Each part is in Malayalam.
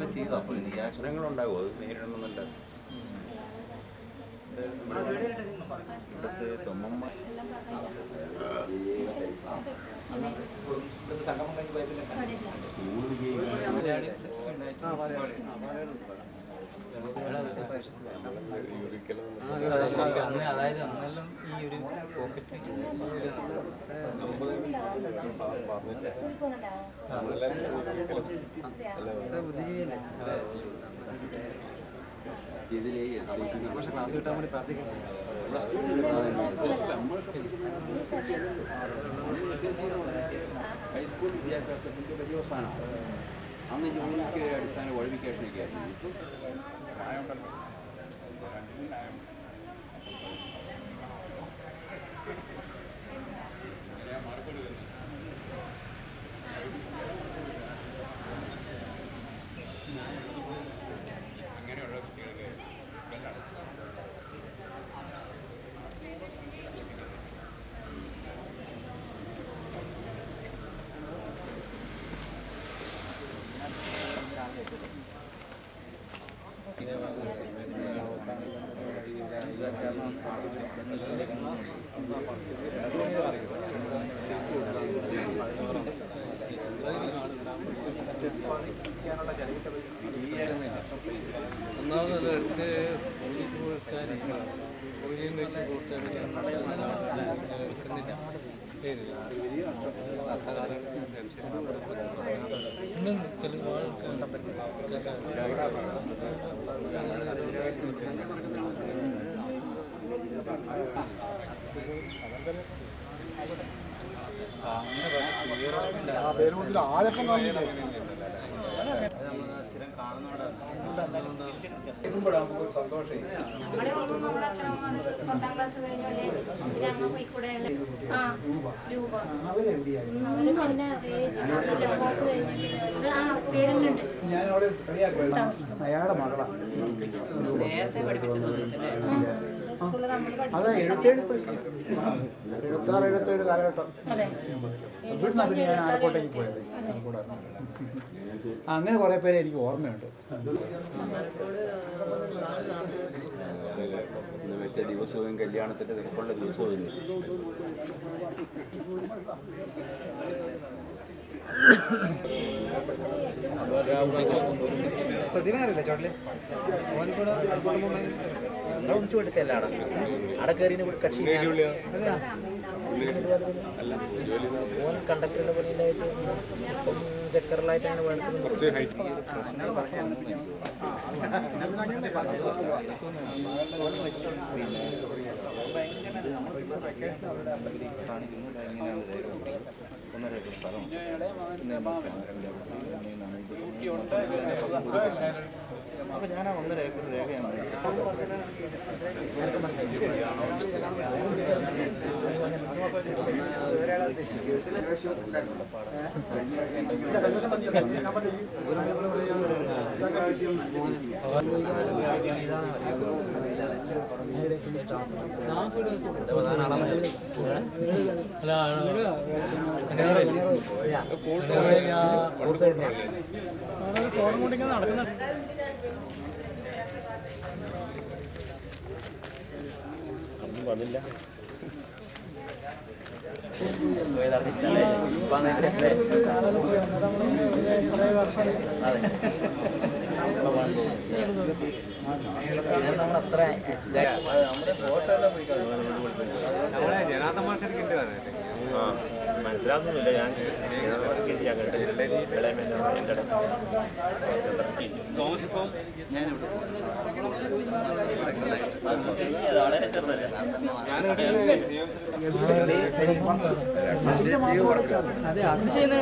അതൊക്കെ ചെയ്തു. അപ്പോൾ പ്രശ്നങ്ങളുണ്ടാകുമോ അത് നേരിടണമെന്നുണ്ട്? ഇവിടുത്തെ തൊമ്മമ്മ സംഗമം കഴിഞ്ഞ് പൈപ്പിൽ അതായത് അന്നെല്ലാം ഈ ഒരു പോക്കറ്റ് പക്ഷെ ക്ലാസ് കിട്ടാൻ വേണ്ടി പ്രാർത്ഥിക്കാം. ഹൈസ്കൂൾ വിദ്യാഭ്യാസത്തിൻ്റെ പര്യവസാനമാണ്. അന്ന് ജോലിക്ക് അടിസ്ഥാന ക്വാളിഫിക്കേഷനൊക്കെ ആയിരുന്നു. ഒന്നാമത് എടുത്ത് കൊടുക്കാൻ കോഴിയും വെച്ച് കൊടുക്കാൻ എടുക്കുന്നില്ല. ആഴപ്പം കാണില്ലേ സന്തോഷം. അയാളുടെ മകളാണ്. അത് 76-77 കാലഘട്ടം. ഇവിടുന്നാണ് ഞാൻ ആലക്കോട്ടേക്ക് പോയത്. അങ്ങനെ കുറെ പേരെ എനിക്ക് ഓർമ്മയുണ്ട്. വെച്ച ദിവസവും കല്യാണത്തിൻ്റെ തിരക്കുള്ള ദിവസവും ഇല്ല. പ്രതിമാറില്ല ചോട്ടില് ഓനിക്കൂടെ ഒന്നിച്ചു കൊടുത്തല്ല അവിടെ കയറിന് കക്ഷി ഓൻ കണ്ടക്ടറിന്റെ പണിയിലായിട്ട് ഇപ്പം ചക്കറിലായിട്ട് അങ്ങനെ വേണ്ടത് അപ്പൊ ഞാൻ 1.5 ഏക്കർ രേഖയാണ്. വന്നില്ല നമ്മളത്ര നമ്മുടെ ഫോട്ടോ എല്ലാം പോയി മനസ്സിലാക്കുന്നില്ല. ഞാൻ തോമസ് ഇപ്പം വളരെ ചെറുതല്ലേ അതെ അത് ചെയ്യുന്ന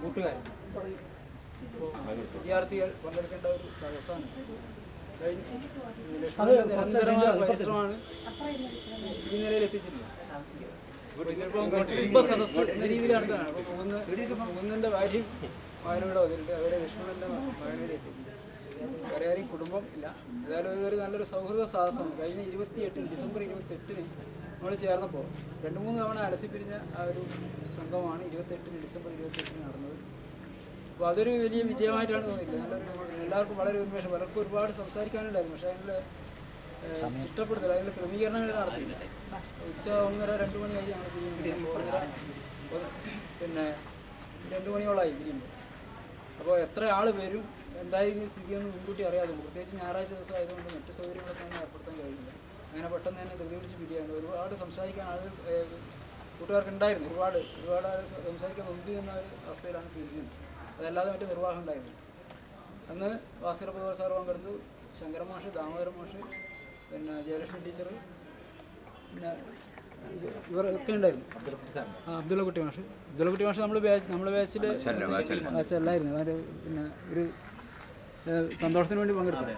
കൂട്ടുകാർ വിദ്യാർത്ഥികൾ പങ്കെടുക്കേണ്ട ഒരു സദസ്സാണ്. ലക്ഷ്മണന്റെ നിരന്തരമായ പരിശ്രമമാണ് ഈ നിലയിൽ എത്തിച്ചിട്ടുള്ളത്. ഇതിലിപ്പം കുടുംബ സദസ്സ് എന്ന രീതിയിൽ നടത്തുകയാണ്. അപ്പോൾ മൂന്നിൻ്റെ ഭാര്യയും മകനോടെ വന്നിട്ട് അവരെ ലക്ഷ്മണന്റെ മകനോടെ എത്തിച്ചു. വേറെ ആരും കുടുംബം ഇല്ല. ഏതായാലും ഇതൊരു നല്ലൊരു സൗഹൃദ സാഹസമാണ്. കഴിഞ്ഞ 28 ഡിസംബർ 28 നമ്മൾ ചേർന്നപ്പോൾ 2-3 തവണ അലസിപ്പിരിഞ്ഞ ആ ഒരു സംഘമാണ് 28 ഡിസംബർ 28 നടന്നത്. അപ്പോൾ അതൊരു വലിയ വിജയമായിട്ടാണ് തോന്നിയില്ല. എല്ലാവർക്കും വളരെ ഉന്മേഷം, പലർക്കും ഒരുപാട് സംസാരിക്കാനുണ്ടായിരുന്നു. പക്ഷേ അതിൻ്റെ ചിട്ടപ്പെടുത്തൽ, അതിൻ്റെ ക്രമീകരണങ്ങൾ നടത്തിയില്ല. ഉച്ച 1:30-2 മണി കഴിഞ്ഞ് ഞങ്ങൾ പിരിയുമ്പോൾ പിന്നെ 2 മണിയോളമായി പിരിയുമ്പോൾ. അപ്പോൾ എത്ര ആൾ വരും എന്തായാലും ഈ സ്ഥിതിയൊന്നും മുൻകൂട്ടി അറിയാതെ, പ്രത്യേകിച്ച് ഞായറാഴ്ച ദിവസം ആയതുകൊണ്ട് മറ്റ് സൗകര്യങ്ങളൊക്കെ ഒന്നും ഏർപ്പെടുത്താൻ കഴിയുന്നില്ല. അങ്ങനെ പെട്ടെന്ന് തന്നെ ധൃതി പിടിച്ച് പിരിയാണ്. ഒരുപാട് സംസാരിക്കാൻ ആളുകൾ കൂട്ടുകാർക്ക് ഉണ്ടായിരുന്നു. ഒരുപാട് ആൾ സംസാരിക്കാൻ മുൻപ് എന്ന ഒരു അവസ്ഥയിലാണ് പിരിഞ്ഞത്. അതല്ലാതെ മറ്റു നിർവാഹം ഉണ്ടായിരുന്നു. അന്ന് വാസിറ പൊതുവാൾ സാർ പങ്കെടുത്തു, ശങ്കര മാഷ്, ദാമോദരൻ മാഷ്, പിന്നെ ജയലക്ഷ്മി ടീച്ചർ, പിന്നെ ഇവരൊക്കെ ഉണ്ടായിരുന്നു. അബ്ദുള്ളക്കുട്ടി മാഷ് നമ്മുടെ ബാച്ചിൽ അല്ലായിരുന്നു. അവർ പിന്നെ ഒരു സന്തോഷത്തിന് വേണ്ടി പങ്കെടുത്തത്.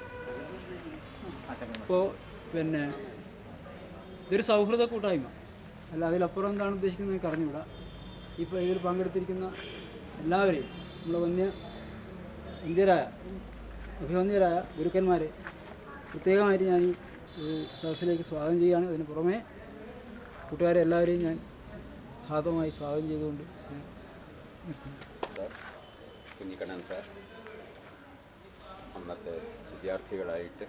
അപ്പോൾ പിന്നെ ഇതൊരു സൗഹൃദ കൂട്ടായ്മ അല്ല, അതിലപ്പുറം എന്താണ് ഉദ്ദേശിക്കുന്നത് എനിക്ക് അറിഞ്ഞുകൂടാ. ഇപ്പോൾ ഇതിൽ പങ്കെടുത്തിരിക്കുന്ന എല്ലാവരെയും നമ്മളെ അഭിവന്യരായ ഗുരുക്കന്മാരെ പ്രത്യേകമായിട്ട് ഞാൻ ഈ സദസ്സിലേക്ക് സ്വാഗതം ചെയ്യുകയാണ്. അതിന് പുറമെ കൂട്ടുകാരെ എല്ലാവരെയും ഞാൻ ഹാർദവമായി സ്വാഗതം ചെയ്തുകൊണ്ട് കുഞ്ഞിക്കണ്ണൻ സാർ, അന്നത്തെ വിദ്യാർത്ഥികളായിട്ട്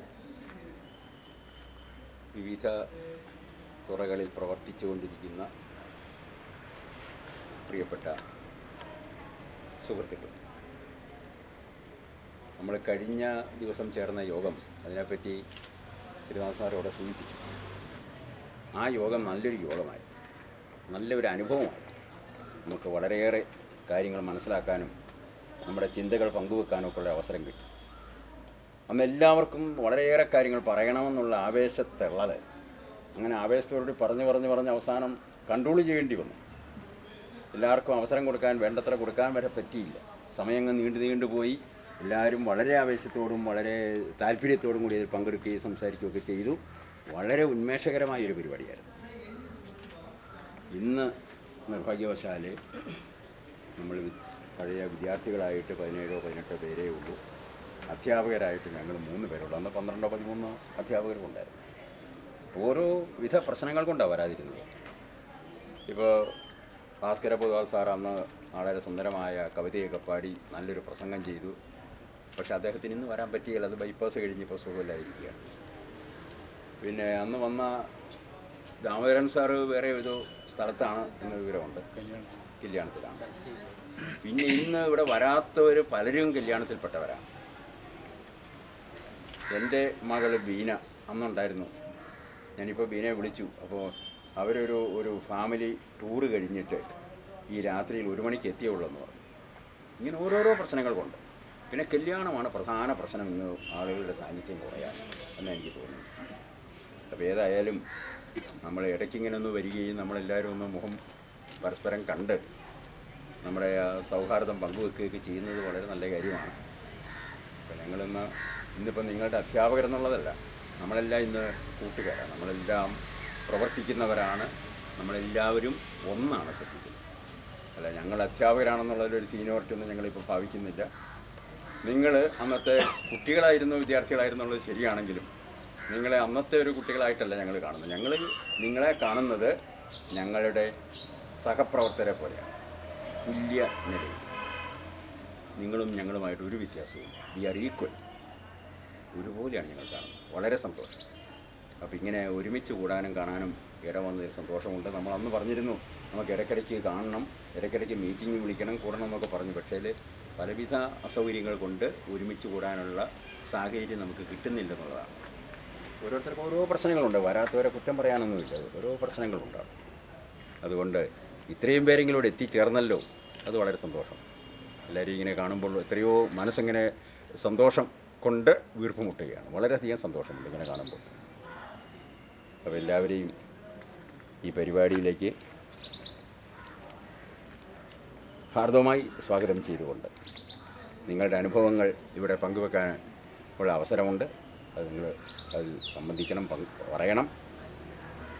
വിവിധ തുറകളിൽ പ്രവർത്തിച്ചുകൊണ്ടിരിക്കുന്ന പ്രിയപ്പെട്ട സുഹൃത്തുക്കൾ, നമ്മൾ കഴിഞ്ഞ ദിവസം ചേർന്ന യോഗം, അതിനെപ്പറ്റി ശ്രീനിവാസ സാർ അവിടെ സൂചിപ്പിച്ചു. ആ യോഗം നല്ലൊരു യോഗമായി, നല്ലൊരു അനുഭവമായി. നമുക്ക് വളരെയേറെ കാര്യങ്ങൾ മനസ്സിലാക്കാനും നമ്മുടെ ചിന്തകൾ പങ്കുവെക്കാനൊക്കെ ഉള്ള അവസരം കിട്ടും. അന്ന് എല്ലാവർക്കും വളരെയേറെ കാര്യങ്ങൾ പറയണമെന്നുള്ള ആവേശത്തുള്ളത്, അങ്ങനെ ആവേശത്തോടുകൂടി പറഞ്ഞ് അവസാനം കൺട്രോൾ ചെയ്യേണ്ടി വന്നു. എല്ലാവർക്കും അവസരം വേണ്ടത്ര കൊടുക്കാൻ വരെ പറ്റിയില്ല. സമയങ്ങൾ നീണ്ടു പോയി. എല്ലാവരും വളരെ ആവേശത്തോടും വളരെ താല്പര്യത്തോടും കൂടി ഇതിൽ പങ്കെടുക്കുകയും സംസാരിക്കുകയൊക്കെ ചെയ്തു. വളരെ ഉന്മേഷകരമായൊരു പരിപാടിയായിരുന്നു. ഇന്ന് നിർഭാഗ്യവശാൽ നമ്മൾ പഴയ വിദ്യാർത്ഥികളായിട്ട് 17-18 പേരേ ഉള്ളൂ. അധ്യാപകരായിട്ട് ഞങ്ങൾ 3 പേരുള്ളൂ. അന്ന് 12-13 അധ്യാപകരുണ്ടായിരുന്നു. ഓരോ വിധ പ്രശ്നങ്ങൾ കൊണ്ടാണ് വരാതിരുന്നത്. ഇപ്പോൾ ഭാസ്കര പൊതുവാൾ സാർ അന്ന് വളരെ സുന്ദരമായ കവിതയൊക്കെ പാടി നല്ലൊരു പ്രസംഗം ചെയ്തു. പക്ഷേ അദ്ദേഹത്തിന് ഇന്ന് വരാൻ പറ്റിയില്ല. അത് ബൈപ്പാസ് കഴിഞ്ഞിപ്പോൾ സുഖമില്ലായിരിക്കുകയാണ്. പിന്നെ അന്ന് വന്ന ദാമോദരൻ സാറ് വേറെ ഒരു സ്ഥലത്താണ് എന്ന വിവരമുണ്ട്, കല്യാണത്തിലാണ്. പിന്നെ ഇന്ന് ഇവിടെ വരാത്തവർ പലരും കല്യാണത്തിൽപ്പെട്ടവരാണ്. എൻ്റെ മകൾ ബീന അന്നുണ്ടായിരുന്നു. ഞാനിപ്പോൾ ബീനയെ വിളിച്ചു. അപ്പോൾ അവരൊരു ഫാമിലി ടൂറ് കഴിഞ്ഞിട്ട് ഈ രാത്രിയിൽ 1 മണിക്ക് എത്തിയുള്ളൂ എന്ന് പറഞ്ഞു. ഇങ്ങനെ ഓരോരോ പ്രശ്നങ്ങൾ കൊണ്ട്. പിന്നെ കല്യാണമാണ് പ്രധാന പ്രശ്നം ഇന്ന് ആളുകളുടെ സാന്നിധ്യം കുറയാൻ എന്ന് എനിക്ക് തോന്നുന്നു. അപ്പോൾ ഏതായാലും നമ്മൾ ഇടയ്ക്കിങ്ങനെ ഒന്ന് വരികയും നമ്മളെല്ലാവരും ഒന്ന് മുഖം പരസ്പരം കണ്ട് നമ്മുടെ സൗഹാർദ്ദം പങ്കുവെക്കുകയൊക്കെ ചെയ്യുന്നത് വളരെ നല്ല കാര്യമാണ്. അപ്പോൾ ഇന്നിപ്പോൾ നിങ്ങളുടെ അധ്യാപകരെന്നുള്ളതല്ല, നമ്മളെല്ലാം ഇന്ന് കൂട്ടുകാരാണ്, നമ്മളെല്ലാം പ്രവർത്തിക്കുന്നവരാണ്, നമ്മളെല്ലാവരും ഒന്നാണ് സത്യത്തിൽ. അല്ല, ഞങ്ങൾ അധ്യാപകരാണെന്നുള്ളൊരു സീനിയോറിറ്റി ഒന്നും ഞങ്ങളിപ്പോൾ ഭാവിക്കുന്നില്ല. നിങ്ങൾ അന്നത്തെ കുട്ടികളായിരുന്നു, വിദ്യാർത്ഥികളായിരുന്നുള്ളത് ശരിയാണെങ്കിലും നിങ്ങളെ അന്നത്തെ ഒരു കുട്ടികളായിട്ടല്ല ഞങ്ങൾ കാണുന്നത്. ഞങ്ങൾ നിങ്ങളെ കാണുന്നത് ഞങ്ങളുടെ സഹപ്രവർത്തകരെ പോലെയാണ്, തുല്യ നിലയിൽ. നിങ്ങളും ഞങ്ങളുമായിട്ട് ഒരു വ്യത്യാസവും, വി ആർ ഈക്വൽ, ഒരുപോലെയാണ് ഞങ്ങൾ കാണുന്നത്. വളരെ സന്തോഷം. അപ്പോൾ ഇങ്ങനെ ഒരുമിച്ച് കൂടാനും കാണാനും ഇടവന്നതിൽ സന്തോഷമുണ്ട്. നമ്മൾ അന്ന് പറഞ്ഞിരുന്നു നമുക്ക് ഇടയ്ക്കിടയ്ക്ക് കാണണം, ഇടയ്ക്കിടയ്ക്ക് മീറ്റിംഗ് വിളിക്കണം, കൂടണം എന്നൊക്കെ പറഞ്ഞു. പക്ഷേ പലവിധ അസൗകര്യങ്ങൾ കൊണ്ട് ഒരുമിച്ച് കൂടാനുള്ള സാഹചര്യം നമുക്ക് കിട്ടുന്നില്ലെന്നുള്ളതാണ്. ഓരോരുത്തർക്കും ഓരോ പ്രശ്നങ്ങളുണ്ട്, വരാത്തവരെ കുറ്റം പറയാനൊന്നുമില്ല, ഓരോ പ്രശ്നങ്ങളുണ്ടാകും. അതുകൊണ്ട് ഇത്രയും പേരെങ്കിലും ഇവിടെ എത്തിച്ചേർന്നല്ലോ, അത് വളരെ സന്തോഷം. എല്ലാവരും ഇങ്ങനെ കാണുമ്പോൾ എത്രയോ മനസ്സിങ്ങനെ സന്തോഷം കൊണ്ട് വീർപ്പുമുട്ടുകയാണ്. വളരെയധികം സന്തോഷമുണ്ട് ഇങ്ങനെ കാണുമ്പോൾ. അപ്പോൾ എല്ലാവരെയും ഈ പരിപാടിയിലേക്ക് ഹാർദവമായി സ്വാഗതം ചെയ്തുകൊണ്ട് നിങ്ങളുടെ അനുഭവങ്ങൾ ഇവിടെ പങ്കുവെക്കാൻ ഉള്ള അവസരമുണ്ട്. അത് നിങ്ങൾ അത് സംബന്ധിക്കണം, പറയണം.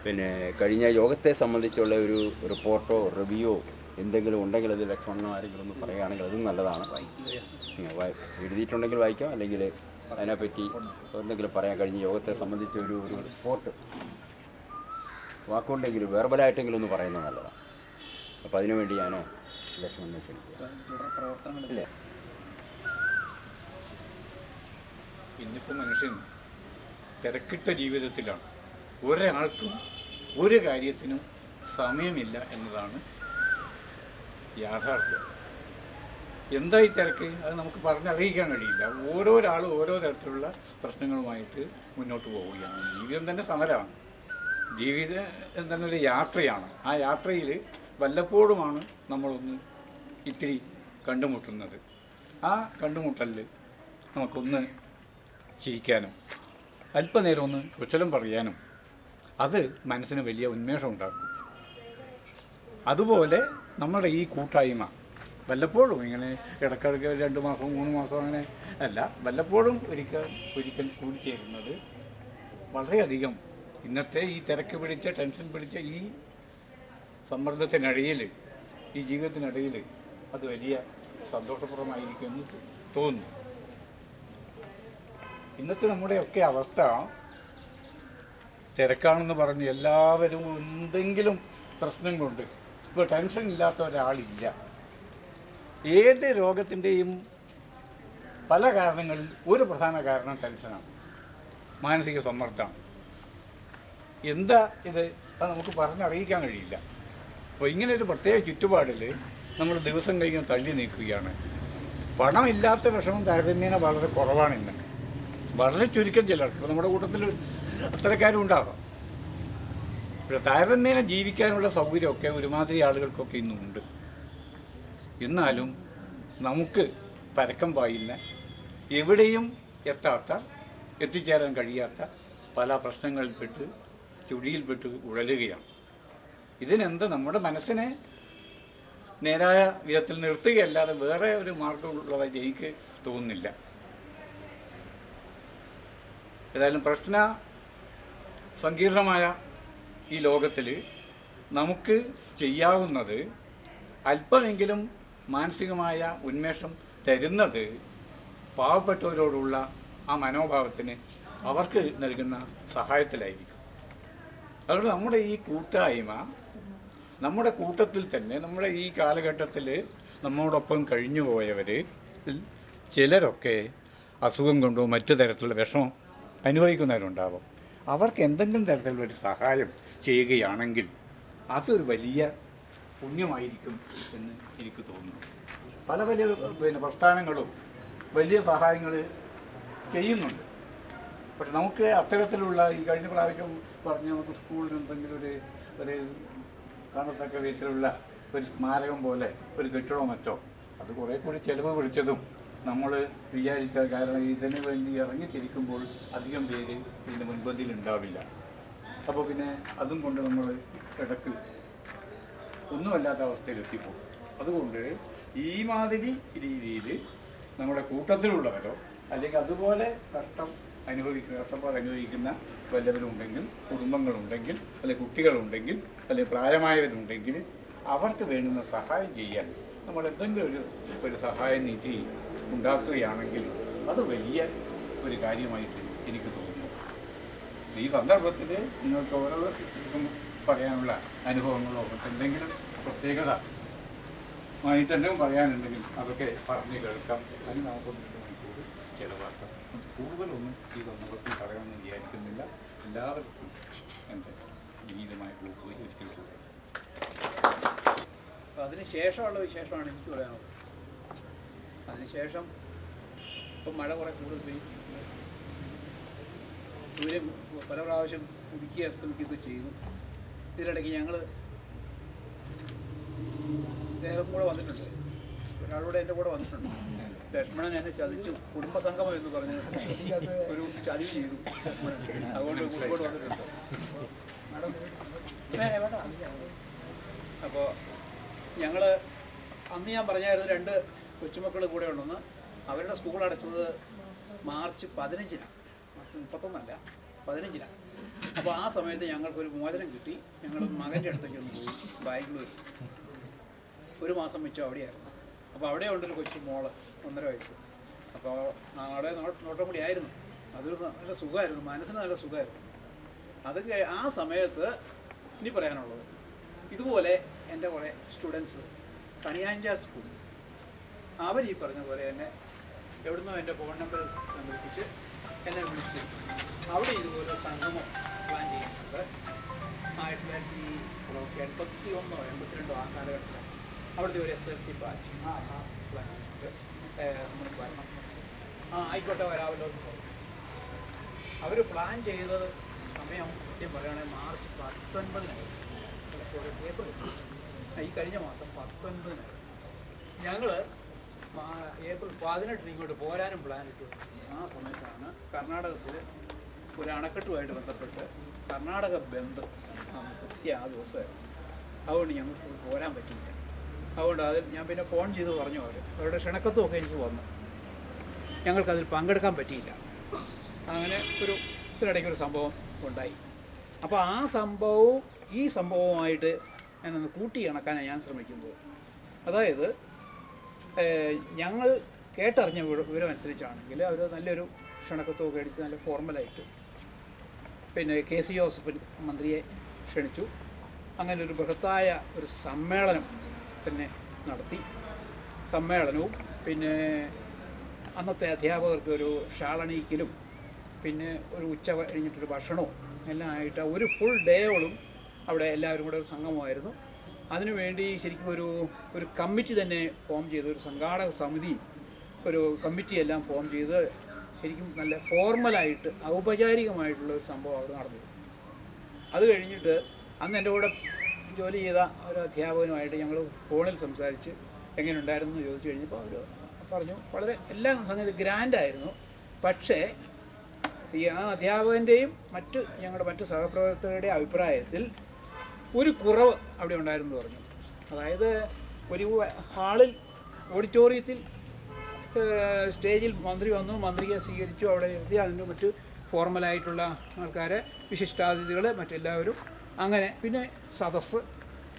പിന്നെ കഴിഞ്ഞ യോഗത്തെ സംബന്ധിച്ചുള്ള ഒരു റിപ്പോർട്ടോ റിവ്യൂയോ എന്തെങ്കിലും ഉണ്ടെങ്കിൽ അത് ലക്ഷ്മണനോ ആരെങ്കിലും ഒന്ന് പറയുകയാണെങ്കിൽ അതും നല്ലതാണ്. എഴുതിയിട്ടുണ്ടെങ്കിൽ വായിക്കാം, അല്ലെങ്കിൽ അതിനെപ്പറ്റി എന്തെങ്കിലും പറയാൻ. കഴിഞ്ഞ യോഗത്തെ സംബന്ധിച്ച് ഒരു റിപ്പോർട്ട് വാക്കുണ്ടെങ്കിലും വെർബലായിട്ടെങ്കിലും ഒന്ന് പറയുന്നത് നല്ലതാണ്. അപ്പോൾ അതിനുവേണ്ടി ഞാൻ ലക്ഷ്മണനെ ക്ഷണിക്കുക. ഇല്ലേ, ഇന്നിപ്പോൾ മനുഷ്യൻ തിരക്കിട്ട ജീവിതത്തിലാണ്. ഒരാൾക്കും ഒരു കാര്യത്തിനും സമയമില്ല എന്നതാണ് യാഥാർത്ഥ്യം. എന്താ ഈ തിരക്ക്? അത് നമുക്ക് പറഞ്ഞറിയിക്കാൻ കഴിയില്ല. ഓരോരാളും ഓരോ തരത്തിലുള്ള പ്രശ്നങ്ങളുമായിട്ട് മുന്നോട്ട് പോവുകയാണ്. ജീവിതം തന്നെ സമരമാണ്. ജീവിതം തന്നെ ഒരു യാത്രയാണ്. ആ യാത്രയിൽ വല്ലപ്പോഴുമാണ് നമ്മളൊന്ന് ഇത്തിരി കണ്ടുമുട്ടുന്നത്. ആ കണ്ടുമുട്ടലിൽ നമുക്കൊന്ന് ചിരിക്കാനും അല്പനേരം ഒന്ന് കുശലം പറയാനും അത് മനസ്സിന് വലിയ ഉന്മേഷം ഉണ്ടാക്കും. അതുപോലെ നമ്മുടെ ഈ കൂട്ടായ്മ വല്ലപ്പോഴും ഇങ്ങനെ ഇടയ്ക്കിടയ്ക്ക് 2 മാസം 3 മാസം അങ്ങനെ അല്ല, വല്ലപ്പോഴും ഒരിക്കൽ കൂടിച്ചേരുന്നത് വളരെയധികം ഇന്നത്തെ ഈ തിരക്ക് പിടിച്ച ടെൻഷൻ പിടിച്ച ഈ സമ്മർദ്ദത്തിനിടയിൽ, ഈ ജീവിതത്തിനിടയിൽ അത് വലിയ സന്തോഷപ്രദമായിരിക്കുമെന്ന് തോന്നുന്നു. ഇന്നത്തെ നമ്മുടെയൊക്കെ അവസ്ഥ തിരക്കാണെന്ന് പറഞ്ഞ് എല്ലാവരും എന്തെങ്കിലും പ്രശ്നങ്ങളുണ്ട്. ഇപ്പോൾ ടെൻഷൻ ഇല്ലാത്ത ഒരാളില്ല. ഏത് രോഗത്തിൻ്റെയും പല കാരണങ്ങളിൽ ഒരു പ്രധാന കാരണം ടെൻഷനാണ്, മാനസിക സമ്മർദ്ദമാണ്. എന്താ ഇത്? അത് നമുക്ക് പറഞ്ഞറിയിക്കാൻ കഴിയില്ല. അപ്പോൾ ഇങ്ങനെ ഒരു പ്രത്യേക ചുറ്റുപാടിൽ നമ്മൾ ദിവസം കഴിഞ്ഞ് തള്ളി നീക്കുകയാണ്. പണമില്ലാത്ത വിഷമം താരതമ്യേന വളരെ കുറവാണ് ഇന്ന്. വളരെ ചുരുക്കം ചിലർക്ക്, ഇപ്പോൾ നമ്മുടെ കൂട്ടത്തിൽ അത്തരക്കാരും ഉണ്ടാകാം. പക്ഷേ താരതമ്യേന ജീവിക്കാനുള്ള സൗകര്യമൊക്കെ ഒരുമാതിരി ആളുകൾക്കൊക്കെ ഇന്നുണ്ട്. എന്നാലും നമുക്ക് പരക്കം പായില്ല, എവിടെയും എത്തിച്ചേരാൻ കഴിയാത്ത പല പ്രശ്നങ്ങളിൽപ്പെട്ട് ചുഴിയിൽപ്പെട്ട് ഉഴലുകയാണ്. ഇതിനെന്താ, നമ്മുടെ മനസ്സിനെ നേരായ വിധത്തിൽ നിർത്തുകയല്ലാതെ വേറെ ഒരു മാർഗമുള്ളതായി എനിക്ക് തോന്നുന്നില്ല. ഏതായാലും പ്രശ്ന സങ്കീർണമായ ഈ ലോകത്തിൽ നമുക്ക് ചെയ്യാവുന്നത് അല്പമെങ്കിലും മാനസികമായ ഉന്മേഷം തരുന്നത് പാവപ്പെട്ടവരോടുള്ള ആ മനോഭാവത്തിന് അവർക്ക് നൽകുന്ന സഹായത്തിലായിരിക്കും. അതുകൊണ്ട് നമ്മുടെ ഈ കൂട്ടായ്മ, നമ്മുടെ കൂട്ടത്തിൽ തന്നെ നമ്മുടെ ഈ കാലഘട്ടത്തിൽ നമ്മോടൊപ്പം കഴിഞ്ഞു പോയവർ ചിലരൊക്കെ അസുഖം കൊണ്ടോ മറ്റു തരത്തിലുള്ള വിഷമം അനുഭവിക്കുന്നവരുണ്ടാവും. അവർക്ക് എന്തെങ്കിലും തരത്തിലുള്ളൊരു സഹായം ചെയ്യുകയാണെങ്കിൽ അതൊരു വലിയ പുണ്യമായിരിക്കും എന്ന് എനിക്ക് തോന്നുന്നു. പല വലിയ പ്രസ്ഥാനങ്ങളും വലിയ സഹായങ്ങൾ ചെയ്യുന്നുണ്ട്. പക്ഷെ നമുക്ക് അത്തരത്തിലുള്ള ഈ കഴിഞ്ഞ പ്രാവശ്യം പറഞ്ഞ് നമുക്ക് സ്കൂളിൽ എന്തെങ്കിലും ഒരു കാണത്തക്ക വിധത്തിലുള്ള ഒരു സ്മാരകം പോലെ ഒരു കെട്ടിടമോ മറ്റോ, അത് കുറേ കൂടി ചിലവ് പിടിച്ചതും നമ്മൾ വിചാരിച്ച, കാരണം ഇതിന് വേണ്ടി ഇറങ്ങിത്തിരിക്കുമ്പോൾ അധികം പേര് ഇതിൻ്റെ മുൻപന്തിയിൽ ഉണ്ടാവില്ല. അപ്പോൾ പിന്നെ അതും കൊണ്ട് നമ്മൾ ഇടയ്ക്ക് ഒന്നുമല്ലാത്ത അവസ്ഥയിലെത്തിപ്പോകും. അതുകൊണ്ട് ഈ മാതിരി രീതിയിൽ നമ്മുടെ കൂട്ടത്തിലുള്ളവരോ അല്ലെങ്കിൽ അതുപോലെ കഷ്ടപ്പാട് അനുഭവിക്കുന്ന വല്ലവരുണ്ടെങ്കിൽ, കുടുംബങ്ങളുണ്ടെങ്കിൽ, അല്ലെങ്കിൽ കുട്ടികളുണ്ടെങ്കിൽ, അല്ലെങ്കിൽ പ്രായമായവരുണ്ടെങ്കിൽ അവർക്ക് വേണ്ടുന്ന സഹായം ചെയ്യാൻ നമ്മൾ എന്തെങ്കിലും ഒരു സഹായ നിധി ഉണ്ടാക്കുകയാണെങ്കിൽ അത് വലിയ ഒരു കാര്യമായിട്ട് എനിക്ക് തോന്നുന്നു. ഈ സന്ദർഭത്തിൽ നിങ്ങൾക്ക് ഓരോരുത്തർക്കും പറയാനുള്ള അനുഭവങ്ങളോ എന്തെങ്കിലും പ്രത്യേകത ആയിട്ടെന്തെങ്കിലും പറയാനുണ്ടെങ്കിൽ അതൊക്കെ പറഞ്ഞു കേൾക്കാം. അതിന് നമുക്കൊന്ന് 2 മണിക്കൂർ ചിലവാക്കാം. കൂടുതലൊന്നും ഈ സന്ദർഭത്തിൽ പറയാമെന്ന് വിചാരിക്കുന്നില്ല. എല്ലാവർക്കും എൻ്റെ വിനീതമായ ഗ്രൂപ്പ് ഒരിക്കൽ കൂടെ. അപ്പോൾ അതിന് ശേഷമുള്ള വിശേഷമാണ് എനിക്ക് പറയാനുള്ളത്. അതിനുശേഷം ഇപ്പം മഴ കുറേ കൂടുതൽ പെയ്യും, സൂര്യൻ പല പ്രാവശ്യം ഉദിക്കുക അസ്തമിക്കുകയൊക്കെ ചെയ്തു. ഇതിനിടയ്ക്ക് ഞങ്ങൾ ഇദ്ദേഹം കൂടെ വന്നിട്ടുണ്ട്, ഒരാളൂടെ എൻ്റെ കൂടെ വന്നിട്ടുണ്ട്. ലക്ഷ്മണൻ എന്നെ ചതിച്ചു, കുടുംബസംഗമം എന്ന് പറഞ്ഞ് ഒരു ചതി ചെയ്തു ലക്ഷ്മണൻ. അതുകൊണ്ട് കൂടെ വന്നിട്ടുണ്ട്. വേണ്ട. അപ്പോൾ ഞങ്ങൾ അന്ന് ഞാൻ പറഞ്ഞായിരുന്നു 2 കൊച്ചുമക്കൾ കൂടെ ഉണ്ടെന്ന്. അവരുടെ സ്കൂൾ അടച്ചത് മാർച്ച് 15-നാണ്, മാർച്ച് 31-അല്ല 15-നാണ്. അപ്പോൾ ആ സമയത്ത് ഞങ്ങൾക്കൊരു മോചനം കിട്ടി. ഞങ്ങൾ മകൻ്റെ അടുത്തേക്ക് ഒന്ന് പോയി ബാംഗ്ലൂർ. 1 മാസം വെച്ചോ അവിടെയായിരുന്നു. അപ്പോൾ അവിടെ ഉണ്ടൊരു കൊച്ചു മോള് 1.5 വയസ്സ്. അപ്പോൾ അവിടെ നോട്ടം കൂടി ആയിരുന്നു. അതൊരു നല്ല സുഖമായിരുന്നു, മനസ്സിന് നല്ല സുഖമായിരുന്നു. അത് ആ സമയത്ത് ഇനി പറയാനുള്ളത്, ഇതുപോലെ എൻ്റെ കുറേ സ്റ്റുഡൻസ് കണിയാഞ്ചാൽ സ്കൂൾ, അവർ ഈ പറഞ്ഞ പോലെ തന്നെ എവിടുന്നോ എൻ്റെ ഫോൺ നമ്പർ സംഘടിപ്പിച്ച് എന്നെ വിളിച്ച് അവിടെ ഇതുപോലെ സംഗമം പ്ലാൻ ചെയ്യുന്നുണ്ട്. 1981 82 ആ കാലഘട്ടത്തിൽ അവിടുത്തെ ഒരു SLC ബാച്ച് പ്ലാൻ ചെയ്തിട്ട് നമ്മൾ വരണം. ആയിക്കോട്ടെ വരാമല്ലോ എന്ന് പറഞ്ഞു. അവർ പ്ലാൻ ചെയ്തത് സമയം സത്യം പറയുകയാണെങ്കിൽ മാർച്ച് 19-നായിരുന്നു. സോറി, ഏപ്രിൽ, ഈ കഴിഞ്ഞ മാസം 19-നായിരുന്നു. ഞങ്ങൾ ഏപ്രിൽ 18-ന് ഇങ്ങോട്ട് പോരാനും പ്ലാൻ ഇട്ടു. ആ സമയത്താണ് കർണാടകത്തിൽ ഒരു അണക്കെട്ടുമായിട്ട് ബന്ധപ്പെട്ട് കർണാടക ബന്ദ് കൃത്യ ആ ദിവസമായിരുന്നു. അതുകൊണ്ട് ഞങ്ങൾക്ക് പോരാൻ പറ്റിയില്ല. അതുകൊണ്ട് അതിൽ ഞാൻ പിന്നെ ഫോൺ ചെയ്ത് പറഞ്ഞു, അവരുടെ ക്ഷണക്കത്തുമൊക്കെ എനിക്ക് വന്നു. ഞങ്ങൾക്കതിൽ പങ്കെടുക്കാൻ പറ്റിയില്ല. അങ്ങനെ ഇതിനിടയ്ക്കൊരു സംഭവം ഉണ്ടായി. അപ്പോൾ ആ സംഭവവും ഈ സംഭവവുമായിട്ട് ഞാനൊന്ന് കൂട്ടിയിണക്കാനാണ് ഞാൻ ശ്രമിക്കുന്നത്. അതായത് ഞങ്ങൾ കേട്ടറിഞ്ഞ വിവരമനുസരിച്ചാണെങ്കിൽ അവർ നല്ലൊരു ക്ഷണക്കത്വമൊക്കെ അടിച്ച് നല്ല ഫോർമലായിട്ട് പിന്നെ KC ജോസഫ് മന്ത്രിയെ ക്ഷണിച്ചു. അങ്ങനെ ഒരു ബൃഹത്തായ ഒരു സമ്മേളനം തന്നെ നടത്തി. സമ്മേളനവും പിന്നെ അന്നത്തെ അധ്യാപകർക്ക് ഒരു ഷാളണീക്കലും പിന്നെ ഒരു ഉച്ച കഴിഞ്ഞിട്ടൊരു ഭക്ഷണവും എല്ലാം ആയിട്ട് ഒരു ഫുൾ ഡേയോളം അവിടെ എല്ലാവരും കൂടെ ഒരു സംഗമമായിരുന്നു. അതിനുവേണ്ടി ശരിക്കും ഒരു കമ്മിറ്റി തന്നെ ഫോം ചെയ്ത്, ഒരു സംഘാടക സമിതി ഒരു കമ്മിറ്റിയെല്ലാം ഫോം ചെയ്ത് ശരിക്കും നല്ല ഫോർമലായിട്ട് ഔപചാരികമായിട്ടുള്ള ഒരു സംഭവം അവിടെ നടന്നു. അത് കഴിഞ്ഞിട്ട് അന്ന് എൻ്റെ കൂടെ ജോലി ചെയ്ത ഒരു അധ്യാപകനുമായിട്ട് ഞങ്ങൾ ഫോണിൽ സംസാരിച്ച് എങ്ങനെ ഉണ്ടായിരുന്നു എന്ന് ചോദിച്ചു കഴിഞ്ഞപ്പോൾ അവർ പറഞ്ഞു വളരെ എല്ലാം സംഗതി ഗ്രാൻഡായിരുന്നു. പക്ഷേ ഈ ആ അധ്യാപകൻ്റെയും ഞങ്ങളുടെ മറ്റ് സഹപ്രവർത്തകരുടെയും അഭിപ്രായത്തിൽ ഒരു കുറവ് അവിടെ ഉണ്ടായിരുന്നു പറഞ്ഞു. അതായത് ഒരു ഹാളിൽ ഓഡിറ്റോറിയത്തിൽ സ്റ്റേജിൽ മന്ത്രി വന്നു, മന്ത്രിയെ സ്വീകരിച്ചു, അവിടെ എഴുതി, അതിൻ്റെ മറ്റ് ഫോർമലായിട്ടുള്ള ആൾക്കാരെ, വിശിഷ്ടാതിഥികൾ, മറ്റെല്ലാവരും. അങ്ങനെ പിന്നെ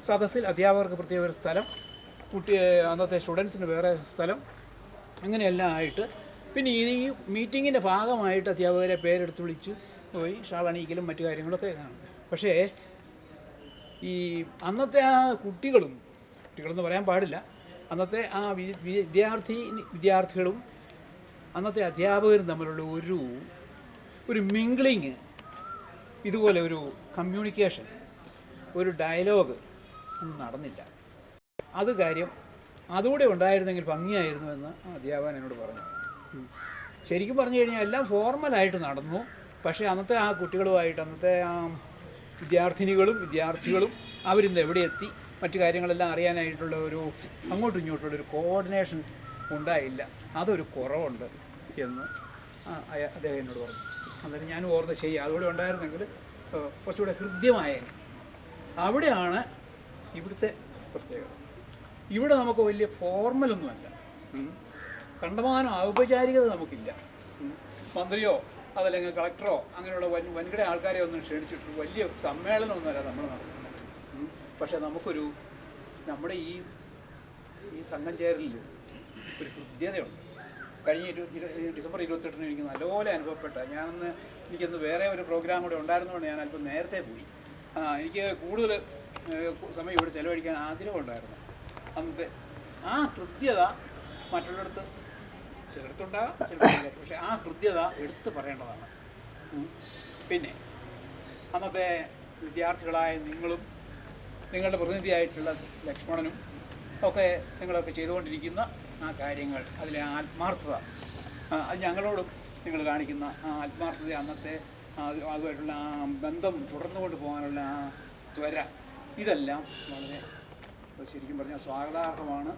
സദസ്സിൽ അധ്യാപകർക്ക് പ്രത്യേക ഒരു സ്ഥലം, അന്നത്തെ സ്റ്റുഡൻസിന് വേറെ സ്ഥലം, അങ്ങനെയെല്ലാം ആയിട്ട് പിന്നെ ഈ മീറ്റിങ്ങിൻ്റെ ഭാഗമായിട്ട് അധ്യാപകരെ പേരെടുത്ത് വിളിച്ച് പോയി ഷാളണീക്കലും മറ്റു കാര്യങ്ങളൊക്കെ കാണുന്നത്. പക്ഷേ ഈ അന്നത്തെ ആ കുട്ടികളെന്ന് പറയാൻ പാടില്ല, അന്നത്തെ ആ വിദ്യാർത്ഥികളും അന്നത്തെ അധ്യാപകരും തമ്മിലുള്ള ഒരു മിംഗ്ലിങ്, ഇതുപോലെ ഒരു കമ്മ്യൂണിക്കേഷൻ, ഒരു ഡയലോഗ് ഒന്നും നടന്നില്ല. അതുകൂടെ ഉണ്ടായിരുന്നെങ്കിൽ ഭംഗിയായിരുന്നു എന്ന് അധ്യാപകൻ എന്നോട് പറഞ്ഞു. ശരിക്കും പറഞ്ഞു കഴിഞ്ഞാൽ എല്ലാം ഫോർമലായിട്ട് നടന്നു. പക്ഷേ അന്നത്തെ ആ കുട്ടികളുമായിട്ട്, അന്നത്തെ ആ വിദ്യാർത്ഥികളും അവരിന്ന് എവിടെ എത്തി, മറ്റു കാര്യങ്ങളെല്ലാം അറിയാനായിട്ടുള്ള അങ്ങോട്ടും ഇങ്ങോട്ടുള്ളൊരു കോർഡിനേഷൻ ഉണ്ടായില്ല. അതൊരു കുറവുണ്ട് എന്ന് അദ്ദേഹം എന്നോട് പറഞ്ഞു. അന്നേരം ഞാൻ ഓർത്ത് ശരി, അതുകൂടെ ഉണ്ടായിരുന്നെങ്കിൽ കുറച്ചുകൂടെ ഹൃദ്യമായേനെ. അവിടെയാണ് ഇവിടുത്തെ പ്രത്യേകത. ഇവിടെ നമുക്ക് വലിയ ഫോർമലൊന്നുമല്ല, കണ്ടമാനം ഔപചാരികത നമുക്കില്ല. മന്ത്രിയോ അതല്ലെങ്കിൽ കളക്ടറോ അങ്ങനെയുള്ള വൻകിട ആൾക്കാരെ ഒന്നും ക്ഷണിച്ചിട്ട് വലിയ സമ്മേളനമൊന്നുമല്ല നമ്മൾ നടത്തുന്നത്. പക്ഷേ നമ്മുടെ ഈ സംഘം ചേരലിൽ ഒരു ഹൃദ്യതയുണ്ട്. കഴിഞ്ഞ ഡിസംബർ 28-ന് എനിക്ക് നല്ലപോലെ അനുഭവപ്പെട്ട, എനിക്കന്ന് വേറെ ഒരു പ്രോഗ്രാം കൂടെ ഉണ്ടായിരുന്നതുകൊണ്ട് ഞാൻ അല്പം നേരത്തെ പോയി. എനിക്ക് കൂടുതൽ സമയം ഇവിടെ ചിലവഴിക്കാൻ ആഗ്രഹമുണ്ടായിരുന്നു. അന്നത്തെ ആ ഹൃദ്യത മറ്റുള്ളിടത്ത് ചിലയിടത്തുണ്ടാകാം, ചിലയിടത്തില്ല. പക്ഷേ ആ ഹൃദ്യത എടുത്ത് പറയേണ്ടതാണ്. പിന്നെ അന്നത്തെ വിദ്യാർത്ഥികളായ നിങ്ങളുടെ പ്രതിനിധിയായിട്ടുള്ള ലക്ഷ്മണനും ഒക്കെ നിങ്ങളൊക്കെ ചെയ്തുകൊണ്ടിരിക്കുന്ന ആ കാര്യങ്ങൾ, അതിലെ ആത്മാർത്ഥത, അത് ഞങ്ങളോടും നിങ്ങൾ കാണിക്കുന്ന ആ ആത്മാർത്ഥത, അന്നത്തെ അതുമായിട്ടുള്ള ആ ബന്ധം തുടർന്നുകൊണ്ട് പോകാനുള്ള ആ ത്വര, ഇതെല്ലാം വളരെ ശരിക്കും പറഞ്ഞാൽ സ്വാഗതാർഹമാണ്,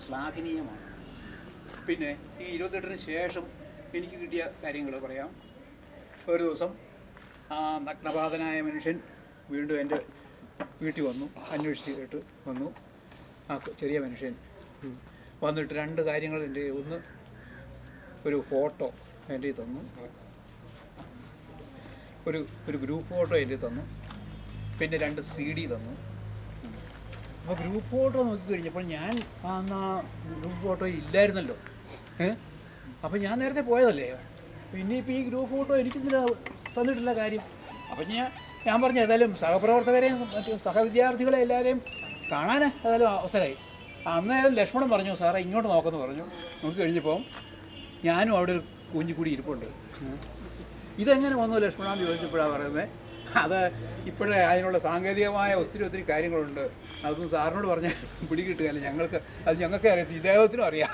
ശ്ലാഘനീയമാണ്. പിന്നെ ഈ 28-ന് ശേഷം എനിക്ക് കിട്ടിയ കാര്യങ്ങൾ പറയാം. ഒരു ദിവസം ആ നഗ്നപാതനായ മനുഷ്യൻ വീണ്ടും എൻ്റെ വീട്ടിൽ വന്നു, അന്വേഷിച്ചിട്ട് വന്നു. ആ ചെറിയ മനുഷ്യൻ വന്നിട്ട് 2 കാര്യങ്ങൾ ഒന്ന് ഒരു ഫോട്ടോ എൻ്റെ തന്നു, ഒരു ഗ്രൂപ്പ് ഫോട്ടോ എൻ്റെ തന്നു, പിന്നെ 2 CD തന്നു. അപ്പോൾ ഗ്രൂപ്പ് ഫോട്ടോ നോക്കി കഴിഞ്ഞപ്പോൾ ഞാൻ ആ ഗ്രൂപ്പ് ഫോട്ടോ ഇല്ലായിരുന്നല്ലോ. അപ്പോൾ ഞാൻ നേരത്തെ പോയതല്ലേ, പിന്നെ ഇപ്പോൾ ഈ ഗ്രൂപ്പ് ഫോട്ടോ എനിക്കിതിൽ തന്നിട്ടില്ല കാര്യം. അപ്പം ഞാൻ പറഞ്ഞു ഏതായാലും സഹപ്രവർത്തകരെയും മറ്റു സഹവിദ്യാർത്ഥികളെ എല്ലാവരെയും കാണാൻ ഏതായാലും അവസരമായി. അന്നേരം ലക്ഷ്മണൻ പറഞ്ഞു സാറേ ഇങ്ങോട്ട് നോക്കുമെന്ന് പറഞ്ഞു. നോക്കി കഴിഞ്ഞപ്പോൾ ഞാനും അവിടെ ഒരു കൂഞ്ഞിക്കൂടി ഇരിപ്പുണ്ട്. ഇതെങ്ങനെ വന്നു ലക്ഷ്മണാന്ന് ചോദിച്ചപ്പോഴാണ് പറയുന്നത്, അത് ഇപ്പോഴേ അതിനുള്ള സാങ്കേതികമായ ഒത്തിരി കാര്യങ്ങളുണ്ട്, അതൊന്നും സാറിനോട് പറഞ്ഞാൽ പിടികിട്ടുകയല്ല, ഞങ്ങൾക്കേ അറിയത്തില്ല, ഇദ്ദേഹത്തിനും അറിയാം,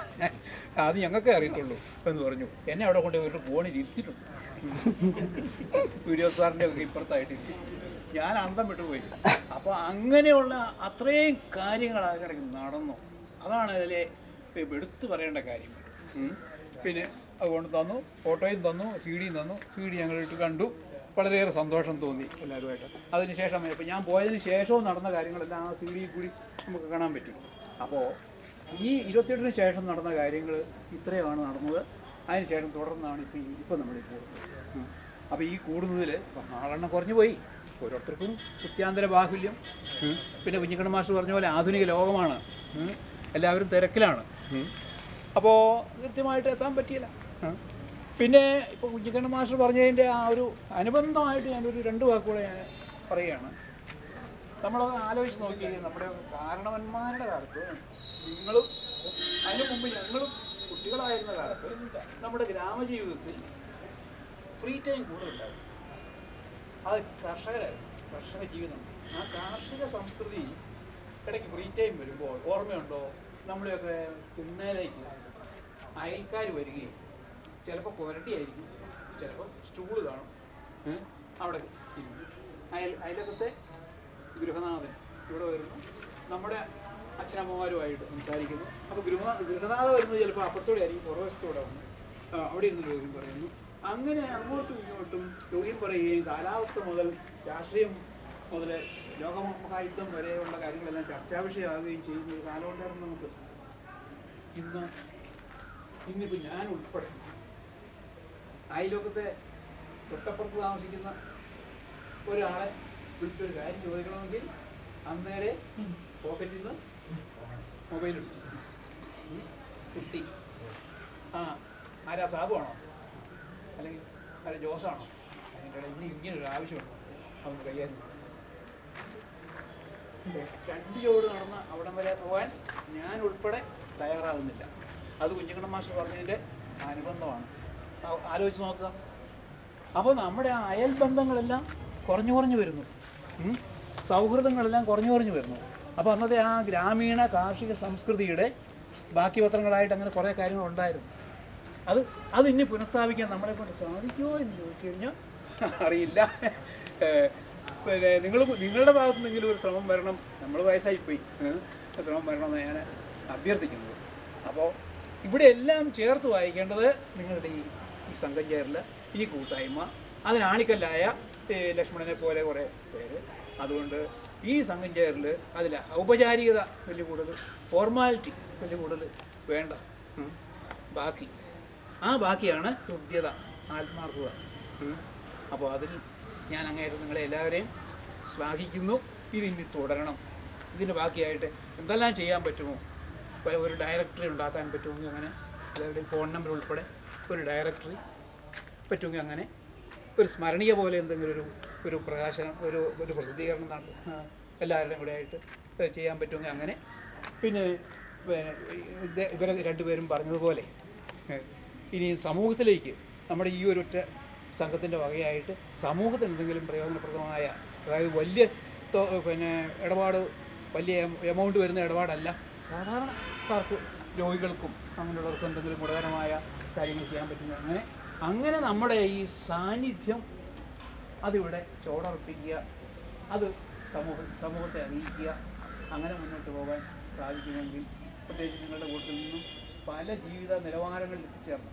അത് ഞങ്ങൾക്കേ അറിയത്തുള്ളൂ എന്ന് പറഞ്ഞു. എന്നെ അവിടെ കൊണ്ട് ഒരു ഫോണിൽ ഇരുത്തിയിട്ടുണ്ട്, വീഡിയോ സാറിൻ്റെ ഒക്കെ ഇപ്പുറത്തായിട്ട് ഇരുത്തി. ഞാൻ അന്തം വിട്ടുപോയി. അപ്പോൾ അങ്ങനെയുള്ള അത്രയും കാര്യങ്ങൾ അതിനിടയ്ക്ക് നടന്നു. അതാണ് അതിലെ എടുത്തു പറയേണ്ട കാര്യം. പിന്നെ അതുകൊണ്ട് തന്നു, ഫോട്ടോയും തന്നു, CD തന്നു. CD ഞങ്ങളിട്ട് കണ്ടു, വളരെയേറെ സന്തോഷം തോന്നി എല്ലാവരുമായിട്ട്. അതിനുശേഷം ഇപ്പോൾ ഞാൻ പോയതിന് ശേഷവും നടന്ന കാര്യങ്ങളെല്ലാം ആ CD കൂടി നമുക്ക് കാണാൻ പറ്റും. അപ്പോൾ ഈ 28-ന് ശേഷം നടന്ന കാര്യങ്ങൾ ഇത്രയുമാണ് നടന്നത്. അതിന് ശേഷം തുടർന്നാണ് ഇപ്പം നമ്മളിപ്പോൾ കൂടുന്നത്. അപ്പോൾ ഈ കൂടുന്നതിൽ ആളെണ്ണം കുറഞ്ഞു പോയി, ഓരോരുത്തർക്കും കുത്യാന്തര ബാഹുല്യം. പിന്നെ കുഞ്ഞിക്കണ്ണൻ മാസ്റ്റർ പറഞ്ഞ പോലെ ആധുനിക ലോകമാണ്, എല്ലാവരും തിരക്കിലാണ്. അപ്പോൾ കൃത്യമായിട്ട് എത്താൻ പറ്റിയില്ല. പിന്നെ ഇപ്പോൾ കുഞ്ഞിക്കണ്ണൻ മാസ്റ്റർ പറഞ്ഞതിൻ്റെ ആ ഒരു അനുബന്ധമായിട്ട് ഞാനൊരു 2 വാക്കുകൂടെ ഞാൻ പറയുകയാണ്. നമ്മളത് ആലോചിച്ച് നോക്കി, നമ്മുടെ കാരണവന്മാരുടെ കാലത്ത് നിങ്ങളും അതിനു മുമ്പ് ഞങ്ങളും കുട്ടികളായിരുന്ന കാലത്ത് നമ്മുടെ ഗ്രാമജീവിതത്തിൽ ഫ്രീ ടൈം കൂടുതലുണ്ടായിരുന്നു. അത് കർഷക ജീവിതം. ആ കാർഷിക സംസ്കൃതി ഇടയ്ക്ക് ഫ്രീ ടൈം വരുമ്പോൾ ഓർമ്മയുണ്ടോ, നമ്മളെയൊക്കെ തിണ്ണയിലേക്ക് അയൽക്കാർ വരികയും ചിലപ്പോൾ കുരട്ടിയായിരിക്കും, ചിലപ്പോൾ സ്റ്റൂള് കാണും, അവിടെ അയലകത്തെ ഗൃഹനാഥൻ ഇവിടെ വരുന്നു, നമ്മുടെ അച്ഛനമ്മമാരുമായിട്ട് സംസാരിക്കുന്നു. അപ്പോൾ ഗൃഹനാഥ വരുന്നത് ചിലപ്പോൾ അപ്പുറത്തോടെ ആയിരിക്കും, പുറവശത്തോടെ വന്ന് അവിടെ ഇരുന്ന് ലോഹ്യം പറയുന്നു. അങ്ങനെ അങ്ങോട്ടും ഇങ്ങോട്ടും ലോഹ്യം പറയുകയും കാലാവസ്ഥ മുതൽ രാഷ്ട്രീയം മുതൽ ലോകമഹായുദ്ധം വരെയുള്ള കാര്യങ്ങളെല്ലാം ചർച്ചാ വിഷയമാവുകയും ചെയ്യുന്ന ഒരു കാലമുണ്ടായിരുന്നു നമുക്ക്. ഇന്നിപ്പോൾ ഞാൻ ഉൾപ്പെടെ അയൽവക്കത്തെ തൊട്ടപ്പുറത്ത് താമസിക്കുന്ന ഒരാളെ വിളിച്ചൊരു കാര്യം ചോദിക്കണമെങ്കിൽ അന്നേരെ പോക്കറ്റിൽ നിന്ന് മൊബൈലെടുത്തു കുത്തി, ആരാ സാബുവാണോ അല്ലെങ്കിൽ ആരാ ജോസാണോ, അതിൻ്റെ ഇടയിൽ ഇങ്ങനൊരു ആവശ്യമുണ്ടോ അവന് കൈകാര്യം. 2 ചുവട് നടന്ന അവിടം വരെ പോകാൻ ഞാൻ ഉൾപ്പെടെ തയ്യാറാകുന്നില്ല. അത് കുഞ്ഞിക്കണ്ണൻ മാസ്റ്റർ പറഞ്ഞതിൻ്റെ അനുബന്ധമാണ്. ആലോചിച്ച് നോക്കുക. അപ്പോൾ നമ്മുടെ ആ അയൽ ബന്ധങ്ങളെല്ലാം കുറഞ്ഞു വരുന്നു, സൗഹൃദങ്ങളെല്ലാം കുറഞ്ഞു വരുന്നു. അപ്പോൾ അന്നത്തെ ആ ഗ്രാമീണ കാർഷിക സംസ്കൃതിയുടെ ബാക്കി പത്രങ്ങളായിട്ട് അങ്ങനെ കുറേ കാര്യങ്ങളുണ്ടായിരുന്നു. അത് ഇനി പുനഃസ്ഥാപിക്കാൻ നമ്മളെ കൊണ്ട് സാധിക്കുമോ എന്ന് ചോദിച്ചു കഴിഞ്ഞാൽ അറിയില്ല. പിന്നെ നിങ്ങളുടെ ഭാഗത്തു നിന്നെങ്കിലും ഒരു ശ്രമം വരണം. നമ്മൾ വയസ്സായിപ്പോയി, ശ്രമം വരണമെന്ന് ഞാൻ അഭ്യർത്ഥിക്കുന്നത്. അപ്പോൾ ഇവിടെ എല്ലാം ചേർത്ത് വായിക്കേണ്ടത് നിങ്ങളുടെ ഈ സംഘം ചേരൽ, ഈ കൂട്ടായ്മ, അതിനാണിക്കല്ലായ ലക്ഷ്മണനെ പോലെ കുറേ പേര്. അതുകൊണ്ട് ഈ സംഘം ചേരൽ അതിൽ ഔപചാരികത വലിയ കൂടുതൽ, ഫോർമാലിറ്റി വലിയ കൂടുതൽ വേണ്ട. ബാക്കിയാണ് ഹൃദ്യത, ആത്മാർത്ഥത. അപ്പോൾ അതിൽ ഞാൻ അങ്ങേയറ്റം നിങ്ങളെ എല്ലാവരെയും ശ്ലാഘിക്കുന്നു. ഇതിനി തുടരണം. ഇതിന് ബാക്കിയായിട്ട് എന്തെല്ലാം ചെയ്യാൻ പറ്റുമോ, ഒരു ഡയറക്ടറി ഉണ്ടാക്കാൻ പറ്റുമെങ്കിൽ അങ്ങനെ, എല്ലാവരുടെയും ഫോൺ നമ്പർ ഉൾപ്പെടെ ഒരു ഡയറക്ടറി പറ്റുമെങ്കിൽ അങ്ങനെ, ഒരു സ്മരണിക പോലെ എന്തെങ്കിലും ഒരു പ്രകാശനം, ഒരു പ്രസിദ്ധീകരണം എല്ലാവരുടെയും കൂടെ ആയിട്ട് ചെയ്യാൻ പറ്റുമെങ്കിൽ അങ്ങനെ. പിന്നെ ഇവരെ 2 പേരും പറഞ്ഞതുപോലെ ഇനി സമൂഹത്തിലേക്ക് നമ്മുടെ ഈ ഒരൊറ്റ സംഘത്തിൻ്റെ വകയായിട്ട് സമൂഹത്തിന് എന്തെങ്കിലും പ്രയോജനപ്രദമായ, അതായത് വലിയ ഇടപാട്, വലിയ എമൗണ്ട് വരുന്ന ഇടപാടല്ല, സാധാരണക്കാർക്ക്, രോഗികൾക്കും അങ്ങനെയുള്ളവർക്കും എന്തെങ്കിലും ഗുണകരമായ കാര്യങ്ങൾ ചെയ്യാൻ പറ്റുന്ന അങ്ങനെ നമ്മുടെ ഈ സാന്നിധ്യം അതിവിടെ ചോടർപ്പിക്കുക, അത് സമൂഹത്തെ അറിയിക്കുക. അങ്ങനെ മുന്നോട്ട് പോകാൻ സാധിക്കുമെങ്കിൽ പ്രത്യേകിച്ച് നിങ്ങളുടെ കൂട്ടത്തിൽ നിന്നും പല ജീവിത നിലവാരങ്ങളിൽ എത്തിച്ചേർന്നു,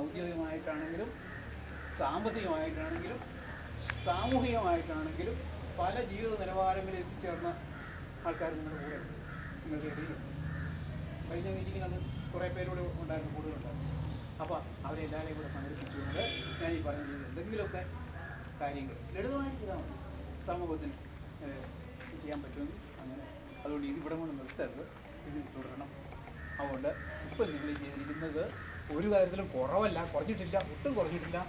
ഔദ്യോഗികമായിട്ടാണെങ്കിലും സാമ്പത്തികമായിട്ടാണെങ്കിലും സാമൂഹികമായിട്ടാണെങ്കിലും പല ജീവിത നിലവാരങ്ങളിൽ എത്തിച്ചേർന്ന ആൾക്കാർ നിങ്ങളുടെ കൂടെ ഉണ്ട്, നിങ്ങളുടെ ഇടയിലുണ്ട്. കഴിഞ്ഞ മീറ്റിങ്ങിൽ അത് കുറേ പേരോട് ഉണ്ടായിരുന്നു, കൂടുതലുണ്ടായിരുന്നു. അപ്പോൾ അവരെല്ലാവരെയും കൂടെ സംഘടിപ്പിച്ചുകൊണ്ട് ഞാൻ ഈ പറഞ്ഞ എന്തെങ്കിലുമൊക്കെ കാര്യങ്ങൾ ലളിതമായിട്ട് ചെയ്താൽ മതി സമൂഹത്തിന് ചെയ്യാൻ പറ്റുമെങ്കിൽ അങ്ങനെ. അതുകൊണ്ട് ഇതിവിടെ കൊണ്ട് നിർത്തരുത്, ഇത് തുടരണം. അതുകൊണ്ട് ഇപ്പം നിങ്ങൾ ചെയ്തിരിക്കുന്നത് ഒരു കാര്യത്തിലും കുറവല്ല, കുറഞ്ഞിട്ടില്ല, ഒട്ടും കുറഞ്ഞിട്ടില്ല.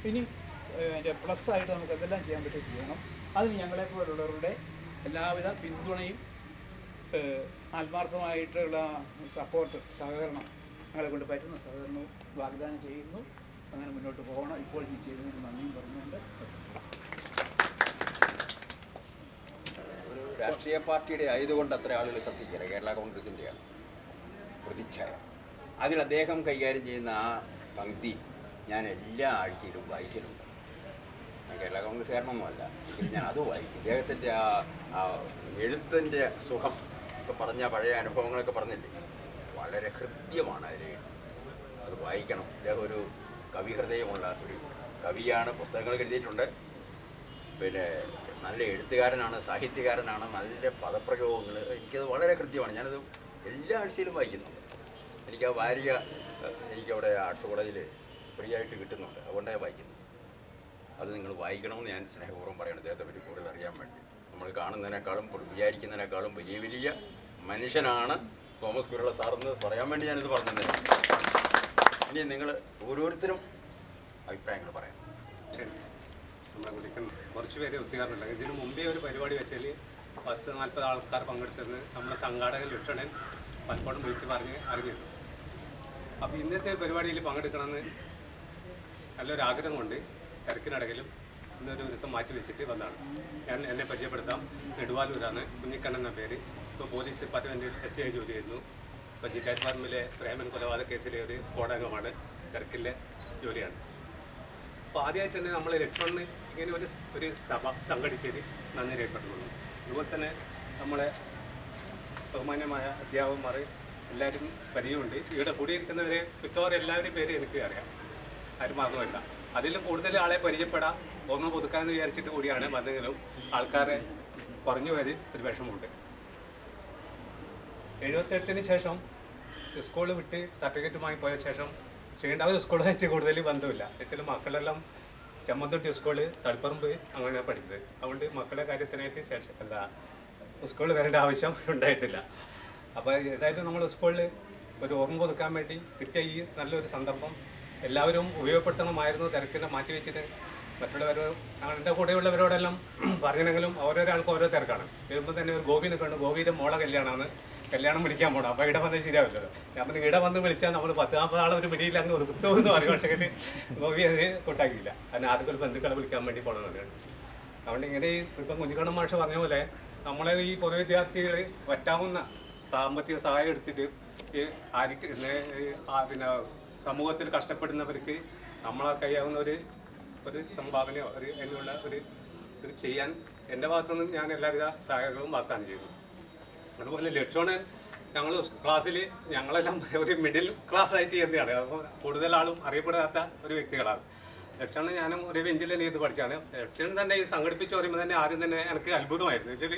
ഇനി അതിൻ്റെ പ്ലസ് ആയിട്ട് നമുക്ക് എന്തെല്ലാം ചെയ്യാൻ പറ്റുമോ ചെയ്യണം. അതിന് ഞങ്ങളെപ്പോലുള്ളവരുടെ എല്ലാവിധ പിന്തുണയും ആത്മാർത്ഥമായിട്ടുള്ള സപ്പോർട്ട്, സഹകരണം, ഞങ്ങളെ കൊണ്ട് പറ്റുന്ന സഹകരണവും വാഗ്ദാനം ചെയ്യുന്നു. അങ്ങനെ മുന്നോട്ട് പോകണം. ഇപ്പോൾ ഈ ചെയ്തതിന് നന്ദിയും പറഞ്ഞുകൊണ്ട് ഒരു രാഷ്ട്രീയ പാർട്ടിയുടെ ആയതുകൊണ്ട് അത്ര ആളുകൾ ശ്രദ്ധിക്കില്ല. കേരള കോൺഗ്രസിൻ്റെയാണ് പ്രതിച്ഛായ. അതിൽ അദ്ദേഹം കൈകാര്യം ചെയ്യുന്ന ആ പങ്ക്തി ഞാൻ എല്ലാ ആഴ്ചയിലും വായിക്കലുണ്ട്. ഞാൻ കേരള കോൺഗ്രസ്സുകാരനൊന്നുമല്ല, എങ്കിലും ഞാൻ അത് വായിക്കും. ഇദ്ദേഹത്തിൻ്റെ ആ എഴുത്തിൻ്റെ സുഖം ഇപ്പോൾ പറഞ്ഞ പഴയ അനുഭവങ്ങളൊക്കെ പറഞ്ഞില്ലേ, വളരെ ഹൃദ്യമാണ് അതിൽ. അത് വായിക്കണം. അദ്ദേഹം ഒരു കവിഹൃദയമുള്ള ഒരു കവിയാണ്, പുസ്തകങ്ങൾ എഴുതിയിട്ടുണ്ട്. പിന്നെ നല്ല എഴുത്തുകാരനാണ്, സാഹിത്യകാരനാണ്, നല്ല പദപ്രയോഗങ്ങൾ. എനിക്കത് വളരെ ഹൃദ്യമാണ്. ഞാനത് എല്ലാ ആഴ്ചയിലും വായിക്കുന്നുണ്ട്. എനിക്ക് ആ വാരിക എനിക്കവിടെ ആർട്സ് കോളേജിൽ ഫ്രീ ആയിട്ട് കിട്ടുന്നുണ്ട്, അതുകൊണ്ടാണ് വായിക്കുന്നത്. അത് നിങ്ങൾ വായിക്കണമെന്ന് ഞാൻ സ്നേഹപൂർവ്വം പറയണം, അദ്ദേഹത്തെ പറ്റി കൂടുതൽ അറിയാൻ വേണ്ടി. നമ്മൾ കാണുന്നതിനേക്കാളും വിചാരിക്കുന്നതിനേക്കാളും വലിയ വലിയ മനുഷ്യനാണ് തോമസ് കുരുള സാറെന്ന് പറയാൻ വേണ്ടി ഞാനിത് പറഞ്ഞത്. ഇനി നിങ്ങൾ ഓരോരുത്തരും അഭിപ്രായങ്ങൾ പറയാം. ശരി, നമ്മളെ വിളിക്കുന്ന കുറച്ച് പേരെ ഒത്തുകാരനല്ല. ഇതിന് മുമ്പേ ഒരു പരിപാടി വെച്ചാൽ 10-40 ആൾക്കാർ പങ്കെടുത്തെന്ന് നമ്മുടെ സംഘാടകൻ ലക്ഷണൻ പലപ്പോഴും വിളിച്ച് പറഞ്ഞ് അറിഞ്ഞിരുന്നു. അപ്പോൾ ഇന്നത്തെ പരിപാടിയിൽ പങ്കെടുക്കണമെന്ന് നല്ലൊരാഗ്രഹം കൊണ്ട് തിരക്കിനിടയിലും ഇന്നൊരു ദിവസം മാറ്റി വെച്ചിട്ട് വന്നതാണ്. ഞാൻ എന്നെ പരിചയപ്പെടുത്താം. നെടുവാലൂരാണ്, കുഞ്ഞിക്കണ്ണൻ എന്ന പേര്. ഇപ്പോൾ പോലീസ് ഡിപ്പാർട്ട്മെൻറ്റിൽ SI ജോലി ചെയ്യുന്നു. ഇപ്പോൾ ജില്ലാറ്റ് ഫാർമിലെ പ്രേമൻ കൊലപാതക കേസിലെ ഒരു സ്ഫോടകമാണ്, തിരക്കിലെ ജോലിയാണ്. അപ്പോൾ ആദ്യമായിട്ട് തന്നെ നമ്മൾ ലക്ഷണിന് ഇങ്ങനെ ഒരു സഭ സംഘടിച്ചതിൽ നന്ദി രേഖപ്പെടുത്തുന്നു. അതുപോലെ തന്നെ നമ്മളെ ബഹുമാന്യമായ അധ്യാപകന്മാർ എല്ലാവരും പരിചയമുണ്ട്. ഇവിടെ കൂടിയിരിക്കുന്നവരെ മിക്കവാറും എല്ലാവരും പേര് എനിക്ക് അറിയാം, ആരും മറന്നുമില്ല. അതിലും കൂടുതൽ ആളെ പരിചയപ്പെടാം, ഓർമ്മ പുതുക്കാമെന്ന് വിചാരിച്ചിട്ട് കൂടിയാണ് വന്നെങ്കിലും ആൾക്കാരെ കുറഞ്ഞു പോയതിൽ ഒരു വിഷമമുണ്ട്. 78-ന് ശേഷം സ്കൂൾ വിട്ട് സർട്ടിഫിക്കറ്റുമായി പോയ ശേഷം ശ്രീണ്ടാവ് സ്കൂളുമായിട്ട് കൂടുതൽ ബന്ധമില്ല. വെച്ചാൽ മക്കളെല്ലാം ചെമ്മന്തൊട്ടി സ്കൂള്, തളിപ്പറമ്പ് അങ്ങനെ പഠിച്ചത്. അതുകൊണ്ട് മക്കളുടെ കാര്യത്തിനായിട്ട് ശേഷം സ്കൂളിൽ വരേണ്ട ആവശ്യം ഉണ്ടായിട്ടില്ല. അപ്പോൾ ഏതായാലും നമ്മൾ സ്കൂളിൽ ഒരു ഓർമ്മ പുതുക്കാൻ വേണ്ടി കിട്ടിയ ഈ നല്ലൊരു സന്ദർഭം എല്ലാവരും ഉപയോഗപ്പെടുത്തണമായിരുന്നു. തിരക്കിനെ മാറ്റി വെച്ചിട്ട് മറ്റുള്ളവരോ എൻ്റെ കൂടെയുള്ളവരോടെല്ലാം പറഞ്ഞെങ്കിലും ഓരോരാൾക്കും ഓരോ തിരക്കാണ്. വരുമ്പോൾ തന്നെ ഒരു ഗോപിനെ കണ്ടു, ഗോപിയുടെ മോളെ കല്യാണമാണ്, കല്യാണം വിളിക്കാൻ പോകണം. അപ്പോൾ ഇവിടെ വന്നത് ശരിയാവില്ലല്ലോ. ഞാൻ പറഞ്ഞു ഇവിടെ വന്ന് വിളിച്ചാൽ നമ്മൾ 10-40 ആളെ ഒരു പിടിയിൽ അങ്ങ് ഒതുക്കുമെന്ന് പറയും. പക്ഷേ ഗോപി അത് കൊട്ടാക്കിയില്ല. അതിന് ആദ്യം ബന്ധുക്കളെ വിളിക്കാൻ വേണ്ടി പോകണമെന്നാണ്. അതുകൊണ്ട് ഇങ്ങനെ ഇപ്പം കുഞ്ഞിക്കണ്ണൻ മാഷ് പറഞ്ഞ പോലെ നമ്മളെ ഈ പൊതുവിദ്യാർത്ഥികൾ പറ്റാവുന്ന സാമ്പത്തിക സഹായം എടുത്തിട്ട് ആർക്ക് പിന്നെ സമൂഹത്തിൽ കഷ്ടപ്പെടുന്നവർക്ക് നമ്മളെ കഴിയാവുന്ന ഒരു സംഭാവനയോ അതിനുള്ള ഒരു ഇത് ചെയ്യാൻ എൻ്റെ ഭാഗത്തുനിന്ന് ഞാൻ എല്ലാവിധ സഹായങ്ങളും വാഗ്ദാനം ചെയ്തു. അതുപോലെ ലക്ഷോണൻ ഞങ്ങൾ ക്ലാസ്സിൽ ഞങ്ങളെല്ലാം ഒരു മിഡിൽ ക്ലാസ് ആയിട്ട് ചെയ്യുന്നതാണ്. അപ്പോൾ കൂടുതൽ ആളും അറിയപ്പെടാത്ത ഒരു വ്യക്തികളാണ്. ലക്ഷണം ഞാനും ഒരു ബെഞ്ചിൽ തന്നെ ഇത് പഠിച്ചാണ്. ലക്ഷണം തന്നെ ഈ സംഘടിപ്പിച്ച് പറയുമ്പോൾ തന്നെ ആദ്യം തന്നെ എനിക്ക് അത്ഭുതമായിരുന്നു. വെച്ചാൽ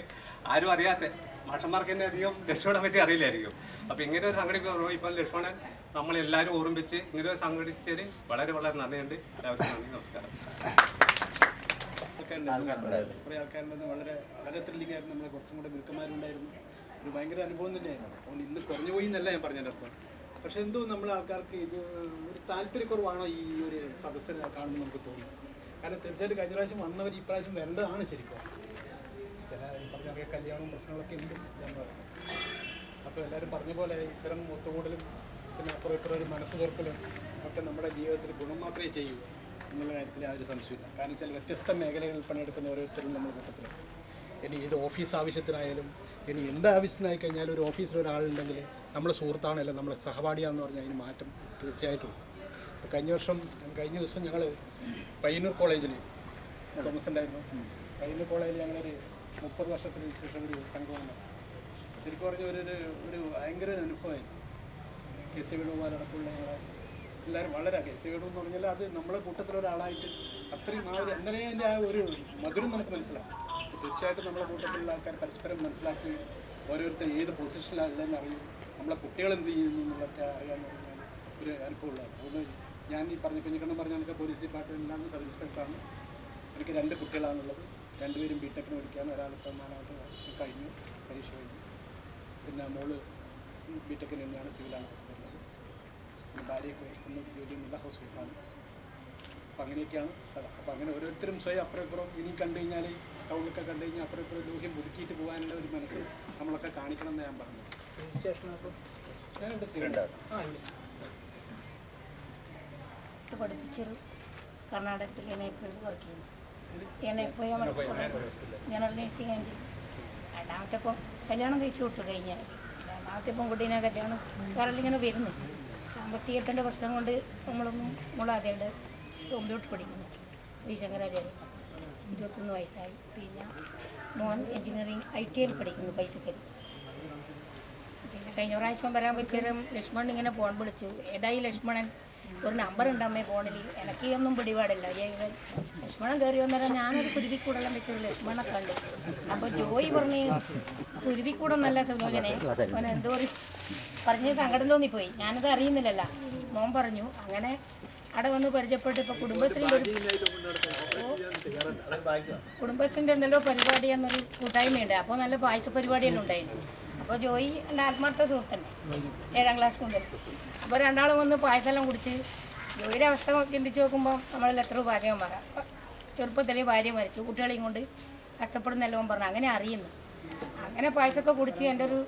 ആരും അറിയാത്ത മാഷന്മാർക്ക് തന്നെ അധികം ലക്ഷണെ പറ്റി അറിയില്ലായിരിക്കും. അപ്പോൾ ഇങ്ങനെ ഒരു സംഘടിപ്പിക്കുമ്പോൾ ഇപ്പം ലക്ഷണൻ നമ്മളെല്ലാവരും ഓർമ്മിച്ച് ഇങ്ങനെ ഒരു സംഘടിച്ചതിന് വളരെ വളരെ നന്ദിയുണ്ട്. എല്ലാവർക്കും നന്ദി, നമസ്കാരം. കുറേ ആൾക്കാരുണ്ടെന്ന് വളരെ വളരെ ത്രില്ലിംഗ് ആയിരുന്നു. നമ്മളെ കുറച്ചും കൂടെ ഗുരുക്കന്മാരുണ്ടായിരുന്നു. ഒരു ഭയങ്കര അനുഭവം തന്നെയായിരുന്നു. അതുകൊണ്ട് ഇന്ന് കുറഞ്ഞു പോയി എന്നല്ല ഞാൻ പറഞ്ഞതിനപ്പം. പക്ഷെ എന്തോ നമ്മളെ ആൾക്കാർക്ക് ഇത് ഒരു താല്പര്യക്കുറവാണോ ഈ ഒരു സദസ്സിനെ കാണുമ്പോൾ നമുക്ക് തോന്നും. കാരണം തീർച്ചയായിട്ടും കഴിഞ്ഞ പ്രാവശ്യം വന്നവർ ഈ പ്രാവശ്യം വരേണ്ടതാണ് ശരിക്കും. ചില പറഞ്ഞ കല്യാണവും പ്രശ്നങ്ങളൊക്കെ ഉണ്ട് നമ്മൾ. അപ്പോൾ എല്ലാവരും പറഞ്ഞ പോലെ ഇത്തരം ഒത്തുകൂടലും പിന്നെ അപ്പുറം ഇപ്പുറം ഒരു മനസ്സ് തീർക്കലും ഒക്കെ നമ്മുടെ ജീവിതത്തിൽ ഗുണം മാത്രമേ ചെയ്യൂ എന്നുള്ള കാര്യത്തിൽ ആ ഒരു സംശയമില്ല. കാരണം വെച്ചാൽ വ്യത്യസ്ത മേഖലകളിൽ പണിയെടുക്കുന്ന ഓരോരുത്തരും നമ്മുടെ കൂട്ടത്തിൽ ഇനി ഇത് ഓഫീസ് ആവശ്യത്തിനായാലും ഇനി എന്ത് ആവശ്യത്തിനായി കഴിഞ്ഞാലും ഒരു ഓഫീസിൽ ഒരാളുണ്ടെങ്കിൽ നമ്മുടെ സുഹൃത്താണല്ലോ, നമ്മുടെ സഹപാഠിയാണെന്ന് പറഞ്ഞാൽ അതിന് മാറ്റം തീർച്ചയായിട്ടും. കഴിഞ്ഞ ദിവസം ഞങ്ങൾ പയ്യന്നൂർ കോളേജിൽ തോമസ് ഉണ്ടായിരുന്നു. പയ്യന്നൂർ കോളേജിൽ ഞങ്ങളൊരു 30 വർഷത്തിന് ശേഷം ഒരു സംഘമാണ്. ശരിക്കും പറഞ്ഞ ഒരു ഭയങ്കര അനുഭവമായിരുന്നു. KC വേണുഗോപാലടക്കമുള്ള ഞങ്ങളെ എല്ലാവരും വളരെ KC വേണു എന്ന് പറഞ്ഞാൽ അത് നമ്മളെ കൂട്ടത്തിലൊരാളായിട്ട് അത്രയും ആ ഒരു അങ്ങനെ അതിൻ്റെ ആ ഒരു മധുരം നമുക്ക് മനസ്സിലാവും. തീർച്ചയായിട്ടും നമ്മളെ കൂട്ടത്തിലുള്ള ആൾക്കാർ പരസ്പരം മനസ്സിലാക്കുകയും ഓരോരുത്തർ ഏത് പൊസിഷനിലാണെന്ന് അറിയും, നമ്മളെ കുട്ടികൾ എന്ത് ചെയ്യുന്നു എന്നുള്ളതൊക്കെ അറിയാമെന്ന് പറഞ്ഞാൽ ഒരു അനുഭവമുള്ളതാണ്. അതുകൊണ്ട് ഞാൻ ഈ പറഞ്ഞ കുഞ്ഞിക്കണ്ണം പറഞ്ഞ എനിക്ക് പോലീസ് ഡിപ്പാർട്ട്മെൻറ്റിലാണ്, സബ് ഇൻസ്പെക്ടറാണ്. എനിക്ക് 2 കുട്ടികളാണുള്ളത്. 2 പേരും ബിടെക്കിന് പഠിക്കുകയാണ്. ഒരാളിപ്പോൾ 4ാമത്തെ കഴിഞ്ഞു, പരീക്ഷ കഴിഞ്ഞു. പിന്നെ മോള് ബിടെക്കിന് തന്നെയാണ്, സിവിലാണ് പഠിക്കുന്നത്. പിന്നെ ഭാര്യയൊക്കെ ഒന്നും ജോലിയൊന്നുമില്ല, ഹൗസ് വൈഫാണ്. അപ്പം അങ്ങനെയൊക്കെയാണ് കഥ. അപ്പം അങ്ങനെ ഓരോരുത്തരും സ്വയം അപ്പുറം ഇപ്പുറം ഇനി കണ്ടു കഴിഞ്ഞാൽ ടൗണിലൊക്കെ കണ്ടു കഴിഞ്ഞാൽ അപ്പുറം ഇപ്പുറം ലോഹ്യം പുതുക്കിയിട്ട് പോകാനുള്ള ഒരു മനസ്സ് നമ്മളൊക്കെ കാണിക്കണം എന്ന് ഞാൻ പറഞ്ഞത്. പഠിപ്പിച്ചൊരു കർണാടകത്തിൽ എനയിപ്പോഴും വർക്ക് ചെയ്യുന്നു. എനയിപ്പോൾ ജനറൽ നേഴ്സിംഗ് കഴിഞ്ഞ് രണ്ടാമത്തെ ഇപ്പം കല്യാണം കഴിച്ചു വിട്ടു കഴിഞ്ഞാൽ രണ്ടാമത്തെ പെൺകുട്ടീനെ കല്യാണം വേറെല്ലിങ്ങനെ വരുന്നു. സാമ്പത്തികത്തിൻ്റെ പ്രശ്നം കൊണ്ട് നമ്മളാദ്യമായിട്ട് കമ്പ്യൂട്ടർ പഠിക്കുന്നു. ശ്രീശങ്കരാചാര്യ 21 വയസ്സായി. പിന്നെ മോൻ എഞ്ചിനീയറിംഗ് ITL പഠിക്കുന്നു, പൈസക്കൽ. പിന്നെ കഴിഞ്ഞ പ്രാവശ്യം വരാൻ പറ്റിയ ലക്ഷ്മണൻ ഇങ്ങനെ ഫോൺ വിളിച്ചു. ഏതായി ലക്ഷ്മണൻ, ഒരു നമ്പർ ഉണ്ട് അമ്മേ ഫോണിൽ, എനിക്ക് ഒന്നും പിടിപാടില്ല. ലക്ഷ്മണൻ കയറി വന്നേരം ഞാനൊരു കുരുവിക്കൂടെല്ലാം വെച്ചത് ലക്ഷ്മണനെ കണ്ടു. അപ്പോൾ ജോയി പറഞ്ഞ് കുരുവിക്കൂടം നല്ല സുലോചനെ അവൻ എന്തോ ഒരു പറഞ്ഞ് സങ്കടം തോന്നിപ്പോയി. ഞാനത് അറിയുന്നില്ലല്ലോ. മോൻ പറഞ്ഞു. അങ്ങനെ അവിടെ വന്ന് പരിചയപ്പെട്ട് ഇപ്പോൾ കുടുംബശ്രീൻ്റെ എന്തെല്ലോ പരിപാടി എന്നൊരു കൂട്ടായ്മയുണ്ട്. അപ്പോൾ നല്ല പായസ പരിപാടിയെല്ലാം ഉണ്ടായിരുന്നു. അപ്പോൾ ജോയി എൻ്റെ ആത്മാർത്ഥ സുഹൃത്തന്നെ, 7ാം ക്ലാസ് മുതൽ. അപ്പോൾ രണ്ടാളും വന്ന് പായസമെല്ലാം കുടിച്ച് ജോയിയുടെ അവസ്ഥ ചിന്തിച്ച് നോക്കുമ്പോൾ നമ്മളിൽ എത്ര ഭാഗ്യം പറയാം. ചെറുപ്പത്തിലെ ഭാര്യ മരിച്ചു, കുട്ടികളെയും കൊണ്ട് കഷ്ടപ്പെടുന്നെല്ലാം പറഞ്ഞു. അങ്ങനെ അറിയുന്നു. അങ്ങനെ പായസമൊക്കെ കുടിച്ച് എൻ്റെ ഒരു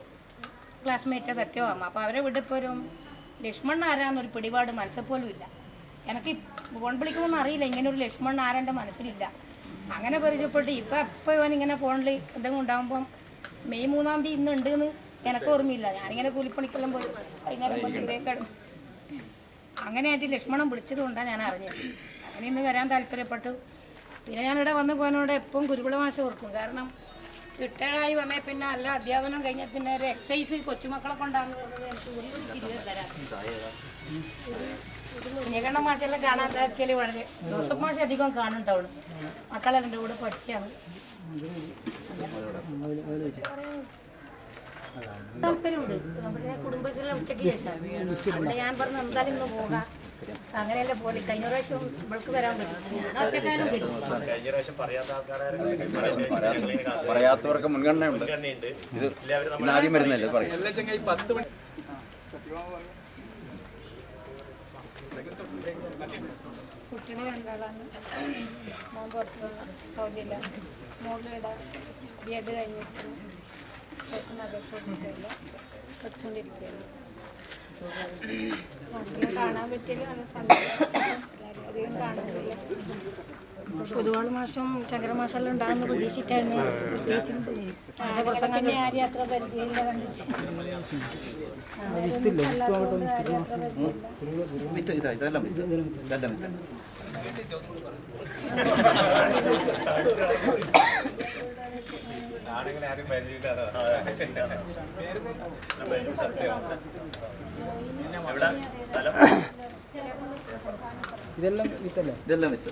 ക്ലാസ്മേറ്റ് സത്യമാകും. അപ്പോൾ അവരെ വിടിപ്പോൾ ഒരു ലക്ഷ്മണൻ ആരാന്നൊരു പിടിപാട് മനസ്സിൽ പോലും ഇല്ല. എനിക്ക് ഫോൺ വിളിക്കുമെന്ന് അറിയില്ല, ഇങ്ങനെ ഒരു ലക്ഷ്മണൻ ആരെൻ്റെ മനസ്സിലില്ല. അങ്ങനെ പരിചയപ്പെട്ട് ഇപ്പോൾ ഇവനിങ്ങനെ ഫോണിൽ എന്തെങ്കിലും ഉണ്ടാകുമ്പം മെയ് 3-ാം തീയതി ഇന്ന് ഉണ്ടെന്ന് എനിക്ക് ഓർമ്മയില്ല. ഞാനിങ്ങനെ കൂലിപ്പണിക്കെല്ലാം പോയി വൈകുന്നേരം പള്ളിയിലേക്കാണ്. അങ്ങനെ ആയിട്ട് ലക്ഷ്മണൻ വിളിച്ചത് കൊണ്ടാണ് ഞാൻ അറിഞ്ഞത്. അങ്ങനെ ഇന്ന് വരാൻ താല്പര്യപ്പെട്ടു. പിന്നെ ഞാനിവിടെ വന്ന് പോകാനോടെ എപ്പോഴും കുരുവിള മാഷ ഓർക്കും. കാരണം റിട്ടയർഡായി വന്നേ പിന്നെ നല്ല അധ്യാപനം കഴിഞ്ഞാൽ പിന്നെ ഒരു എക്സസൈസ് കൊച്ചുമക്കളെ കൊണ്ടാന്ന് പറഞ്ഞത് എനിക്ക് ഒരു തിരികെ തരാം. കുഞ്ഞിക്കണ്ണ മാഷെല്ലാം കാണാൻ വെച്ചാൽ വളരെ ജോസഫ് മാഷ അധികം കാണുന്നുണ്ടാവുള്ളൂ. മക്കളെല്ലാം എൻ്റെ കൂടെ പഠിച്ചാണ്. താല്പര്യമുണ്ട്. നമ്മുടെ കുടുംബത്തിലെ ഉച്ചയ്ക്ക് ശേഷം അവിടെ ഞാൻ പറഞ്ഞു എന്തായാലും ഇന്ന് പോകാം. അങ്ങനെയല്ല പോലെ കഴിഞ്ഞ പ്രാവശ്യം ഇവൾക്ക് വരാൻ പറ്റും. ഞാൻ ഒറ്റക്കാരും വരും. പറയാത്തവർക്ക് മുൻഗണനയുണ്ട്. ഇത് ആദ്യം വരുന്നല്ലേ പറയും. കുട്ടികളെ രണ്ടാളാണ്. മോൻ പുറത്ത് സൗദിയില്ല. മോളിവിടെ BEd കഴിഞ്ഞിരിക്കുന്നു. അപേക്ഷ കൊടുത്തിട്ടില്ല, പഠിച്ചുകൊണ്ടിരിക്കുകയാണ്. കാണാൻ പറ്റില്ല, നല്ല സന്തോഷം. അധികം കാണുന്നില്ല. പൊതുവാൾ മാസം ചന്ദ്രമാസെല്ലാം ഉണ്ടാകുന്ന പ്രതീക്ഷിച്ചായിരുന്നു. പ്രത്യേകിച്ചും പിന്നെ ആരും അത്ര പരിചയമില്ല. ഇതെല്ലാം വിത്തല്ലേ? ഇതെല്ലാം വിത്ത്.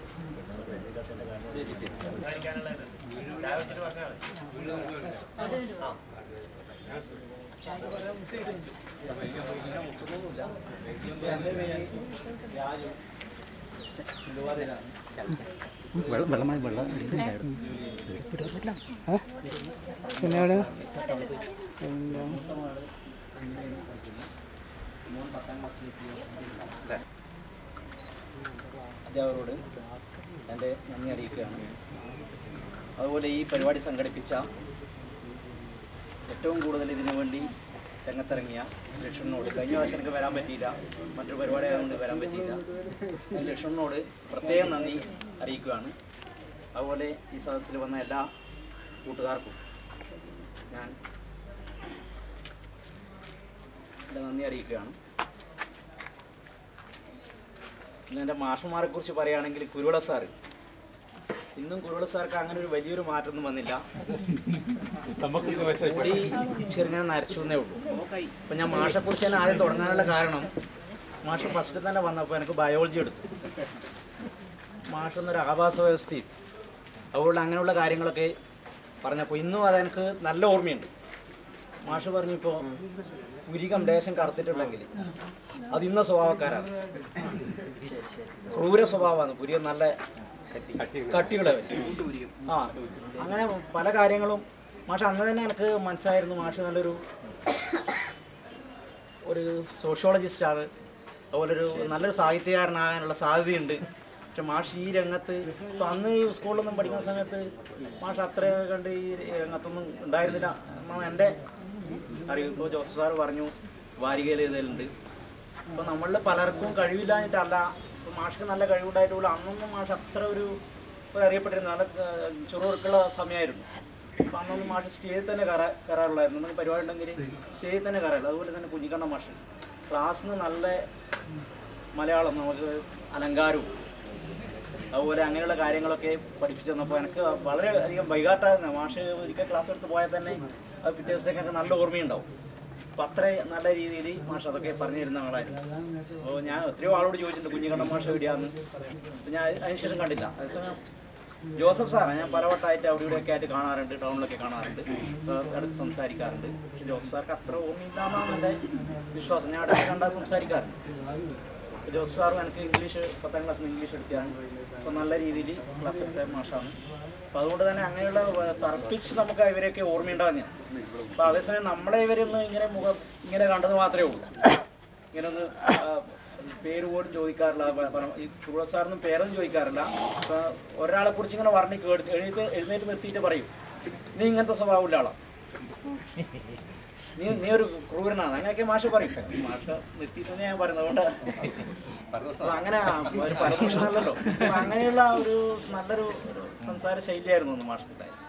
വെള്ളമായി വെള്ളം പിന്നെ അവിടെ അധ്യാപകരോട് എൻ്റെ നന്ദി അറിയിക്കുകയാണ്. അതുപോലെ ഈ പരിപാടി സംഘടിപ്പിച്ച ഏറ്റവും കൂടുതൽ ഇതിനു വേണ്ടി രംഗത്തിറങ്ങിയ ലക്ഷ്മണനോട്, കഴിഞ്ഞ പ്രാവശ്യം എനിക്ക് വരാൻ പറ്റിയില്ല, മറ്റൊരു പരിപാടി ആയതുകൊണ്ട് വരാൻ പറ്റിയില്ല. ലക്ഷ്മണനോട് പ്രത്യേകം നന്ദി അറിയിക്കുകയാണ്. അതുപോലെ ഈ സദസ്സിൽ വന്ന എല്ലാ കൂട്ടുകാർക്കും ഞാൻ നന്ദി അറിയിക്കുകയാണ്. പിന്നെ എൻ്റെ മാഷന്മാരെ കുറിച്ച് പറയുകയാണെങ്കിൽ കുരുവിള സാറ്, ഇന്നും കുരുവിള സാർക്ക് അങ്ങനെ ഒരു വലിയൊരു മാറ്റമൊന്നും വന്നില്ല. കൂടി ചെറുങ്ങനെ നരച്ചു എന്നേ ഉള്ളൂ. അപ്പം ഞാൻ മാഷെക്കുറിച്ച് തന്നെ ആദ്യം തുടങ്ങാനുള്ള കാരണം, മാഷ് ഫസ്റ്റ് തന്നെ വന്നപ്പോൾ എനിക്ക് ബയോളജി എടുത്തു. മാഷ് എന്നൊരു ആവാസ വ്യവസ്ഥയും അതുകൊണ്ട് അങ്ങനെയുള്ള കാര്യങ്ങളൊക്കെ പറഞ്ഞപ്പോൾ ഇന്നും അതെനിക്ക് നല്ല ഓർമ്മയുണ്ട്. മാഷ് പറഞ്ഞിപ്പോൾ പുരികം ലേശം കറുത്തിട്ടുണ്ടെങ്കിൽ അത് ഇന്ന സ്വഭാവക്കാരാണ്, ക്രൂര സ്വഭാവമാണ്. പുരികം നല്ല കട്ടികളെ ആ അങ്ങനെ പല കാര്യങ്ങളും മാഷ് അന്ന് തന്നെ എനിക്ക് മനസ്സിലായിരുന്നു. മാഷ് ഒരു സോഷ്യോളജിസ്റ്റാണ്, അതുപോലെ നല്ലൊരു സാഹിത്യകാരനാകാനുള്ള സാധ്യതയുണ്ട്. പക്ഷെ മാഷ് ഈ രംഗത്ത് ഇപ്പം അന്ന് ഈ സ്കൂളിലൊന്നും പഠിക്കുന്ന സമയത്ത് മാഷ് അത്ര കണ്ട് ഈ രംഗത്തൊന്നും ഉണ്ടായിരുന്നില്ല എന്നാണ് എൻ്റെ അറിവ്. ഇപ്പോൾ ജോസഫ് സാറ് പറഞ്ഞു വാരികയിൽ എഴുതലുണ്ട്. ഇപ്പം നമ്മളിൽ പലർക്കും കഴിവില്ലാഞ്ഞിട്ടല്ല, ഇപ്പം മാഷ്ക്ക് നല്ല കഴിവുണ്ടായിട്ടുള്ള അന്നൊന്നും മാഷ് അത്ര ഒരു അറിയപ്പെട്ടിരുന്നു. നല്ല ചുറുചുറുക്കുള്ള സമയമായിരുന്നു. അപ്പം അന്നൊന്നും മാഷ് സ്റ്റേജിൽ തന്നെ കയറാറുള്ളായിരുന്നു. എന്തെങ്കിലും പരിപാടി ഉണ്ടെങ്കിൽ സ്റ്റേജിൽ തന്നെ കയറാറില്ല. അതുപോലെ തന്നെ കുഞ്ഞിക്കണ്ണ മാഷ് ക്ലാസ്സിൽ നിന്ന് നല്ല മലയാളം നമുക്ക് അലങ്കാരവും അതുപോലെ അങ്ങനെയുള്ള കാര്യങ്ങളൊക്കെ പഠിപ്പിച്ചു തന്നപ്പോൾ എനിക്ക് വളരെ അധികം വൈകാട്ടായിരുന്നു. മാഷ് ഒരിക്കൽ ക്ലാസ് എടുത്ത് പോയാൽ തന്നെ അത് പിറ്റേ ദിവസത്തേക്കൊക്കെ നല്ല ഓർമ്മയുണ്ടാവും. അപ്പോൾ അത്ര നല്ല രീതിയിൽ മാഷ് അതൊക്കെ പറഞ്ഞു തരുന്ന ആളായിരുന്നു. അപ്പോൾ ഞാൻ എത്രയോ ആളോട് ചോദിച്ചിട്ടുണ്ട് കുഞ്ഞിക്കണ്ണൻ മാഷ് എവിടെയാന്ന്. അപ്പോൾ ഞാൻ അതിനുശേഷം കണ്ടില്ല. അതേസമയം ജോസഫ് സാറാണ് ഞാൻ പലവട്ടമായിട്ട് അവിടെ ഇവിടെയൊക്കെ ആയിട്ട് കാണാറുണ്ട്, ടൗണിലൊക്കെ കാണാറുണ്ട്, അടുത്ത് സംസാരിക്കാറുണ്ട്. പക്ഷെ ജോസഫ് സാർക്ക് അത്ര ഓർമ്മയില്ലാന്നാണ് എൻ്റെ വിശ്വാസം. ഞാൻ അടുത്ത് കണ്ടാൽ സംസാരിക്കാറുണ്ട്. ജോസഫ് സാറും എനിക്ക് ഇംഗ്ലീഷ് 10ാം ക്ലാസ്സിൽ ഇംഗ്ലീഷ് എടുക്കുകയാണ്. അപ്പോൾ നല്ല രീതിയിൽ ക്ലാസ് എടുത്ത മാഷാണ്. അപ്പോൾ അതുകൊണ്ട് തന്നെ അങ്ങനെയുള്ള തർപ്പിച്ച് നമുക്ക് ഇവരെയൊക്കെ ഓർമ്മയുണ്ടാകും ഞാൻ. അപ്പോൾ അതേസമയം നമ്മളെ ഇവരൊന്ന് ഇങ്ങനെ കണ്ടത് മാത്രമേ ഉള്ളൂ. ഇങ്ങനൊന്ന് പേര് പോലും ചോദിക്കാറില്ല. ഈ കുറുവ സാറിനും പേരൊന്നും ചോദിക്കാറില്ല. അപ്പോൾ ഒരാളെ കുറിച്ച് ഇങ്ങനെ എഴുന്നേറ്റ് നിർത്തിയിട്ട് പറയും, നീ ഇങ്ങനത്തെ സ്വഭാവമുള്ള ആളാണ്, നീ ഒരു ക്രൂരനാണ്, അങ്ങനെയൊക്കെ മാഷ് പറയും. മാഷ നിർത്തിയിട്ട് ഞാൻ പറയുന്നത് അതുകൊണ്ട് അങ്ങനെ ഒരു പരദൂഷണമല്ലല്ലോ. അപ്പം അങ്ങനെയുള്ള ഒരു നല്ലൊരു സംസാര ശൈലിയായിരുന്നു ഒന്ന് മാഷക്കുണ്ടായത്.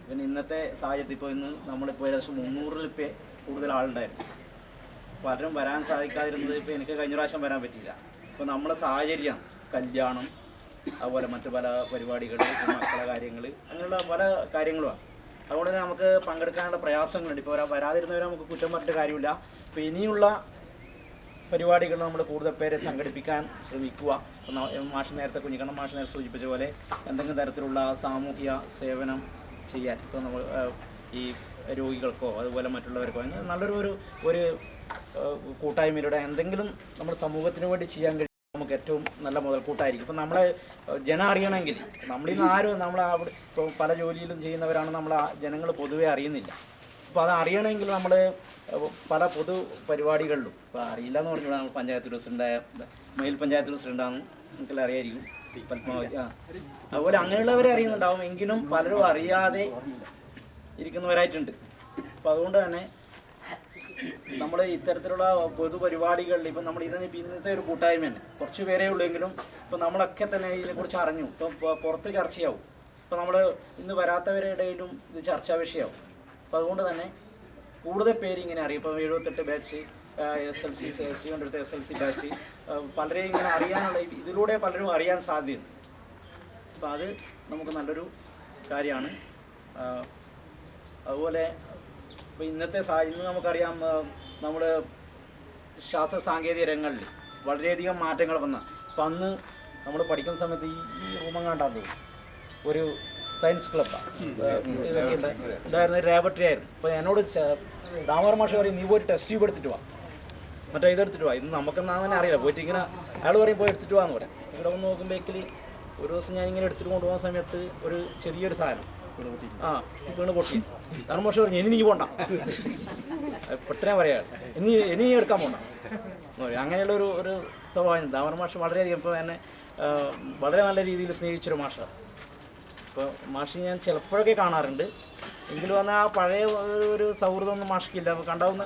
പിന്നെ ഇന്നത്തെ സാഹചര്യത്തിൽ ഇപ്പോൾ ഇന്ന് നമ്മളിപ്പോൾ ഏകദേശം 300 കൂടുതൽ ആളുണ്ടായിരുന്നു. പലരും വരാൻ സാധിക്കാതിരുന്നത് ഇപ്പോൾ എനിക്ക് കഴിഞ്ഞ പ്രാവശ്യം വരാൻ പറ്റിയില്ല. ഇപ്പോൾ നമ്മുടെ സാഹചര്യം കല്യാണം, അതുപോലെ മറ്റു പല പരിപാടികൾ, മക്കളെ കാര്യങ്ങൾ, അങ്ങനെയുള്ള പല കാര്യങ്ങളുമാണ്. അതുകൊണ്ട് തന്നെ നമുക്ക് പങ്കെടുക്കാനുള്ള പ്രയാസങ്ങളുണ്ട്. ഇപ്പോൾ വരാതിരുന്നവരെ നമുക്ക് കുറ്റം പറഞ്ഞിട്ട് കാര്യമില്ല. അപ്പോൾ ഇനിയുള്ള പരിപാടികൾ നമ്മൾ കൂടുതൽ പേരെ സംഘടിപ്പിക്കാൻ ശ്രമിക്കുക. മാഷ് നേരത്തെ കുഞ്ഞിക്കണ്ണൻ മാഷ് നേരത്തെ സൂചിപ്പിച്ച പോലെ എന്തെങ്കിലും തരത്തിലുള്ള സാമൂഹിക സേവനം ചെയ്യാൻ, ഇപ്പോൾ നമ്മൾ ഈ രോഗികൾക്കോ അതുപോലെ മറ്റുള്ളവർക്കോ നല്ലൊരു കൂട്ടായ്മയിലൂടെ എന്തെങ്കിലും നമ്മുടെ സമൂഹത്തിന് വേണ്ടി ചെയ്യാൻ കഴിയും നമുക്ക് ഏറ്റവും നല്ല മുതൽക്കൂട്ടായിരിക്കും. ഇപ്പം നമ്മളെ ജനം അറിയണമെങ്കിൽ നമ്മളിന്ന് ആരും അവിടെ ഇപ്പോൾ പല ജോലിയിലും ചെയ്യുന്നവരാണ് നമ്മൾ ജനങ്ങൾ പൊതുവെ അറിയുന്നില്ല. അപ്പോൾ അത് അറിയണമെങ്കിൽ നമ്മൾ പല പൊതു പരിപാടികളിലും ഇപ്പോൾ അറിയില്ല എന്ന് പറഞ്ഞാൽ നമ്മൾ പഞ്ചായത്ത് പ്രസിഡൻ്റായ മേൽ പഞ്ചായത്ത് പ്രസിഡൻ്റാണെന്ന് നിങ്ങൾക്കെല്ലാം അറിയായിരിക്കും, പത്മാവതി. അതുപോലെ അങ്ങനെയുള്ളവരെ അറിയുന്നുണ്ടാവും, എങ്കിലും പലരും അറിയാതെ ഇരിക്കുന്നവരായിട്ടുണ്ട്. അപ്പോൾ അതുകൊണ്ട് തന്നെ നമ്മൾ ഇത്തരത്തിലുള്ള പൊതുപരിപാടികളിൽ ഇപ്പം നമ്മൾ ഇന്നത്തെ ഒരു കൂട്ടായ്മ തന്നെ കുറച്ച് പേരേ ഉള്ളെങ്കിലും ഇപ്പം നമ്മളൊക്കെ തന്നെ ഇതിനെക്കുറിച്ച് അറിഞ്ഞു. ഇപ്പം പുറത്ത് ചർച്ചയാവും. ഇപ്പം നമ്മൾ ഇന്ന് വരാത്തവരുടെ ഇടയിലും ഇത് ചർച്ചാ വിഷയമാവും. അപ്പം അതുകൊണ്ട് തന്നെ കൂടുതൽ പേര് ഇങ്ങനെ അറിയും. ഇപ്പം 78 ബാച്ച് SLC ശ്രീകണ്ഠത്തെ SLC ബാച്ച് പലരെയും ഇങ്ങനെ അറിയാനുള്ള ഇതിലൂടെ പലരും അറിയാൻ സാധ്യതയുണ്ട്. അപ്പം അത് നമുക്ക് നല്ലൊരു കാര്യമാണ്. അതുപോലെ ഇപ്പോൾ ഇന്നത്തെ സാഹചര്യം നമുക്കറിയാം, നമ്മൾ ശാസ്ത്ര സാങ്കേതിക രംഗങ്ങളിൽ വളരെയധികം മാറ്റങ്ങൾ വന്ന. അപ്പം അന്ന് നമ്മൾ പഠിക്കുന്ന സമയത്ത് ഈ റൂമങ്ങാണ്ടാന്ന് ഒരു സയൻസ് ക്ലബ്ബാണ് ഇതൊക്കെ ഉണ്ടായിരുന്ന ലാബറട്ടറി ആയിരുന്നു. അപ്പോൾ എന്നോട് ദാമോദർ മാഷ് പറയും, നീ പോയിട്ട് ടെസ്റ്റ് ട്യൂബ് എടുത്തിട്ട് വാ, മറ്റേ ഇതെടുത്തിട്ട് വാ. ഇത് നമുക്കെന്നാന്ന് തന്നെ അറിയില്ല. പോയിട്ട് ഇങ്ങനെ അയാൾ പറയും പോയി എടുത്തിട്ട് വാന്ന് പറയാം. ഇവിടെ വന്ന് നോക്കുമ്പോഴേക്കിൽ ഒരു ദിവസം ഞാനിങ്ങനെ എടുത്തിട്ട് കൊണ്ടുപോകുന്ന സമയത്ത് ഒരു ചെറിയൊരു സാധനം വീണ് പൊട്ടി. ദാമോദർ മാഷ് പറഞ്ഞു, ഇനി നീ പോണ്ട, പെട്ടെന്ന് പറയാ, ഇനി എടുക്കാൻ പോണ്ട. അങ്ങനെയുള്ള ഒരു സ്വഭാവം ദാമോദർ മാഷ് വളരെയധികം ഇപ്പോൾ എന്നെ വളരെ നല്ല രീതിയിൽ സ്നേഹിച്ചൊരു മാഷാണ്. ഇപ്പോൾ മാഷ് ഞാൻ ചിലപ്പോഴൊക്കെ കാണാറുണ്ട്, എങ്കിലും വന്നാൽ ആ പഴയ ഒരു സൗഹൃദമൊന്നും മാഷ്ക്കില്ല. അപ്പോൾ കണ്ടാവുന്ന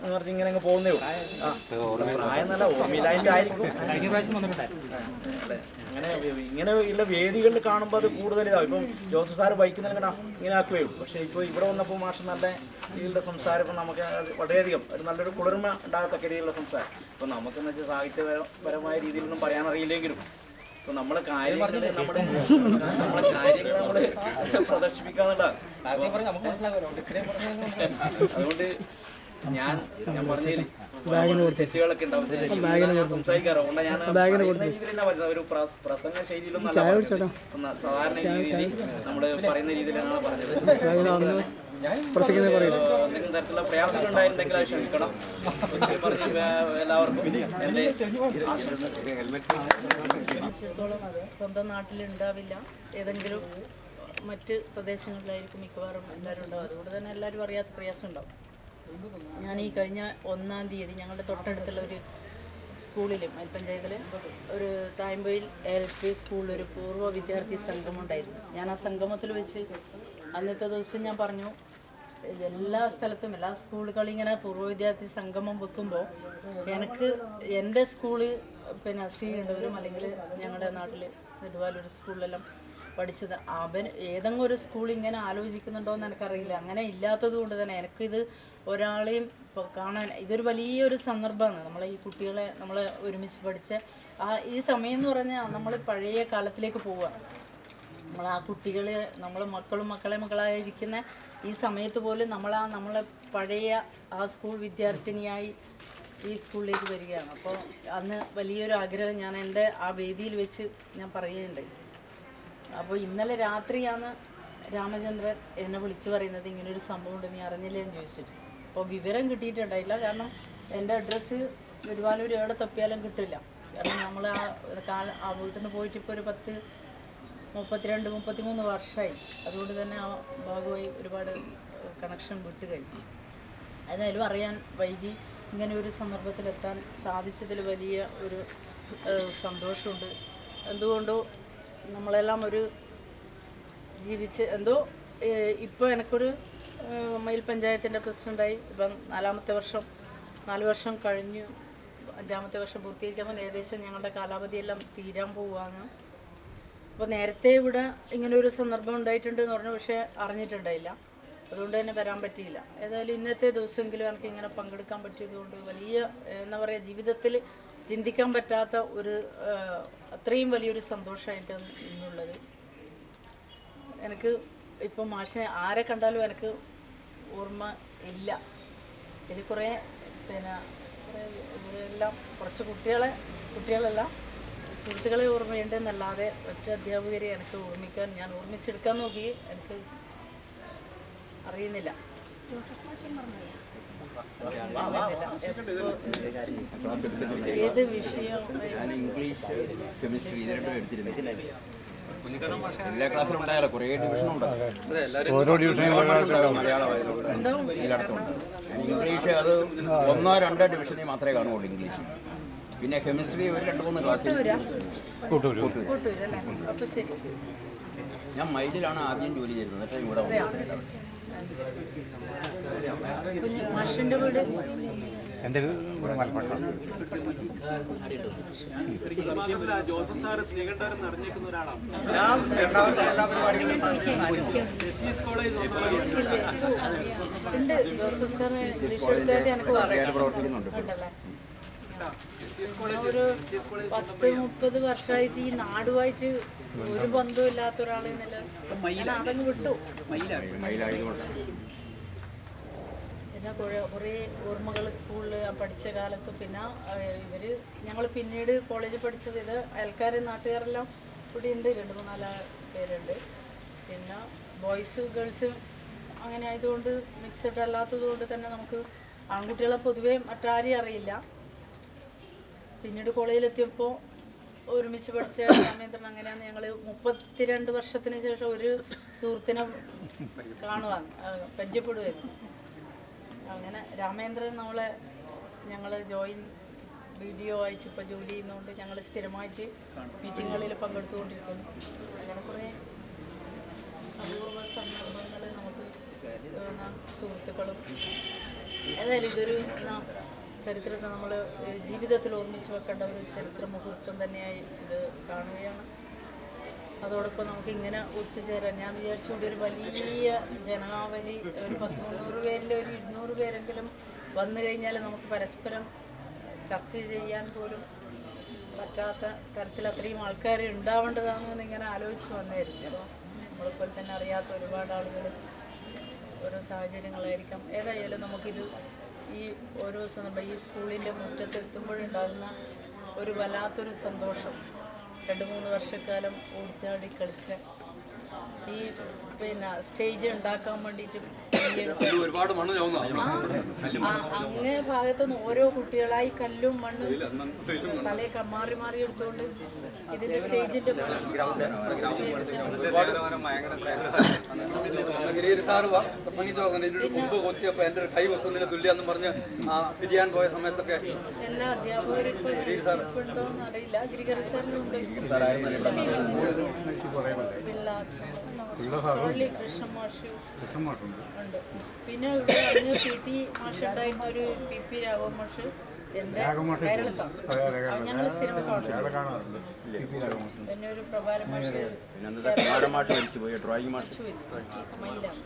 എന്ന് പറഞ്ഞ് ഇങ്ങനെ അങ്ങ് പോകുന്നേ ഉള്ളൂ. പ്രായം നല്ല ഓർമ്മയിലായിട്ടായിരിക്കും. അങ്ങനെ ഇങ്ങനെയുള്ള വേദികളിൽ കാണുമ്പോൾ അത് കൂടുതൽ ഇതാവും. ഇപ്പം ജോസഫ് സാറ് ബൈക്കിൽ ഇങ്ങനെ ആക്കുകയേ ഉള്ളൂ. പക്ഷേ ഇപ്പോൾ ഇവിടെ വന്നപ്പോൾ മാഷ് നല്ല രീതിയിലുള്ള സംസാരം, ഇപ്പം നമുക്ക് വളരെയധികം ഒരു നല്ലൊരു കുളിർമ ഉണ്ടാകത്തക്ക രീതിയിലുള്ള സംസാരം. ഇപ്പം നമുക്കെന്ന് വെച്ചാൽ സാഹിത്യപരമായ രീതിയിലൊന്നും പറയാനറിയില്ലെങ്കിലും ഇപ്പം നമ്മളെ കാര്യങ്ങൾ നമ്മൾ പ്രദർശിപ്പിക്കാന്നുള്ളതാണ്. അതുകൊണ്ട് ഞാൻ പറഞ്ഞതിൽ തെറ്റുകളൊക്കെ ഉണ്ടാവും ഞാൻ സംസാരിക്കാറ്. അതുകൊണ്ട് ഞാൻ പറയുന്ന രീതിയിൽ തന്നെ പറയുന്നത്. ഒരു പ്രസംഗ ശൈലിയിലൊന്നും അല്ല പറഞ്ഞത്. സാധാരണ രീതിയിൽ നമ്മൾ പറയുന്ന രീതിയിലാണ് പറഞ്ഞത്. എന്തെങ്കിലും തരത്തിലുള്ള പ്രയാസങ്ങൾ ഉണ്ടായിട്ടുണ്ടെങ്കിൽ അത് ക്ഷമിക്കണം. പറഞ്ഞ് എല്ലാവർക്കും എൻ്റെ സംബന്ധിച്ചിടത്തോളം അത് സ്വന്തം നാട്ടിലുണ്ടാവില്ല, ഏതെങ്കിലും മറ്റ് പ്രദേശങ്ങളിലായിരിക്കും മിക്കവാറും എല്ലാവരും ഉണ്ടാവും. അതുകൊണ്ട് തന്നെ എല്ലാവരും അറിയാത്ത പ്രയാസം ഉണ്ടാവും. ഞാൻ ഈ കഴിഞ്ഞ 1-ാം തീയതി ഞങ്ങളുടെ തൊട്ടടുത്തുള്ള ഒരു സ്കൂളിൽ പഞ്ചായത്തിൽ ഒരു തായമ്പയിൽ LP സ്കൂളിൽ ഒരു പൂർവ്വ വിദ്യാർത്ഥി സംഗമം ഉണ്ടായിരുന്നു. ഞാൻ ആ സംഗമത്തിൽ വെച്ച് അന്നത്തെ ദിവസം ഞാൻ പറഞ്ഞു, എല്ലാ സ്ഥലത്തും എല്ലാ സ്കൂളുകളും ഇങ്ങനെ പൂർവ്വ വിദ്യാർത്ഥി സംഗമം വെക്കുമ്പോൾ എനിക്ക് എൻ്റെ സ്കൂള് പിന്നെ ശ്രീകണ്ഠപുരം അല്ലെങ്കിൽ ഞങ്ങളുടെ നാട്ടിൽ നെടുവാലൊരു സ്കൂളിലെല്ലാം പഠിച്ചത് ഏതെങ്കിലും ഒരു സ്കൂൾ ഇങ്ങനെ ആലോചിക്കുന്നുണ്ടോ എന്ന് എനിക്കറിയില്ല. അങ്ങനെ ഇല്ലാത്തത് കൊണ്ട് തന്നെ എനിക്കിത് ഒരാളെയും കാണാൻ ഇതൊരു വലിയൊരു സന്ദർഭമാണ്. നമ്മളെ ഈ കുട്ടികളെ നമ്മൾ ഒരുമിച്ച് പഠിച്ച ഈ സമയം എന്ന് പറഞ്ഞാൽ നമ്മൾ പഴയ കാലത്തിലേക്ക് പോവുക. നമ്മൾ ആ കുട്ടികളെ നമ്മൾ മക്കളായിരിക്കുന്ന ഈ സമയത്ത് പോലും നമ്മളെ പഴയ ആ സ്കൂൾ വിദ്യാർത്ഥിനിയായി ഈ സ്കൂളിലേക്ക് വരികയാണ്. അപ്പോൾ അന്ന് വലിയൊരു ആഗ്രഹം ഞാൻ എൻ്റെ ആ വേദിയിൽ വെച്ച് ഞാൻ പറയുകയുണ്ടായി. അപ്പോൾ ഇന്നലെ രാത്രിയാണ് രാമചന്ദ്രൻ എന്നെ വിളിച്ചു പറയുന്നത്, ഇങ്ങനൊരു സംഭവം ഉണ്ട്, നീ അറിഞ്ഞില്ലേ എന്ന് ചോദിച്ചിട്ട്. അപ്പോൾ വിവരം കിട്ടിയിട്ടുണ്ടായില്ല. കാരണം എൻ്റെ അഡ്രസ്സ് ഒരുപാട് എവിടെ തപ്പിയാലും കിട്ടില്ല. കാരണം നമ്മൾ ആ വീട്ടിൽ നിന്ന് പോയിട്ട് ഇപ്പോൾ ഒരു 32-33 വർഷമായി. അതുകൊണ്ട് തന്നെ ആ ഭാഗമായി ഒരുപാട് കണക്ഷൻ വിട്ട് കഴിഞ്ഞു. ഏതായാലും അറിയാൻ വൈകി. ഇങ്ങനെ ഒരു സന്ദർഭത്തിലെത്താൻ സാധിച്ചതിൽ വലിയ ഒരു സന്തോഷമുണ്ട്. എന്തുകൊണ്ടോ നമ്മളെല്ലാം ഒരു ജീവിച്ച് ഇപ്പോൾ എനിക്കൊരു മയിൽ പഞ്ചായത്തിൻ്റെ പ്രസിഡൻ്റായി ഇപ്പം 4 വർഷം കഴിഞ്ഞു. 5-ാമത്തെ വർഷം പൂർത്തീകരിക്കുമ്പോൾ ഏകദേശം ഞങ്ങളുടെ കാലാവധിയെല്ലാം തീരാൻ പോവുകയാണ്. അപ്പോൾ നേരത്തെ ഇവിടെ ഇങ്ങനെ ഒരു സന്ദർഭം ഉണ്ടായിട്ടുണ്ടെന്ന് പറഞ്ഞു, പക്ഷേ അറിഞ്ഞിട്ടുണ്ടായില്ല. അതുകൊണ്ട് തന്നെ വരാൻ പറ്റിയില്ല. ഏതായാലും ഇന്നത്തെ ദിവസമെങ്കിലും എനിക്ക് ഇങ്ങനെ പങ്കെടുക്കാൻ പറ്റിയതുകൊണ്ട് വലിയ എന്താ പറയുക, ജീവിതത്തിൽ ചിന്തിക്കാൻ പറ്റാത്ത ഒരു അത്രയും വലിയൊരു സന്തോഷമായിട്ടാണ് ഇന്നുള്ളത്. എനിക്ക് ഇപ്പം മാഷിനെ ആരെ കണ്ടാലും എനിക്ക് ഓർമ്മ ഇല്ല. ഇതിൽ കുറേ പിന്നെ ഇവരെല്ലാം കുറച്ച് കുട്ടികളെല്ലാം സുഹൃത്തുക്കളെ ഓർമ്മയുണ്ടെന്നല്ലാതെ ഒറ്റ അധ്യാപകരെ എനിക്ക് ഞാൻ ഓർമ്മിച്ചെടുക്കാൻ നോക്കി എനിക്ക് അറിയുന്നില്ല. ഏത് വിഷയം എല്ലാ ക്ലാസ്സിലും ഉണ്ടായാലോ കുറേ ഡിവിഷനുണ്ട്. ഇംഗ്ലീഷ് അത് 1-2 ഡിവിഷനിൽ മാത്രമേ കാണുള്ളൂ ഇംഗ്ലീഷ്. പിന്നെ കെമിസ്ട്രി ഒരു 2-3 ക്ലാസ്സിൽ. ഞാൻ മൈലിലാണ് ആദ്യം ജോലി ചെയ്തത്. എന്നിട്ട് ഇവിടെ മാഷിൻ്റെ വീട് എൻ്റെ മലപ്പുറം. ജോസഫ് സാറ് ശ്രീകണ്ഠപുരം നിറഞ്ഞേക്കുന്ന ഒരാളാണ്. ഉണ്ട്. ജോസഫ് സാറ് ഇംഗ്ലീഷ് എടുത്തായിട്ട് എനിക്ക് ഉണ്ടല്ലേ. ഒരു 10-30 വർഷമായിട്ട് ഈ നാടുമായിട്ട് ഒരു ബന്ധവും ഇല്ലാത്ത ഒരാളെന്നല്ല അതങ്ങ് വിട്ടു. പിന്നെ കുറേ ഓർമ്മകൾ സ്കൂളിൽ പഠിച്ച കാലത്ത്. പിന്നെ ഞങ്ങൾ പിന്നീട് കോളേജിൽ പഠിച്ചത് അയൽക്കാർ നാട്ടുകാരെല്ലാം ഇവിടെ ഉണ്ട്. 2-3-4 പേരുണ്ട്. പിന്നെ ബോയ്സ് ഗേൾസ് അങ്ങനെ ആയതുകൊണ്ട് മിക്സഡ് അല്ലാത്തത് കൊണ്ട് തന്നെ നമുക്ക് ആൺകുട്ടികളെ പൊതുവേ മറ്റാരെയും അറിയില്ല. പിന്നീട് കോളേജിലെത്തിയപ്പോൾ ഒരുമിച്ച് പഠിച്ച രാമേന്ദ്രൻ അങ്ങനെയാണ് ഞങ്ങൾ 32 വർഷത്തിന് ശേഷം ഒരു സുഹൃത്തിനെ കാണുവാൻ പരിചയപ്പെടുമായിരുന്നു. അങ്ങനെ രാമേന്ദ്രൻ ഞങ്ങൾ ജോയിൻ വീഡിയോ ആയിട്ട് ഇപ്പോൾ ജോലി ചെയ്യുന്നതുകൊണ്ട് ഞങ്ങൾ സ്ഥിരമായിട്ട് മീറ്റിങ്ങുകളിൽ പങ്കെടുത്തുകൊണ്ടിരിക്കുന്നു. അങ്ങനെ കുറേ അപൂർവ സന്ദർഭങ്ങൾ നമുക്ക് സുഹൃത്തുക്കളും. ഏതായാലും ഇതൊരു ചരിത്രത്തെ നമ്മൾ ജീവിതത്തിൽ ഓർമ്മിച്ച് വെക്കേണ്ട ഒരു ചരിത്ര മുഹൂർത്തം തന്നെയായി ഇത് കാണുകയാണ്. അതോടൊപ്പം നമുക്ക് ഇങ്ങനെ ഒത്തുചേരാൻ ഞാൻ വിചാരിച്ചുകൊണ്ട് ഒരു വലിയ ജനാവലി ഒരു 100-300 പേരിൽ ഒരു 200 പേരെങ്കിലും വന്നു കഴിഞ്ഞാൽ നമുക്ക് പരസ്പരം ചർച്ച ചെയ്യാൻ പോലും പറ്റാത്ത തരത്തിൽ അത്രയും ആൾക്കാർ ഉണ്ടാവേണ്ടതാണെന്ന് ഇങ്ങനെ ആലോചിച്ച് വന്നായിരുന്നു. അപ്പോൾ നമ്മളിപ്പോൾ തന്നെ അറിയാത്ത ഒരുപാട് ആളുകൾ ഓരോ സാഹചര്യങ്ങളായിരിക്കാം. ഏതായാലും നമുക്കിത് ഈ ഓരോ ഈ സ്കൂളിൻ്റെ മുറ്റത്തെത്തുമ്പോഴുണ്ടാകുന്ന ഒരു വല്ലാത്തൊരു സന്തോഷം. 2-3 വർഷക്കാലം ഓടിച്ചാടി കളിച്ച ഈ സ്റ്റേജ് ഉണ്ടാക്കാൻ വേണ്ടിയിട്ട് ഒരുപാട് മണ്ണ് അങ്ങേ ഭാഗത്തുനിന്ന് ഓരോ കുട്ടികളായി കല്ലും മണ്ണും തലയൊക്കെ മാറി മാറി എടുത്തുകൊണ്ട് ഇതിന്റെ സ്റ്റേജിന്റെ എല്ലാ അധ്യാപകരും ഉണ്ടോന്ന് അറിയില്ല. ഗിരികര സാറിനുണ്ട്, കൃഷ്ണ മാഷ് ഉണ്ട്. പിന്നെ ഇവിടെ അന്ന് PT മാഷ് ഉണ്ടായിരുന്ന ഒരു PP രാഘവ മാഷ് എൻ്റെ കേരളത്താണ്. ഞങ്ങൾ സ്ഥിരം കാണുന്നുണ്ട്. പിന്നെ ഒരു പ്രഭാര മാഷ് മയിലാണ്.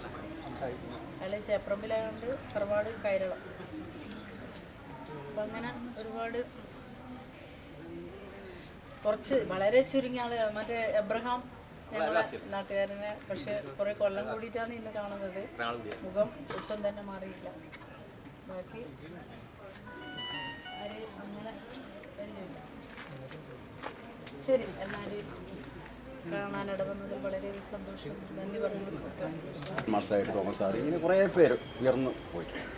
അയാളെ ചേപ്രമ്പിലായതുകൊണ്ട് തറവാട് കൈരളം. അപ്പം അങ്ങനെ ഒരുപാട് കുറച്ച് വളരെ ചുരുങ്ങിയ ആളുകൾ. മറ്റേ എബ്രഹാം ഞങ്ങളെ നാട്ടുകാരനെ, പക്ഷെ കുറെ കൊല്ലം കൂടിയിട്ടാണ് ഇന്ന് കാണുന്നത്. മുഖം ഒട്ടും തന്നെ മാറിയില്ല. ബാക്കി അങ്ങനെ വലിയ ശരി. എല്ലാവരും കാണാനിടവന്നതിൽ വളരെ സന്തോഷം, നന്ദി പറഞ്ഞു. മാസ്റ്ററായിട്ട് തോമസ് സാർ, ഇങ്ങനെ കുറേ പേര് ഉയർന്നു പോയിട്ടുണ്ട്.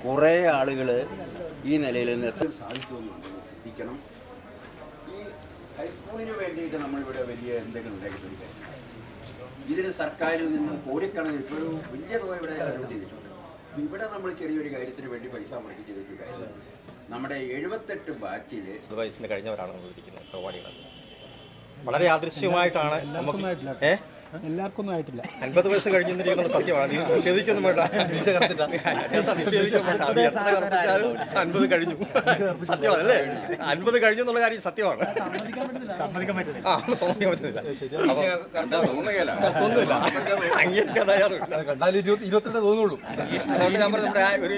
കുറേ ആളുകൾ ഈ നിലയിൽ നിന്ന് സാധിക്കുമെന്നുണ്ട്. എത്തിക്കണം. ഈ ഹൈസ്കൂളിന് വേണ്ടിയിട്ട് നമ്മളിവിടെ വലിയ എന്തെങ്കിലും ഉണ്ടാക്കിയിട്ടുണ്ട്. ഇതിന് സർക്കാരിൽ നിന്നും കോടിക്കണക്കിന് ഇപ്പോഴും വലിയ തുക ഇവിടെ അലോട്ട് ചെയ്തിട്ടുണ്ട്. ഇവിടെ നമ്മൾ ചെറിയൊരു കാര്യത്തിന് വേണ്ടി പൈസ മുടക്കി ചെയ്തിട്ട് കാര്യം. നമ്മുടെ 78 ബാച്ചിൽ വയസ്സിന് കഴിഞ്ഞവരാണ് നമ്മൾ ഇരിക്കുന്നത് പരിപാടികൾ. വളരെ യാദൃശ്യമായിട്ടാണ് എല്ലാവർക്കും ഒന്നും ആയിട്ടില്ല. 50 വയസ്സ് കഴിഞ്ഞിരിക്കുന്നത് സത്യമാണ്. നിഷേധിക്കൊന്നും വേണ്ട, നിഷേധിക്കാൻ വേണ്ട. അത് എത്ര കറപ്പിച്ചാലും 50 കഴിഞ്ഞു. സത്യമാണ് അല്ലേ? 50 കഴിഞ്ഞു എന്നുള്ള കാര്യം സത്യമാണ്. സമ്മതിക്കാൻ പറ്റുന്നില്ല. ഒന്നുമില്ല, അംഗീകരിക്കാൻ തയ്യാറില്ല. 22 തോന്നുള്ളൂ. അതുകൊണ്ട് ഞാൻ പറഞ്ഞ നമ്മുടെ ഒരു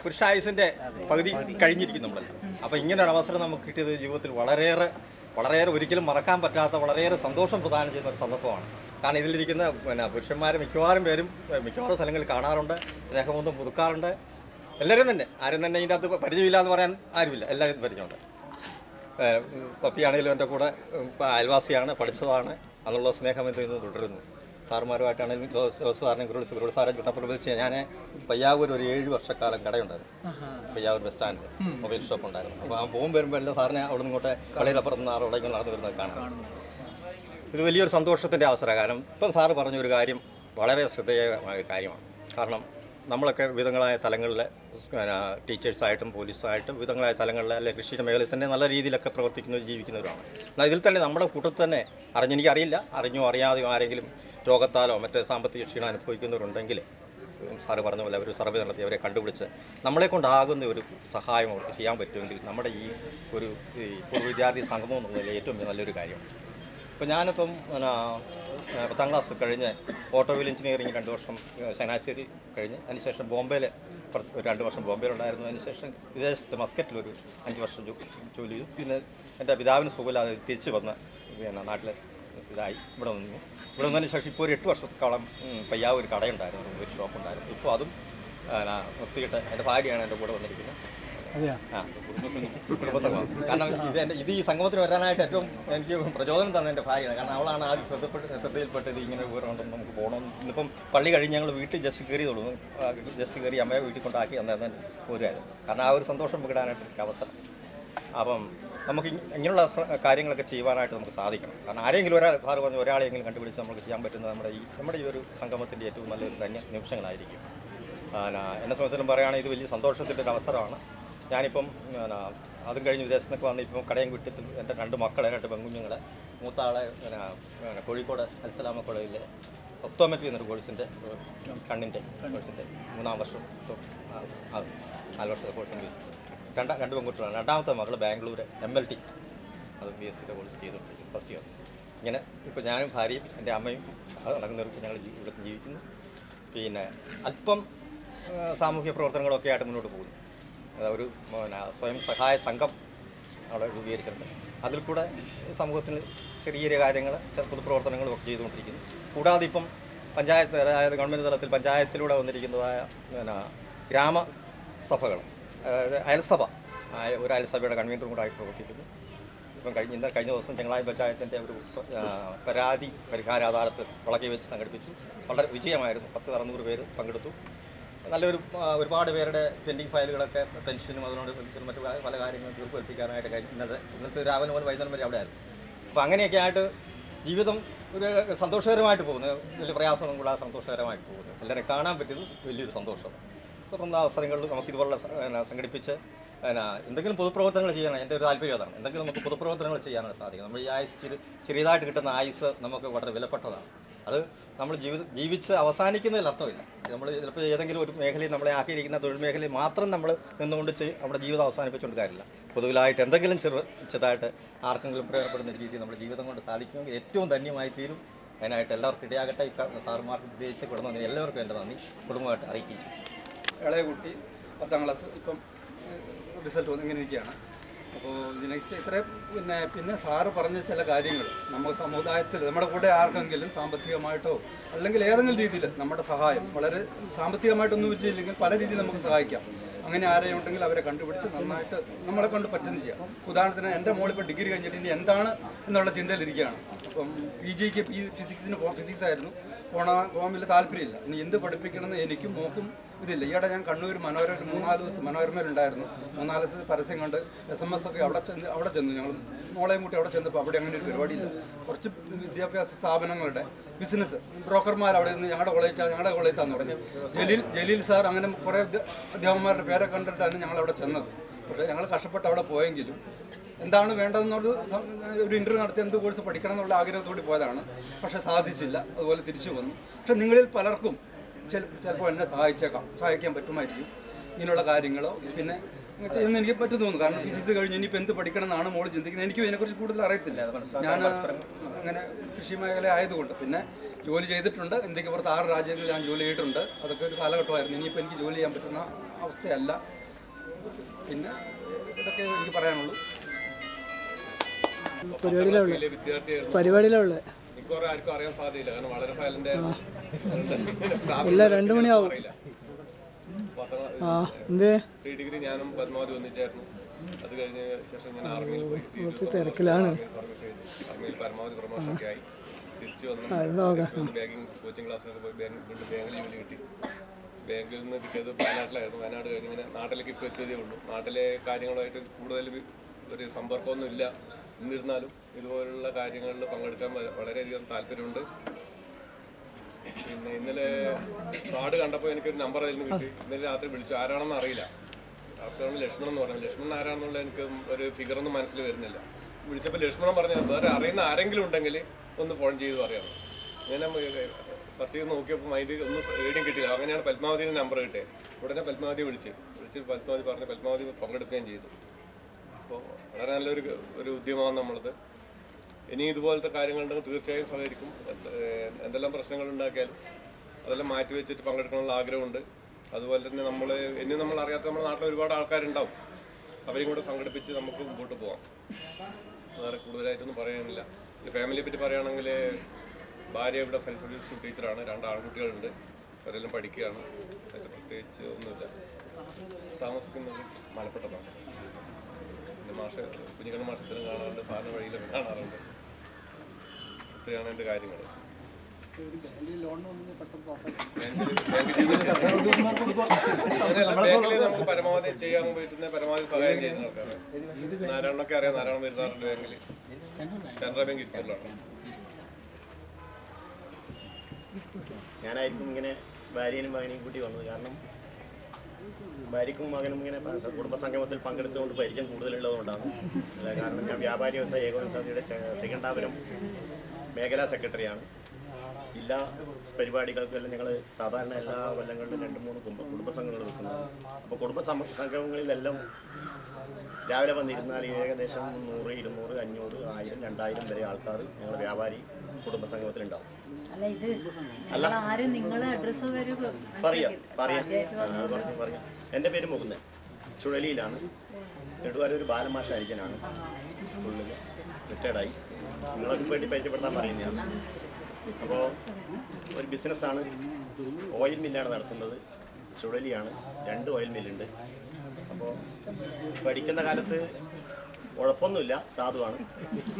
പുരുഷായുസിന്റെ പകുതി കഴിഞ്ഞിരിക്കും നമ്മളല്ല. അപ്പോൾ ഇങ്ങനെ ഒരു അവസരം നമുക്ക് കിട്ടിയത് ജീവിതത്തിൽ വളരെയേറെ ഒരിക്കലും മറക്കാൻ പറ്റാത്ത വളരെയേറെ സന്തോഷം പ്രദാനം ചെയ്യുന്ന ഒരു സന്ദർഭമാണ്. കാരണം ഇതിലിരിക്കുന്ന പുരുഷന്മാർ മിക്കവാറും സ്ഥലങ്ങളിൽ കാണാറുണ്ട്, സ്നേഹബന്ധം പുതുക്കാറുണ്ട്. എല്ലാവരും തന്നെ, ആരും തന്നെ ഇതിൻ്റെ അകത്ത് പരിചയമില്ല എന്ന് പറയാൻ ആരുമില്ല, എല്ലാവരും പരിചയമുണ്ട്. പപ്പിയാണെങ്കിലും എൻ്റെ കൂടെ അയൽവാസിയാണ്, പഠിച്ചതാണ്. അതിനുള്ള സ്നേഹം എന്ത് ചെയ്യുന്നത് തുടരുന്നു. സാറുമാരുമായിട്ടാണെങ്കിലും ജോസ് സാറിനെ ഗുരുൾ സാറെ ചുട്ടപ്പുറം വെച്ച് ഞാൻ പയ്യാവൂർ ഒരു 7 വർഷക്കാലം കടയുണ്ടായിരുന്നു. പയ്യാവൂർ ബസ് സ്റ്റാൻഡിൽ മൊബൈൽ ഷോപ്പ് ഉണ്ടായിരുന്നു. അപ്പോൾ ആ വരുമ്പോൾ എല്ലാം സാറിനെ അവിടെ നിന്ന് ഇങ്ങോട്ട് കളിയിലപ്പുറത്ത് നിന്ന് അവിടെ നടന്നു വരുന്നത് കാണാം. ഇത് വലിയൊരു സന്തോഷത്തിൻ്റെ അവസരമാണ്. കാരണം ഇപ്പം സാറ് പറഞ്ഞൊരു കാര്യം വളരെ ശ്രദ്ധേയമായ കാര്യമാണ്. കാരണം നമ്മളൊക്കെ വിവിധങ്ങളായ തലങ്ങളിൽ ടീച്ചേഴ്സായിട്ടും പോലീസായിട്ടും വിവിധങ്ങളായ തലങ്ങളിൽ അല്ലെങ്കിൽ കൃഷിയുടെ മേഖലയിൽ തന്നെ നല്ല രീതിയിലൊക്കെ പ്രവർത്തിക്കുന്നവർ ജീവിക്കുന്നവരാണ്. എന്നാൽ ഇതിൽ തന്നെ നമ്മുടെ കൂട്ടത്തിൽ തന്നെ എനിക്കറിയില്ല, അറിഞ്ഞോ അറിയാതെയോ ആരെങ്കിലും രോഗത്താലോ മറ്റ് സാമ്പത്തിക ക്ഷീണം അനുഭവിക്കുന്നവരുണ്ടെങ്കിൽ സാറ് പറഞ്ഞ പോലെ അവർ സർവേ നടത്തി അവരെ കണ്ടുപിടിച്ച് നമ്മളെ കൊണ്ടാകുന്ന ഒരു സഹായം അവർക്ക് ചെയ്യാൻ പറ്റുമെങ്കിൽ നമ്മുടെ ഈ പൂർവ്വ വിദ്യാർത്ഥി സംഗമം എന്നുള്ളതിൽ ഏറ്റവും നല്ലൊരു കാര്യമാണ്. ഇപ്പോൾ ഞാനിപ്പം 10ാം ക്ലാസ് കഴിഞ്ഞ് ഓട്ടോമൊബൈൽ എഞ്ചിനീയറിംഗ് 2 വർഷം ശനാശ്ശേരി കഴിഞ്ഞ് അതിനുശേഷം ബോംബെയിൽ 2 വർഷം ബോംബെയിലുണ്ടായിരുന്നു. അതിനുശേഷം വിദേശത്ത് മസ്കറ്റിലൊരു 5 വർഷം ജോലി ചെയ്തു. പിന്നെ എൻ്റെ പിതാവിന് സുഖമില്ലാതെ തിരിച്ച് വന്ന് നാട്ടിൽ ഇതായി ഇവിടെ വന്നതിന് ശേഷം ഇപ്പോൾ ഒരു 8 വർഷത്തോളം പയ്യാവൂർ ഒരു കടയുണ്ടായിരുന്നു, ഒരു ഷോപ്പുണ്ടായിരുന്നു. ഇപ്പോൾ അതും നിർത്തിയിട്ട് എൻ്റെ ഭാര്യയാണ് എൻ്റെ കൂടെ വന്നിരിക്കുന്നത്. കുടുംബസംഗമം. കാരണം ഇത് ഈ സംഗമത്തിന് വരാനായിട്ട് ഏറ്റവും എനിക്ക് പ്രചോദനം തന്നെ എൻ്റെ ഭാര്യയാണ്. കാരണം അവളാണ് ആദ്യം ശ്രദ്ധയിൽപ്പെട്ടത് ഇങ്ങനെ വിവരമുണ്ടെന്ന് നമുക്ക് പോകണമെന്ന്. ഇന്നിപ്പം പള്ളി കഴിഞ്ഞ് ഞങ്ങൾ വീട്ടിൽ ജസ്റ്റ് കയറി അമ്മയെ വീട്ടിൽ കൊണ്ടാക്കി അന്നേരം പോരുമായിരുന്നു. കാരണം ആ ഒരു സന്തോഷം പങ്കിടാനായിട്ട് അവസരം. അപ്പം നമുക്ക് ഇങ്ങനെയുള്ള കാര്യങ്ങളൊക്കെ ചെയ്യുവാനായിട്ട് നമുക്ക് സാധിക്കണം. കാരണം ആരെങ്കിലും സാറ് പറഞ്ഞ ഒരാളെയെങ്കിലും കണ്ടുപിടിച്ച് നമുക്ക് ചെയ്യാൻ പറ്റുന്നത് നമ്മുടെ ഈ ഒരു സംഗമത്തിൻ്റെ ഏറ്റവും നല്ലൊരു നിമിഷങ്ങളായിരിക്കും. എന്നെ സംബന്ധിച്ചിടത്തോളം പറയുകയാണെങ്കിൽ ഇത് വലിയ സന്തോഷത്തിൻ്റെ ഒരു അവസരമാണ്. ഞാനിപ്പം അതും കഴിഞ്ഞ് വിദേശത്ത് നിന്നൊക്കെ വന്ന് ഇപ്പം കടയും വിട്ടിട്ട് എൻ്റെ 2 മക്കളെ 2 പെൺകുഞ്ഞുങ്ങളെ, മൂത്ത ആളെ കോഴിക്കോട് അൽസലാമ കോളേജിലെ ഒപ്റ്റോമെട്രി എന്നൊരു കോഴ്സിൻ്റെ കണ്ണിൻ്റെ കോഴ്സിൻ്റെ 3ാം വർഷം 4 വർഷത്തെ കോഴ്സിൻ്റെ ഫീസ്. 2 പെൺകുട്ടികളാണ്. 2ാമത്തെ മകൾ ബാംഗ്ലൂർ MLT അത് BSc കോഴ്സ് ചെയ്തുകൊണ്ടിരിക്കുന്നു, ഫസ്റ്റ് ഇയർ. ഇങ്ങനെ ഇപ്പോൾ ഞാനും ഭാര്യയും എൻ്റെ അമ്മയും അത് നടക്കുന്നവർക്ക് ഞങ്ങൾ ഇവിടെ ജീവിക്കുന്നു. പിന്നെ അല്പം സാമൂഹ്യ പ്രവർത്തനങ്ങളൊക്കെ ആയിട്ട് മുന്നോട്ട് പോകുന്നു. ഒരു സ്വയം സഹായ സംഘം അവിടെ രൂപീകരിച്ചിട്ടുണ്ട്. അതിൽ കൂടെ സമൂഹത്തിന് ചെറിയ ചെറിയ കാര്യങ്ങൾ പൊതുപ്രവർത്തനങ്ങളും ഒക്കെ ചെയ്തുകൊണ്ടിരിക്കുന്നു. കൂടാതെ ഇപ്പം പഞ്ചായത്ത്, അതായത് ഗവൺമെൻറ് തലത്തിൽ പഞ്ചായത്തിലൂടെ വന്നിരിക്കുന്നതായ ഗ്രാമസഭകൾ, അതായത് അയൽസഭ, ഒരു അയൽസഭയുടെ കൺവീനറും കൂടെ ആയിട്ട് പ്രവർത്തിക്കുന്നു. ഇപ്പം കഴിഞ്ഞ ദിവസം ചെങ്ങളായി പഞ്ചായത്തിൻ്റെ ഒരു പരാതി പരിഹാര അദാലത്ത് വളക്കി വെച്ച് സംഘടിപ്പിച്ചു. വളരെ വിജയമായിരുന്നു. 10-600 പേര് പങ്കെടുത്തു. നല്ലൊരു ഒരുപാട് പേരുടെ പെൻഡിങ് ഫയലുകളൊക്കെ പെൻഷനും അതിനോട് മറ്റു പല കാര്യങ്ങളും തീർപ്പേൽപ്പിക്കാനായിട്ട് ഇന്നത്തെ രാവിലെ മുതൽ വൈകുന്നേരം വരെ അവിടെ ആയിരുന്നു. അപ്പോൾ അങ്ങനെയൊക്കെ ആയിട്ട് ജീവിതം ഒരു സന്തോഷകരമായിട്ട് പോകുന്നു. വലിയ പ്രയാസമൊന്നും കൂടാതെ സന്തോഷകരമായിട്ട് പോകുന്നു. എല്ലാവരും കാണാൻ പറ്റിയത് വലിയൊരു സന്തോഷം. തുടർന്ന അവസരങ്ങളിൽ നമുക്കിതുപോലുള്ള സംഘടിപ്പിച്ച് എന്തെങ്കിലും പൊതുപ്രവർത്തനങ്ങൾ ചെയ്യണം. എൻ്റെ ഒരു താല്പര്യം അതാണ്. എന്തെങ്കിലും നമുക്ക് പൊതുപ്രവർത്തനങ്ങൾ ചെയ്യാനാണ് സാധിക്കും. നമ്മൾ ഈ ആയുസ് ചെറിയതായിട്ട് കിട്ടുന്ന ആയുസ് നമുക്ക് വളരെ വിലപ്പെട്ടതാണ്. അത് നമ്മൾ ജീവിച്ച് അവസാനിക്കുന്നതിൽ അർത്ഥമില്ല. നമ്മൾ ചിലപ്പോൾ ഏതെങ്കിലും ഒരു മേഖലയിൽ നമ്മളെ ആക്കിയിരിക്കുന്ന തൊഴിൽ മേഖലയിൽ മാത്രം നമ്മൾ നിന്നുകൊണ്ട് നമ്മുടെ ജീവിതം അവസാനിപ്പിച്ചുകൊണ്ട് കാര്യമില്ല. പൊതുവിലായിട്ട് എന്തെങ്കിലും ചെറുതായിട്ട് ആർക്കെങ്കിലും പ്രയോജനപ്പെടുന്ന രീതിയിൽ നമ്മുടെ ജീവിതം കൊണ്ട് സാധിക്കുമെങ്കിൽ ഏറ്റവും ധന്യമായി തീരും. അതിനായിട്ട് എല്ലാവർക്കും ഇടയാകട്ടെ. സാറുമാർക്ക് പ്രത്യേകിച്ച് കൊടുക്കുന്ന എല്ലാവർക്കും എൻ്റെ നന്ദി കുടുംബമായിട്ട് അറിയിക്കും. ഇളയ കുട്ടി 10ാം ക്ലാസ് ഇപ്പം റിസൾട്ട് വന്ന് ഇങ്ങനെ ഇരിക്കുകയാണ്. അപ്പോൾ നെക്സ്റ്റ് ഇത്രയും പിന്നെ സാറ് പറഞ്ഞ ചില കാര്യങ്ങൾ നമ്മുടെ സമുദായത്തിൽ നമ്മുടെ കൂടെ ആർക്കെങ്കിലും സാമ്പത്തികമായിട്ടോ അല്ലെങ്കിൽ ഏതെങ്കിലും രീതിയിൽ നമ്മുടെ സഹായം വളരെ സാമ്പത്തികമായിട്ടൊന്നും വെച്ചില്ലെങ്കിൽ പല രീതിയിൽ നമുക്ക് സഹായിക്കാം. അങ്ങനെ ആരെയും ഉണ്ടെങ്കിൽ അവരെ കണ്ടുപിടിച്ച് നന്നായിട്ട് നമ്മളെ കൊണ്ട് പറ്റുന്ന ചെയ്യാം. ഉദാഹരണത്തിന് എൻ്റെ മോളിപ്പോൾ ഡിഗ്രി കഴിഞ്ഞിട്ട് ഇനി എന്താണ് എന്നുള്ള ചിന്തയിലിരിക്കുകയാണ്. അപ്പം PGക്ക് ഫിസിക്സ് ആയിരുന്നു. പോകാൻ വലിയ താല്പര്യമില്ല. ഇനി എന്ത് പഠിപ്പിക്കണമെന്ന് എനിക്കും മോക്കും ഇതില്ല. ഈയിടെ ഞാൻ കണ്ണൂർ 3-4 ദിവസം മനോരമയിലുണ്ടായിരുന്നു. 3-4 ദിവസം പരസ്യം കണ്ട് SMS ഒക്കെ അവിടെ ചെന്നു. ഞങ്ങൾ മോളെയും കൂട്ടി അവിടെ ചെന്നപ്പോൾ അവിടെ അങ്ങനെ ഒരു പരിപാടിയില്ല. കുറച്ച് വിദ്യാഭ്യാസ സ്ഥാപനങ്ങളുടെ ബിസിനസ് ബ്രോക്കർമാർ അവിടെ നിന്ന് ഞങ്ങളുടെ കോളേജിൽ പറഞ്ഞു. ജലീൽ സാർ അങ്ങനെ കുറേ അധ്യാപകന്മാരുടെ പേരെ കണ്ടിട്ടാണ് ഞങ്ങൾ അവിടെ ചെന്നത്. പക്ഷേ ഞങ്ങൾ കഷ്ടപ്പെട്ട് അവിടെ പോയെങ്കിലും എന്താണ് വേണ്ടതെന്നുള്ള ഒരു ഇൻ്റർവ്യൂ നടത്തി എന്ത് കോഴ്സ് പഠിക്കണം എന്നുള്ള ആഗ്രഹത്തോടെ പോയതാണ്. പക്ഷേ സാധിച്ചില്ല. അതുപോലെ തിരിച്ചു വന്നു. പക്ഷെ നിങ്ങളിൽ പലർക്കും ചിലപ്പോൾ എന്നെ സഹായിക്കാൻ പറ്റുമായിരിക്കും ഇങ്ങനെയുള്ള കാര്യങ്ങളോ പിന്നെ ചെയ്യുന്ന എനിക്ക് പറ്റും തോന്നുന്നു. കാരണം ഫിസിക്സ് കഴിഞ്ഞ് ഇനിയിപ്പോൾ എന്ത് പഠിക്കണം എന്നാണ് മോള് ചിന്തിക്കുന്നത്. എനിക്കും ഇതിനെക്കുറിച്ച് കൂടുതൽ അറിയത്തില്ല. ഞാൻ അങ്ങനെ കൃഷി മേഖല ആയതുകൊണ്ട് പിന്നെ ജോലി ചെയ്തിട്ടുണ്ട്. ഇന്ത്യക്ക് പുറത്ത് 6 രാജ്യങ്ങളിൽ ഞാൻ ജോലി ചെയ്തിട്ടുണ്ട്. അതൊക്കെ ഒരു കാലഘട്ടമായിരുന്നു. ഇനിയിപ്പോൾ എനിക്ക് ജോലി ചെയ്യാൻ പറ്റുന്ന അവസ്ഥയല്ല. പിന്നെ ഇതൊക്കെ എനിക്ക് പറയാനുള്ളൂ. പരിപാടിയിലുള്ള ആർക്കും അറിയാൻ സാധ്യതയില്ല. കാരണം വളരെ സൈലന്റ് ഇല്ല. 2 മണിയാവും. പ്രീ ഡിഗ്രി ഞാനും പരമാവധി ഒന്നിച്ചായിരുന്നു. അത് കഴിഞ്ഞ ശേഷം ഞാൻ ആർമിയിൽ പോയി. തിരക്കിലാണ്. ആർമിയിൽ പരമാവധി പ്രൊമോഷൻ ഒക്കെ ആയി. തിരിച്ചു വന്നു ബാങ്കിങ് കോച്ചിങ് ക്ലാസ്സിലൊക്കെ പോയി. വീണ്ടും ബാങ്കിൽ ജോലി കിട്ടി. ബാങ്കിൽ നിന്ന് കിട്ടിയത് വയനാട്ടിലായിരുന്നു. വയനാട് കഴിഞ്ഞ് ഇങ്ങനെ നാട്ടിലേക്ക് ഇപ്പോൾ എത്തിയതേ ഉള്ളൂ. നാട്ടിലെ കാര്യങ്ങളുമായിട്ട് കൂടുതൽ ഒരു സമ്പർക്കമൊന്നും ഇല്ല. എന്നിരുന്നാലും ഇതുപോലുള്ള കാര്യങ്ങളിൽ പങ്കെടുക്കാൻ വളരെയധികം താല്പര്യമുണ്ട്. പിന്നെ ഇന്നലെ കാർഡ് കണ്ടപ്പോൾ എനിക്കൊരു നമ്പർ അതിൽ നിന്ന് കിട്ടി. ഇന്നലെ രാത്രി വിളിച്ചു. ആരാണെന്ന് അറിയില്ല. അപ്പോഴാണ് ലക്ഷ്മണൻ എന്ന് പറഞ്ഞത്. ലക്ഷ്മണൻ ആരാണെന്നുള്ള എനിക്ക് ഒരു ഫിഗറൊന്നും മനസ്സിൽ വരുന്നില്ല. വിളിച്ചപ്പോൾ ലക്ഷ്മണൻ പറഞ്ഞാൽ വേറെ അറിയുന്ന ആരെങ്കിലും ഉണ്ടെങ്കിൽ ഒന്ന് ഫോൺ ചെയ്ത് പറയാം. ഇങ്ങനെ സെർച്ച് ചെയ്ത് നോക്കിയപ്പോൾ മൈൻഡ് ഒന്നും റീഡിങ് കിട്ടിയില്ല. അങ്ങനെയാണ് പത്മാവതിയുടെ നമ്പർ കിട്ടിയത്. ഉടനെ പത്മാവതി വിളിച്ച് പത്മാവതി പറഞ്ഞ് പത്മാവതി പങ്കെടുക്കുകയും ചെയ്തു. അപ്പോൾ വളരെ നല്ലൊരു ഉദ്യമമാണ് നമ്മളത്. ഇനി ഇതുപോലത്തെ കാര്യങ്ങളുണ്ടെങ്കിൽ തീർച്ചയായും സഹകരിക്കും. എന്തെല്ലാം പ്രശ്നങ്ങൾ ഉണ്ടാക്കിയാലും അതെല്ലാം മാറ്റി വെച്ചിട്ട് പങ്കെടുക്കണമെന്നുള്ള ആഗ്രഹമുണ്ട്. അതുപോലെ തന്നെ നമ്മൾ അറിയാത്ത നമ്മുടെ നാട്ടിൽ ഒരുപാട് ആൾക്കാരുണ്ടാവും. അവരെയും കൂടെ സംഘടിപ്പിച്ച് നമുക്ക് മുമ്പോട്ട് പോകാം. വേറെ കൂടുതലായിട്ടൊന്നും പറയാനില്ല. ഫാമിലിയെ പറ്റി പറയുകയാണെങ്കിൽ ഭാര്യ ഇവിടെ സെൽഫ് സർവീസ് സ്കൂൾ ടീച്ചറാണ്. 2 ആൺകുട്ടികളുണ്ട്. അവരെല്ലാം പഠിക്കുകയാണ്. അതിൽ പ്രത്യേകിച്ച് ഒന്നുമില്ല. താമസിക്കുന്നത് മലപ്പെട്ടതാണ്. പിന്നെ കുഞ്ഞിക്കണ്ണ മാഷത്തിനും കാണാറുണ്ട്. സാറിന് വഴിയിലൊക്കെ കാണാറുണ്ട്. ഇത്രയാണ് എൻ്റെ കാര്യങ്ങൾ. ബാങ്കിൽ നമുക്ക് പരമാവധി ചെയ്യാൻ പറ്റുന്ന പരമാവധി സഹായം ചെയ്യുന്ന ആൾക്കാരാണ്. നാരായണനൊക്കെ അറിയാം. നാരായണൻ വരുത്താറുണ്ട് ബാങ്കിൽ. കാനറ ബാങ്ക് ഇരിക്കുള്ളതാണ്. ഞാനായിരിക്കും ഇങ്ങനെ ഭാര്യനും മകനെയും കൂട്ടി വന്നത്. കാരണം ഭാര്യയ്ക്കും മകനും ഇങ്ങനെ കുടുംബസംഗമത്തിൽ പങ്കെടുത്തുകൊണ്ട് പരിചയം കൂടുതലുള്ളതുകൊണ്ടാണ്. കാരണം ഞാൻ വ്യാപാരി വ്യവസായ ഏകോപന സമിതിയുടെ സെക്കൻഡാപുരം മേഖലാ സെക്രട്ടറിയാണ്. ജില്ലാ പരിപാടികൾക്കെല്ലാം ഞങ്ങൾ സാധാരണ എല്ലാ കൊല്ലങ്ങളിലും 2-3 കുടുംബസംഘങ്ങൾ വെക്കുന്നതാണ്. അപ്പോൾ കുടുംബസംഗമങ്ങളിലെല്ലാം രാവിലെ വന്നിരുന്നാൽ ഏകദേശം 100, 200, 500, 1000, 2000 വരെ ആൾക്കാർ ഞങ്ങൾ വ്യാപാരി കുടുംബസംഗമത്തിലുണ്ടാവും. പറയാം. എൻ്റെ പേര് മുകുന്ദൻ. ചുഴലിയിലാണ്. നെടുവാരൂർ ബാലമാഷ അരിജനാണ്. സ്കൂളിൽ റിട്ടയർഡായി. നിങ്ങൾക്ക് വേണ്ടി പരിചയപ്പെടുത്താൻ പറയുന്നതാണ്. അപ്പോൾ ഒരു ബിസിനസ്സാണ്. ഓയിൽ മില്ലാണ് നടത്തുന്നത്. ചുഴലിയാണ്, 2 ഓയിൽ മില്ലുണ്ട്. അപ്പോൾ പഠിക്കുന്ന കാലത്ത് കുഴപ്പമൊന്നുമില്ല, സാധുവാണ്.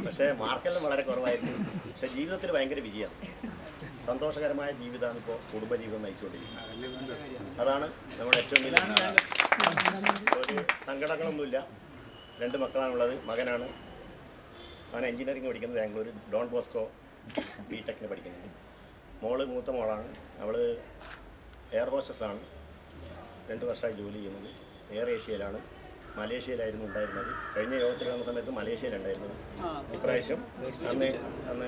പക്ഷേ മാർക്കെല്ലാം വളരെ കുറവായിരുന്നു. പക്ഷേ ജീവിതത്തിൽ ഭയങ്കര വിജയമാണ്. സന്തോഷകരമായ ജീവിതമാണ് ഇപ്പോൾ കുടുംബജീവിതം നയിച്ചുകൊണ്ടിരിക്കുന്നത്. അതാണ് നമ്മുടെ ഏറ്റവും വലിയ ഒരു സങ്കടങ്ങളൊന്നുമില്ല. 2 മക്കളാണുള്ളത്. മകനാണ്, അവൻ എഞ്ചിനീയറിംഗ് പഠിക്കുന്നത് ബാംഗ്ലൂർ, ഡോൺ ബോസ്കോ ബിടെക്കിന് പഠിക്കുന്നുണ്ട്. മൂത്ത മോളാണ്, അവൾ എയർ ഹോസ്റ്റസാണ്, 2 വർഷമായി ജോലി ചെയ്യുന്നത്. എയർ ഏഷ്യയിലാണ്, മലേഷ്യയിലായിരുന്നു ഉണ്ടായിരുന്നത്. കഴിഞ്ഞ യോഗത്തിൽ വന്ന സമയത്ത് മലേഷ്യയിലുണ്ടായിരുന്നത്. ഇപ്രാവശ്യം അന്ന്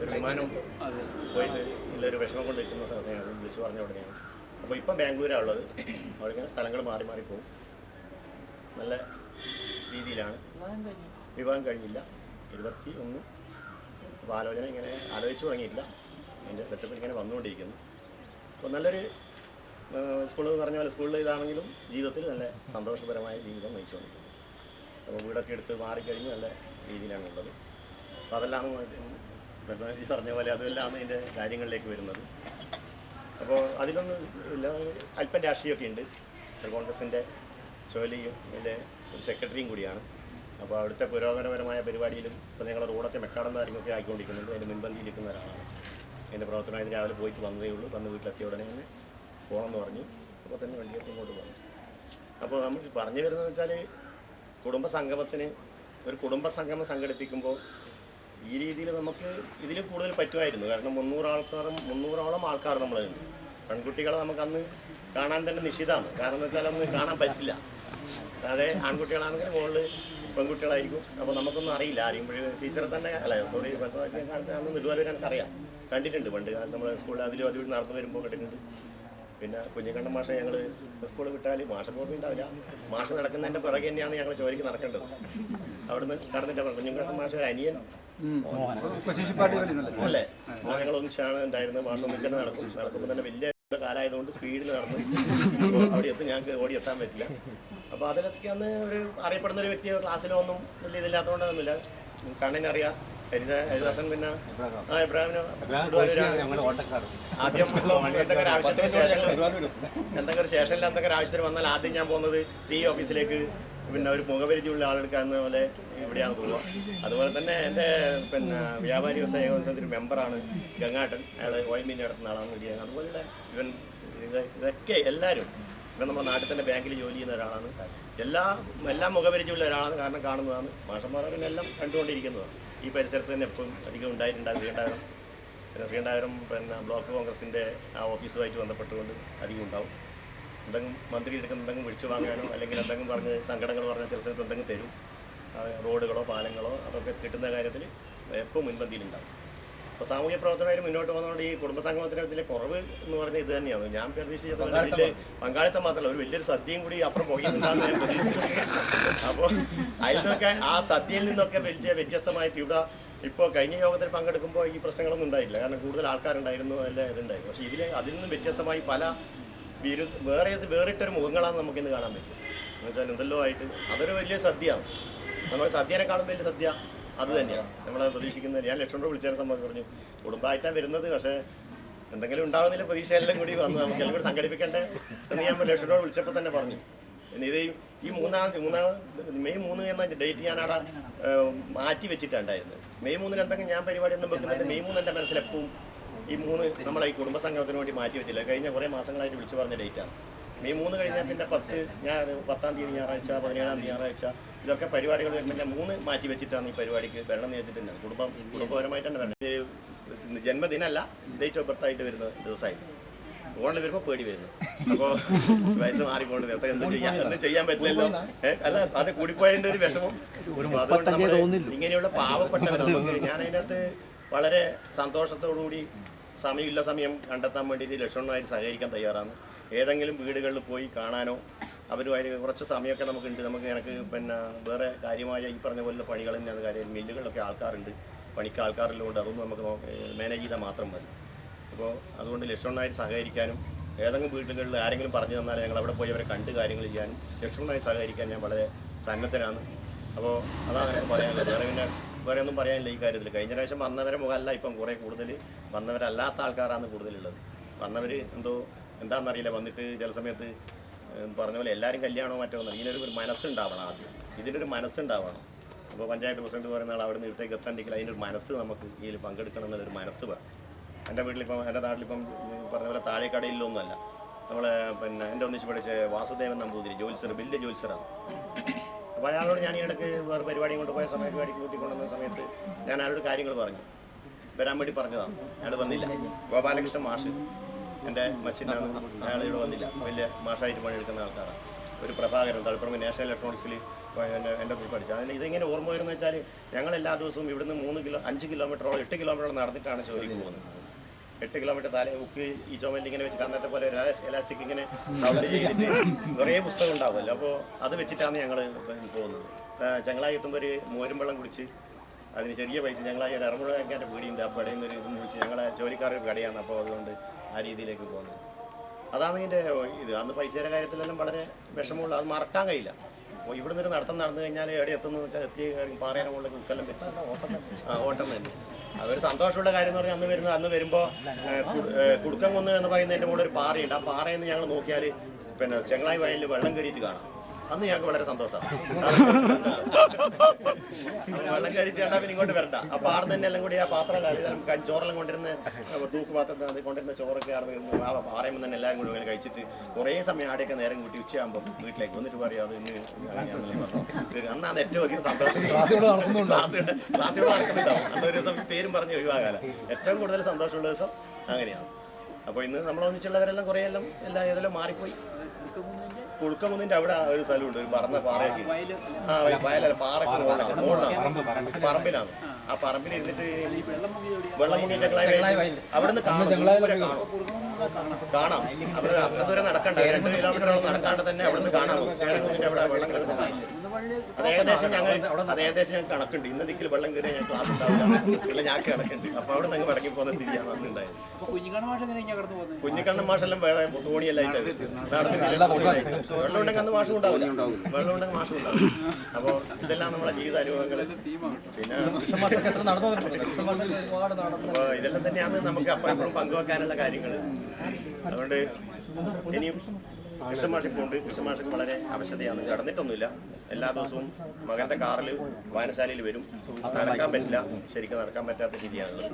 ഒരു വിമാനം പോയിട്ട് ഇല്ലൊരു വിഷമം കൊണ്ട് നിൽക്കുന്ന സമയമാണ് വിളിച്ചു പറഞ്ഞ ഉടനെയാണ്. അപ്പോൾ ഇപ്പം ബാംഗ്ലൂരാണ് ഉള്ളത്. അവളിങ്ങനെ സ്ഥലങ്ങൾ മാറി മാറി പോകും. നല്ല രീതിയിലാണ്. വിവാഹം കഴിഞ്ഞില്ല, 21. അപ്പോൾ ആലോചന ഇങ്ങനെ ആലോചിച്ചു തുടങ്ങിയിട്ടില്ല. അതിൻ്റെ സെറ്റപ്പിൽ ഇങ്ങനെ വന്നുകൊണ്ടിരിക്കുന്നു. അപ്പോൾ നല്ലൊരു സ്കൂളിൽ പറഞ്ഞ പോലെ സ്കൂളിൽ ഇതാണെങ്കിലും ജീവിതത്തിൽ നല്ല സന്തോഷപരമായ ജീവിതം നയിച്ചുകൊണ്ടിരിക്കുന്നു. അപ്പോൾ വീടൊക്കെ എടുത്ത് മാറിക്കഴിഞ്ഞ് നല്ല രീതിയിലാണുള്ളത്. അപ്പോൾ അതെല്ലാം പറഞ്ഞ പോലെ അതെല്ലാം ഇതിൻ്റെ കാര്യങ്ങളിലേക്ക് വരുന്നത്. അപ്പോൾ അതിലൊന്നും ഇല്ല, അല്പം രാഷ്ട്രീയമൊക്കെ ഉണ്ട്. കോൺഗ്രസിൻ്റെ ജോലിയും ഇതിൻ്റെ ഒരു സെക്രട്ടറിയും കൂടിയാണ്. അപ്പോൾ അവിടുത്തെ പുരോഗമനപരമായ പരിപാടിയിലും ഇപ്പോൾ ഞങ്ങൾ റോഡൊക്കെ മെക്കാടം കാര്യങ്ങളൊക്കെ ആയിക്കൊണ്ടിരിക്കുന്നുണ്ട്. അതിന് മുൻപന്തിയിൽ നിൽക്കുന്ന ഒരാളാണ്. അതിൻ്റെ പ്രവർത്തനമായിട്ട് രാവിലെ പോയിട്ട് വന്നതേ ഉള്ളൂ. വന്ന് വീട്ടിലെത്തിയ ഉടനെ തന്നെ പോകണമെന്ന് പറഞ്ഞു. അപ്പോൾ തന്നെ വണ്ടിയെടുത്ത് ഇങ്ങോട്ട് വന്നു. അപ്പോൾ നമ്മൾ പറഞ്ഞു വരുന്നതെന്ന് വെച്ചാൽ കുടുംബസംഗമത്തിന് ഒരു കുടുംബസംഗമം സംഘടിപ്പിക്കുമ്പോൾ ഈ രീതിയിൽ നമുക്ക് ഇതിൽ കൂടുതൽ പറ്റുമായിരുന്നു. കാരണം 300ഓളം ആൾക്കാർ നമ്മളുണ്ട്. പെൺകുട്ടികളെ നമുക്കന്ന് കാണാൻ തന്നെ നിശ്ചിതമാണ്. കാരണം എന്ന് വെച്ചാൽ അന്ന് കാണാൻ പറ്റില്ല. താഴെ ആൺകുട്ടികളാണെങ്കിൽ മുകളിൽ പെൺകുട്ടികളായിരിക്കും. അപ്പോൾ നമുക്കൊന്നും അറിയില്ല. ആരെയും ടീച്ചറെ തന്നെ അന്ന് നെടുവാലൂർ എനിക്കറിയാം, കണ്ടിട്ടുണ്ട് പണ്ട് നമ്മൾ സ്കൂളിൽ അതിൽ നടന്നു വരുമ്പോൾ കണ്ടിട്ടുണ്ട്. പിന്നെ കുഞ്ഞിക്കണ്ണൻ മാഷ ഞങ്ങൾ സ്കൂളിൽ വിട്ടാൽ മാഷ പോലും ഉണ്ടാവില്ല. മാഷ് നടക്കുന്നതിൻ്റെ പിറകെ തന്നെയാണ് ഞങ്ങൾ ജോലിക്ക് നടക്കേണ്ടത്. അവിടുന്ന് കടന്നിട്ട് കുഞ്ഞിക്കണ്ണൻ മാഷ അനിയൻ അല്ലേ, ഞങ്ങൾ ഒന്നിച്ചാണ് ഉണ്ടായിരുന്നത്. മാഷ് ഒന്നിച്ചാണ് നടക്കുമ്പോൾ തന്നെ വലിയ കാലമായതുകൊണ്ട് സ്പീഡിൽ നടന്നു അവിടെ എത്തും. ഞങ്ങൾക്ക് ഓടിയെത്താൻ പറ്റില്ല. അപ്പോൾ അതിലൊക്കെ അന്ന് ഒരു അറിയപ്പെടുന്ന ഒരു വ്യക്തി ക്ലാസ്സിലോ ഒന്നും വലിയ ഇതില്ലാത്തതുകൊണ്ടൊന്നുമില്ല. കണ്ണിനറിയാം ഹരിദാസൻ, പിന്നെ ഇബ്രാഹിമിന് ആദ്യം എന്തൊക്കെ ഒരു ആവശ്യത്തിന് സ്റ്റേഷനിൽ എന്തൊക്കെ ഒരു ആവശ്യത്തിന് വന്നാൽ ആദ്യം ഞാൻ പോകുന്നത് CE ഓഫീസിലേക്ക്. പിന്നെ ഒരു മുഖപരിചയമുള്ള ആളെടുക്കാവുന്ന പോലെ ഇവിടെയാണ് പോവുക. അതുപോലെ തന്നെ എൻ്റെ പിന്നെ വ്യാപാരി വ്യവസായ ഏകോപനത്തിൻ്റെ മെമ്പറാണ് ഗംഗാട്ടൻ. അയാൾ ഓയിൽ മില്ല് നടത്തുന്ന ആളാണ് വിളിക്കുക. അതുപോലെ ഇതൊക്കെ എല്ലാവരും ഇപ്പം നമ്മുടെ നാട്ടിൽ തന്നെ ബാങ്കിൽ ജോലി ചെയ്യുന്ന ഒരാളാണ്. എല്ലാം മുഖപരിചയമുള്ള ഒരാളാണ്. കാരണം കാണുന്നതാണ്. മാഷന്മാരെ പിന്നെ എല്ലാം കണ്ടുകൊണ്ടിരിക്കുന്നതാണ്. ഈ പരിസരത്ത് തന്നെ എപ്പോഴും അധികം ഉണ്ടായിട്ടുണ്ടാകും. ശ്രീകണ്ഠാപുരം പിന്നെ ബ്ലോക്ക് കോൺഗ്രസിൻ്റെ ആ ഓഫീസുമായിട്ട് ബന്ധപ്പെട്ടുകൊണ്ട് അധികം ഉണ്ടാവും. എന്തെങ്കിലും മന്ത്രി എടുക്കുന്ന എന്തെങ്കിലും വിളിച്ചു വാങ്ങാനോ അല്ലെങ്കിൽ എന്തെങ്കിലും പറഞ്ഞ് സങ്കടങ്ങൾ പറഞ്ഞ ചില സ്ഥലത്ത് എന്തെങ്കിലും തരും. റോഡുകളോ പാലങ്ങളോ അതൊക്കെ കിട്ടുന്ന കാര്യത്തിൽ എപ്പോൾ മുൻപന്തിയിലുണ്ടാവും. അപ്പോൾ സാമൂഹ്യ പ്രവർത്തനമായിട്ട് മുന്നോട്ട് പോകുന്നതുകൊണ്ട് ഈ കുടുംബസംഗമത്തിൻ്റെ ഇതിലെ കുറവ് എന്ന് പറഞ്ഞാൽ ഇത് തന്നെയാണ്. ഞാൻ പ്രതീക്ഷിച്ചത് വലിയ പങ്കാളിത്തം മാത്രമല്ല, ഒരു വലിയൊരു സദ്യയും കൂടി അപ്പുറം പോകുന്നുണ്ടാകുന്ന ഞാൻ പ്രതീക്ഷിച്ചു. അപ്പോൾ അതിൽ നിന്നൊക്കെ ആ സദ്യയിൽ നിന്നൊക്കെ വലിയ വ്യത്യസ്തമായിട്ട് ഇവിടെ ഇപ്പോൾ കഴിഞ്ഞ യോഗത്തിൽ പങ്കെടുക്കുമ്പോൾ ഈ പ്രശ്നങ്ങളൊന്നും ഉണ്ടായില്ല. കാരണം കൂടുതൽ ആൾക്കാരുണ്ടായിരുന്നു, നല്ല ഇതുണ്ടായിരുന്നു. പക്ഷേ അതിൽ നിന്നും വ്യത്യസ്തമായി പല വേറിട്ടൊരു മുഖങ്ങളാണ് നമുക്കിന്ന് കാണാൻ പറ്റും. എന്ന് വെച്ചാൽ എന്തെല്ലോ ആയിട്ട് അതൊരു വലിയ സദ്യയാണ്. നമ്മൾ സദ്യനെക്കാളും വലിയ സദ്യ അത് തന്നെയാണ് നമ്മൾ പ്രതീക്ഷിക്കുന്നത്. ഞാൻ ലക്ഷ്മണോട് വിളിച്ചതിനെ സംബന്ധിച്ച് പറഞ്ഞു, കുടുംബമായിട്ടാണ് വരുന്നത്, പക്ഷേ എന്തെങ്കിലും ഉണ്ടാകുന്നില്ല പ്രതീക്ഷയെല്ലാം കൂടി വന്ന് നമുക്ക് എല്ലാം കൂടി സംഘടിപ്പിക്കേണ്ടേ എന്ന് ഞാൻ ലക്ഷ്മണോട് വിളിച്ചപ്പോൾ തന്നെ പറഞ്ഞു. പിന്നെ ഇത് ഈ മെയ് 3 എന്ന ഡേറ്റ് ഞാൻ അവിടെ മാറ്റി വെച്ചിട്ടുണ്ടായിരുന്നത്. മെയ് 3 എന്തെങ്കിലും ഞാൻ പരിപാടി ഒന്നും വെക്കുന്നുണ്ട്. മെയ് 3 എൻ്റെ മനസ്സിലെപ്പോഴും ഈ 3 നമ്മളെ ഈ കുടുംബസംഗമത്തിന് വേണ്ടി മാറ്റി വെച്ചില്ല. കഴിഞ്ഞ കുറേ മാസങ്ങളായിട്ട് വിളിച്ചു പറഞ്ഞ ഡേറ്റാണ്. മെയ് 3 കഴിഞ്ഞാൽ പിന്നെ 10-ാം തീയതി ഞായറാഴ്ച, 17-ാം തീയതി ഞായറാഴ്ച ഇതൊക്കെ പരിപാടികൾ വരുമ്പോൾ 3 മാറ്റി വെച്ചിട്ടാണ് ഈ പരിപാടിക്ക് വരണം എന്ന് വെച്ചിട്ടുണ്ട്. കുടുംബപരമായിട്ട് തന്നെ വരണം. ജന്മദിനമല്ല, ഡേറ്റ് ഓഫ് ബർത്ത് ആയിട്ട് വരുന്ന ദിവസമായിരുന്നു. ഓണിൽ വരുമ്പോൾ പേടി വരുന്നു. അപ്പോൾ വയസ്സ് മാറിപ്പോണ്ട് എന്ത് ചെയ്യാൻ പറ്റില്ലല്ലോ. അല്ല, അത് കൂടിപ്പോയതിൻ്റെ ഒരു വിഷമം. അതുകൊണ്ട് നമ്മൾ ഇങ്ങനെയുള്ള പാവപ്പെട്ടവർ നമുക്ക് ഞാൻ അതിനകത്ത് വളരെ സന്തോഷത്തോടുകൂടി സമയം കണ്ടെത്താൻ വേണ്ടിയിട്ട് ലക്ഷ്മണനുമായിട്ട് സഹകരിക്കാൻ തയ്യാറാണ്. ഏതെങ്കിലും വീടുകളിൽ പോയി കാണാനോ അവരുമായിട്ട് കുറച്ച് സമയമൊക്കെ നമുക്കുണ്ട്. എനിക്ക് പിന്നെ വേറെ കാര്യമായ ഈ പറഞ്ഞ പോലുള്ള പണികൾ തന്നെയാണ് കാര്യം. മില്ലുകളിലൊക്കെ ആൾക്കാരുണ്ട്, പണിക്ക് ആൾക്കാരിലുണ്ട്. അതൊന്നും നമുക്ക് മാനേജ് ചെയ്താൽ മാത്രം മതി. അപ്പോൾ അതുകൊണ്ട് ലക്ഷ്മണനായിട്ട് സഹകരിക്കാനും ഏതെങ്കിലും വീടുകളിൽ ആരെങ്കിലും പറഞ്ഞു തന്നാൽ ഞങ്ങൾ അവിടെ പോയി അവരെ കണ്ട് കാര്യങ്ങൾ ചെയ്യാനും ലക്ഷ്മണനായി സഹകരിക്കാൻ ഞാൻ വളരെ സന്നദ്ധനാണ്. അപ്പോൾ അതാണ് പറയാനുള്ളത്. വേറെ ഒന്നും പറയാനില്ല ഈ കാര്യത്തിൽ. കഴിഞ്ഞ പ്രാവശ്യം വന്നവരെ മുഖമല്ല, ഇപ്പം കുറേ കൂടുതൽ വന്നവരല്ലാത്ത ആൾക്കാരാണ് കൂടുതലുള്ളത്. വന്നവർ എന്തോ എന്താണെന്നറിയില്ല വന്നിട്ട് ചില സമയത്ത് പറഞ്ഞ പോലെ എല്ലാവരും കല്യാണമോ മറ്റോ ഒന്നും ഇതിനൊരു മനസ്സുണ്ടാവണം ആദ്യം, ഇതിനൊരു മനസ്സുണ്ടാവണം. അപ്പോൾ പഞ്ചായത്ത് പ്രസിഡന്റ് പറയുന്ന ആൾ അവിടെ നിന്ന് ഇവിടത്തേക്ക് എത്താണ്ടെങ്കിൽ അതിനൊരു മനസ്സ് നമുക്ക് ഇതിൽ പങ്കെടുക്കണം എന്നുള്ളൊരു മനസ്സ് വേണം. എൻ്റെ വീട്ടിലിപ്പം എൻ്റെ നാട്ടിലിപ്പം പറഞ്ഞ പോലെ താഴേക്കടയിലൊന്നുമല്ല, നമ്മളെ പിന്നെ എൻ്റെ ഒന്നിച്ച് പഠിച്ച വാസുദേവൻ നമ്പൂതിരി ജ്യോത്സ്യർ, വലിയ ജ്യോത്സ്യരാണ്. അപ്പോൾ അയാളോട് ഞാൻ ഈ ഇടയ്ക്ക് വേറെ പരിപാടി കൊണ്ടുപോയ സമയത്ത് പരിപാടി കൂട്ടിക്കൊണ്ടുവന്ന സമയത്ത് ഞാൻ അയാളോട് കാര്യങ്ങൾ പറഞ്ഞു, വരാൻ വേണ്ടി പറഞ്ഞതാണ്. അയാൾ വന്നില്ല. ഗോപാലകൃഷ്ണൻ മാഷ് എൻ്റെ മച്ചിനാണ്, അയാൾ ഇവിടെ വന്നില്ല. വലിയ മാഷായിട്ട് പണിയെടുക്കുന്ന ആൾക്കാരാണ്. ഒരു പ്രഭാകരൻ തളിപ്പറമ്പ് നാഷണൽ ഇലക്ട്രോണിക്സിൽ എൻ്റെ കൂടെ പഠിച്ചു. അതിന് ഇതെങ്ങനെ ഓർമ്മ വരുന്നത് വെച്ചാൽ ഞങ്ങൾ എല്ലാ ദിവസവും ഇവിടുന്ന് 5 കിലോമീറ്ററോളം 8 കിലോമീറ്ററോളം നടന്നിട്ടാണ് ജോലിക്ക് പോകുന്നത്. 8 കിലോമീറ്റർ തലേ ബുക്ക് ഈ ചുമലിൽ ഇങ്ങനെ വെച്ചിട്ട് അന്നത്തെ പോലെ എലാസ്റ്റിക് ഇങ്ങനെ റൗണ്ട് ചെയ്തിട്ട് കുറേ പുസ്തകം ഉണ്ടാവുമല്ലോ, അപ്പോൾ അത് വെച്ചിട്ടാണ് ഞങ്ങൾ പോകുന്നത്. ചങ്ങളായി എത്തുമ്പോൾ ഒരു മോരും വെള്ളം കുടിച്ച് അതിന് ചെറിയ പൈസ ഞങ്ങളായി ഒരു അറുപത് പീടിയുണ്ട്, അപ്പോൾ ഇടയിൽ നിന്ന് ഇതും കുടിച്ച് ഞങ്ങളെ ജോലിക്കാരുടെ കടയാണ്. അപ്പോൾ അതുകൊണ്ട് ആ രീതിയിലേക്ക് പോകുന്നത് അതാണ് ഇതിൻ്റെ ഇത്. അന്ന് പൈസയുടെ കാര്യത്തിലെല്ലാം വളരെ വിഷമമുള്ള, അത് മറക്കാൻ കഴിയില്ല. അപ്പോൾ ഇവിടെ നിന്നൊരു നടത്തം നടന്നു കഴിഞ്ഞാൽ എവിടെ എത്തുന്നു വെച്ചാൽ എത്തി പാറയുടെ മുകളിൽ ഉക്കെല്ലാം വെച്ച് ഓട്ടം തന്നെ. അതൊരു സന്തോഷമുള്ള കാര്യം എന്ന് പറഞ്ഞാൽ അന്ന് വരുമ്പോൾ കുടുക്കം കുന്ന് എന്ന് പറയുന്നതിൻ്റെ മുകളിൽ ഒരു പാറയുണ്ട്. ആ പാറയിൽ നിന്ന് ഞങ്ങൾ നോക്കിയാൽ പിന്നെ ചെങ്ങളായി വയലിൽ വെള്ളം കയറിയിട്ട് കാണാം. അന്ന് ഞങ്ങൾക്ക് വളരെ സന്തോഷമാണ്. വെള്ളം കയറിയിട്ട് കണ്ടാൽ പിന്നെ ഇങ്ങോട്ട് വരണ്ട. ആ പാടം തന്നെ എല്ലാം കൂടി ആ പാത്രം ചോറെല്ലാം കൊണ്ടിരുന്ന തൂക്ക് പാത്രത്തിൽ കൊണ്ടിരുന്ന ചോറൊക്കെ ആ പാറയുമ്പോൾ തന്നെ എല്ലാവരും കൂടി കഴിച്ചിട്ട് കുറേ സമയം ആടെയൊക്കെ നേരം കൂട്ടി ഉച്ചയാകുമ്പോൾ വീട്ടിലേക്ക് വന്നിട്ട് പറയാം അത് ഇന്ന് അന്നാണ് ഏറ്റവും അധികം സന്തോഷം. ക്ലാസ്സുകൾ നടക്കുന്നുണ്ടാവും. അന്നൊരു ദിവസം പേരും പറഞ്ഞ് ഒഴിവാകാല. ഏറ്റവും കൂടുതൽ സന്തോഷമുള്ള ദിവസം അങ്ങനെയാണ്. അപ്പോൾ ഇന്ന് നമ്മളൊന്നിച്ചുള്ളവരെല്ലാം കുറേയെല്ലാം ഏതെല്ലാം മാറിപ്പോയി. കുടുക്കമുന്നിൻ്റെ അവിടെ ഒരു സ്ഥലമുണ്ട്, ഒരു പറന്ന പാറയൊക്കെ. ആ വയലല്ല, പാറയ്ക്ക് മുകളിലാണ്, പറമ്പിലാണ്. ആ പറമ്പിൽ ഇരുന്നിട്ട് വെള്ളം മുങ്ങി ചെങ്ങളായി അവിടെ നിന്ന് കാണാം. അവിടെ അത്ര ദൂരം നടക്കണ്ട, 2 കിലോമീറ്ററോളം നടക്കാണ്ട് തന്നെ അവിടെ നിന്ന് കാണാം ചേരങ്കുന്നിൻ്റെ അവിടെ വെള്ളം കയറുന്നത്. അത് ഏകദേശം ഞങ്ങൾ കണക്കുണ്ട്. ഇന്ന ദിക്കിൽ വെള്ളം കയറിയാൽ ഞാൻ ക്ലാസ് ഉണ്ടാവില്ല, ഞാൻ കണക്കുണ്ട്. അപ്പോൾ അവിടെ നിന്ന് മടങ്ങി പോകുന്ന സ്ഥിതിയാണ് അന്നുണ്ടായത്. കുഞ്ഞിക്കണ്ണൻ മാഷെല്ലാം വേറെ തോണിയെല്ലാം വെള്ളം ഉണ്ടെങ്കിൽ അന്ന് മാഷും ഉണ്ടാവില്ല, വെള്ളം ഉണ്ടെങ്കിൽ മാഷും ഉണ്ടാവില്ല. അപ്പോൾ ഇതെല്ലാം നമ്മളെ ജീവിത അനുഭവങ്ങൾ. പിന്നെ അപ്പോൾ ഇതെല്ലാം തന്നെയാണ് നമുക്ക് അപ്പുറം പങ്കുവെക്കാനുള്ള കാര്യങ്ങൾ. അതുകൊണ്ട് ഇനിയും കൃഷ്ണമാഷിപ്പുണ്ട്. കൃഷ്ണമാഷിക്ക് വളരെ അവശതയാണ്, കടന്നിട്ടൊന്നുമില്ല. എല്ലാ ദിവസവും മകൻ്റെ കാറിൽ വായനശാലയിൽ വരും. നടക്കാൻ പറ്റില്ല, ശരിക്കും നടക്കാൻ പറ്റാത്ത രീതിയാണുള്ളത്.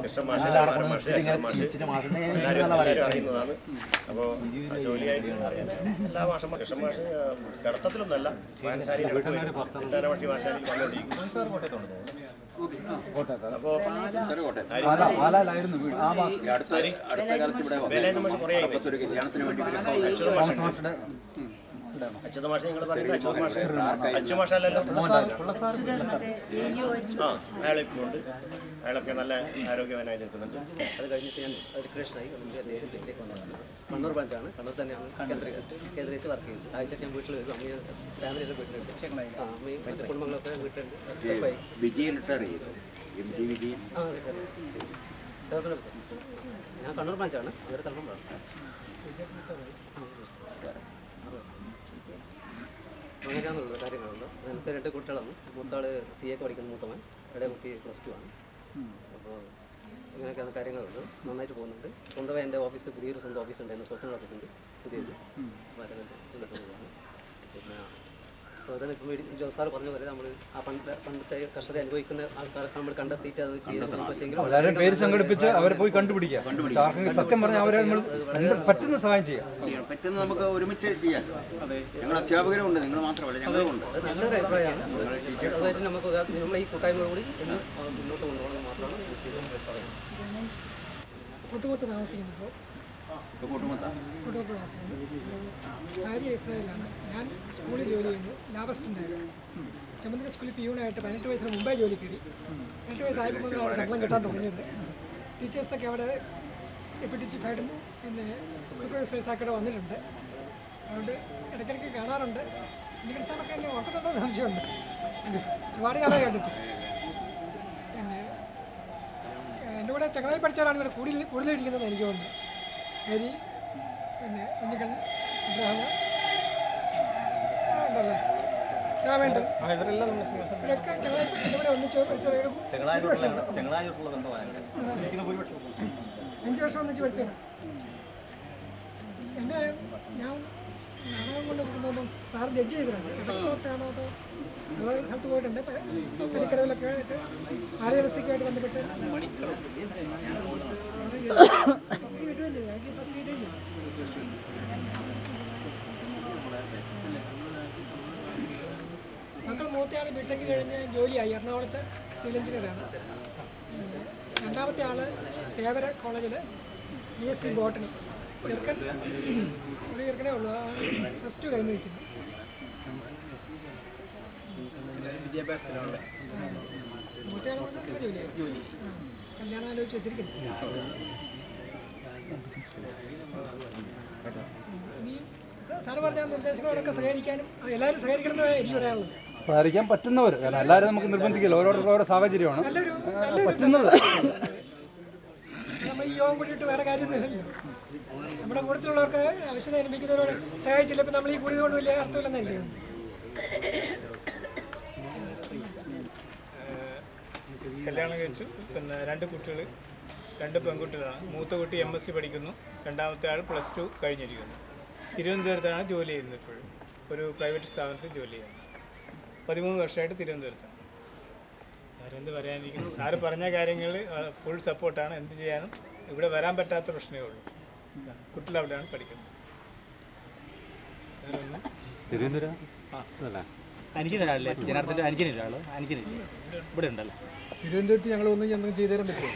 കൃഷ്ണമാഷ്, മാഷ്, എല്ലാവരും അറിയുന്നതാണ്. അപ്പോൾ ജോലിയായിട്ട് അറിയാൻ എല്ലാ മാഷം കൃഷ്ണമാഷ് കിടത്തത്തിലൊന്നല്ല, വായനശാലയിൽ പക്ഷി വായനശാലയിൽ വന്നുകൊണ്ടിരിക്കും. അപ്പോൾ അച്യുത മാഷ ഞങ്ങൾ പറയുന്നത് അച്ചു മാഷല്ലോ. ആ അയാളിപ്പോൾ ഉണ്ട്, അയാളൊക്കെ നല്ല ആരോഗ്യവാനായി നിൽക്കുന്നുണ്ട്. അത് കഴിഞ്ഞിട്ട് ഞാൻ ഒരു കൃഷ്ണനായി ദേശത്തിലേക്ക് വന്നതാണ്. കണ്ണൂർ ബ്രാഞ്ചാണ്, കണ്ണൂർ തന്നെയാണ് കേന്ദ്രീകരിച്ച് വർക്ക് ചെയ്യുന്നത്. ആഴ്ച ഞാൻ വീട്ടിൽ വരും, അമ്മ ഫാമിലിയുടെ വീട്ടിലുണ്ട്, അമ്മയും മറ്റു കുടുംബങ്ങളൊക്കെ വീട്ടിലുണ്ട്. ഞാൻ കണ്ണൂർ ബ്രാഞ്ചാണ്, അവരെ തലമുറ. അങ്ങനെയാണെന്നുള്ളത് കാര്യങ്ങളുണ്ട്. എനിക്ക് 2 കുട്ടികളാണ്. മൂത്താൾ CA പഠിക്കുന്ന മൂത്തവൻ, ഇടയ കുട്ടി +2 ആണ്. അപ്പോൾ ഇങ്ങനെയൊക്കെയാണ് കാര്യങ്ങളുണ്ട്. നന്നായിട്ട് പോകുന്നുണ്ട്. സ്വന്തമായി എൻ്റെ ഓഫീസ്, പുതിയൊരു സ്വന്തം ഓഫീസ് ഉണ്ടായിരുന്നു, പേഴ്സണൽ ഓഫീസുണ്ട് പുതിയത് മരങ്ങളുണ്ട്. പിന്നെ അതുപോലെ ഇപ്പം ജോസാർ പറഞ്ഞ പോലെ നമ്മൾ ആ പണ്ടത്തെ കർഷകരെ അനുഭവിക്കുന്ന ആൾക്കാരെ നമ്മൾ കണ്ടെത്തിയിട്ട് അത് ചെയ്യാൻ പറ്റുമെങ്കിൽ എല്ലാവരും പേര് സംഘടിപ്പിച്ച് അവരെ പോയി കണ്ടുപിടിക്കുക. സത്യം പറഞ്ഞാൽ അവരെ നമ്മൾ പറ്റുന്ന സഹായം ചെയ്യാം. പറ്റുന്ന നമുക്ക് ഒരുമിച്ച് ചെയ്യാം. ഞങ്ങൾ അധ്യാപകരും ഉണ്ട്, നിങ്ങൾ മാത്രമല്ല ഞങ്ങളും ഉണ്ട്. അത് നല്ലൊരു അഭിപ്രായമാണ്. അതുമായിട്ട് നമുക്ക് നമ്മൾ ഈ കൂട്ടായ്മ കൂടി ഒന്ന് മുന്നോട്ട് കൊണ്ടുപോകണമെന്ന് മാത്രമാണ് എനിക്ക് പറയുന്നത്. കൊട്ടുകൊത്ത് താമസിക്കുന്നത് ഭാര്യ ഇസ്രായേലാണ്. ഞാൻ സ്കൂളിൽ ജോലി ചെയ്യുന്നു, ലാബ് അസിസ്റ്റൻ്റായിരുന്നു. ചമ്മന്തി സ്കൂളിൽ പിയൂണായിട്ട് 18 വയസ്സിന് മുമ്പേ ജോലി കയറി. 18 വയസ്സായപ്പോൾ അവിടെ ശമ്പളം കിട്ടാൻ തുടങ്ങിയത്. ടീച്ചേഴ്സൊക്കെ അവിടെ ഡെപ്യൂട്ടി ചീഫായിട്ടും പിന്നെ സൂപ്പർവൈസേഴ്സാക്കിയിട്ട് വന്നിട്ടുണ്ട്. അതുകൊണ്ട് ഇടയ്ക്കിടയ്ക്ക് കാണാറുണ്ട്. ഇന്ത്യൻ സാറൊക്കെ എന്നെ ഓർക്കുന്നുണ്ടോ സംശയമുണ്ട്, ഒരുപാട് കാലം കേട്ടിട്ട്. പിന്നെ എൻ്റെ കൂടെ ചങ്ങനായി പഠിച്ചവരാണ് ഇവിടെ കൂടുതലിരിക്കുന്നത് എനിക്ക് തോന്നുന്നു. ഹരി, പിന്നെ കുഞ്ഞിക്കണ്ണൻ, ഇബ്രാഹിം ഉണ്ടല്ലേ, രാമേന്ദ്രൻ, ഇവരൊക്കെ ചങ്ങനായി ഒന്നിച്ച് 5 വർഷം ഒന്നിച്ച് പഠിച്ചത്. എൻ്റെ ഞാൻ നാടകം കൊണ്ട് നോക്കുമ്പോൾ സാർ ജഡ്ജ് ചെയ്തിട്ടുണ്ട് ഇടത്തോട്ടാണോ അതോ വേറെ സ്ഥലത്ത് പോയിട്ടുണ്ട് പനിക്കടവിലൊക്കെ ആയിട്ട് ആര്യരസിക്കായിട്ട് ബന്ധപ്പെട്ട് ഫസ്റ്റ് കിട്ടുമല്ലേ എനിക്ക് ഫസ്റ്റ് കിട്ടിയില്ല. മക്കൾ മൂത്തയാൾ ബിടെക് കഴിഞ്ഞ് ജോലിയായി എറണാകുളത്ത് സിവിൽ എഞ്ചിനീയറാണ്. രണ്ടാമത്തെ ആൾ തേവര കോളേജിൽ BSc ബോട്ടണി. ചെറുക്കൻ ഒരു ചെറുക്കനേ ഉള്ളൂ, +2 കഴിഞ്ഞ് നിൽക്കുന്നു. വിദ്യാഭ്യാസത്തിലാണ് മൂത്തയാൾ ജോലിയായി, കല്യാണം ആലോചിച്ച് വെച്ചിരിക്കുന്നു. ഇനി സാറ് പറഞ്ഞ നിർദ്ദേശങ്ങളോടൊക്കെ സഹകരിക്കാനും എല്ലാവരും സഹകരിക്കണമെന്ന് എനിക്ക് പറയാനുള്ളത്. സഹകരിക്കാൻ പറ്റുന്നവർ, കാരണം എല്ലാവരും നമുക്ക് നിർബന്ധിക്കില്ല, ഓരോരുത്തർക്കും ഓരോ സാഹചര്യമാണ് പറ്റുന്നത്. നമ്മൾ ഈ യോഗം കൂടിയിട്ട് വേറെ കാര്യമൊന്നുമില്ലല്ലോ. നമ്മുടെ കൂട്ടത്തിലുള്ളവർക്ക് ആവശ്യത അനുഭവിക്കുന്നവരോട് സഹായിച്ചില്ല. ഇപ്പം നമ്മൾ ഈ കൂടി കൊണ്ട് വലിയ അർത്ഥമില്ലെന്നല്ലേ. കല്യാണം കഴിച്ചു. പിന്നെ 2 കുട്ടികൾ, 2 പെൺകുട്ടികളാണ്. മൂത്ത കുട്ടി MSc പഠിക്കുന്നു, രണ്ടാമത്തെ ആൾ +2 കഴിഞ്ഞിരിക്കുന്നു. തിരുവനന്തപുരത്താണ് ജോലി ചെയ്യുന്നത്. ഇപ്പോഴും ഒരു പ്രൈവറ്റ് സ്ഥാപനത്തിൽ ജോലി ചെയ്യുന്നു. 13 വർഷമായിട്ട് തിരുവനന്തപുരത്താണ്. സാറെന്ത് പറയാനിരിക്കുന്നു, സാറ് പറഞ്ഞ കാര്യങ്ങൾ ഫുൾ സപ്പോർട്ടാണ്. എന്ത് ചെയ്യാനും ഇവിടെ വരാൻ പറ്റാത്ത പ്രശ്നമേ ഉള്ളൂ. കുട്ടികൾ അവിടെയാണ് പഠിക്കുന്നത്. തിരുവനന്തപുരം ഇവിടെ ഉണ്ടല്ലോ. തിരുവനന്തപുരത്ത് ഞങ്ങൾ ഒന്നും എന്തെങ്കിലും ചെയ്തു തരാൻ പറ്റുമോ?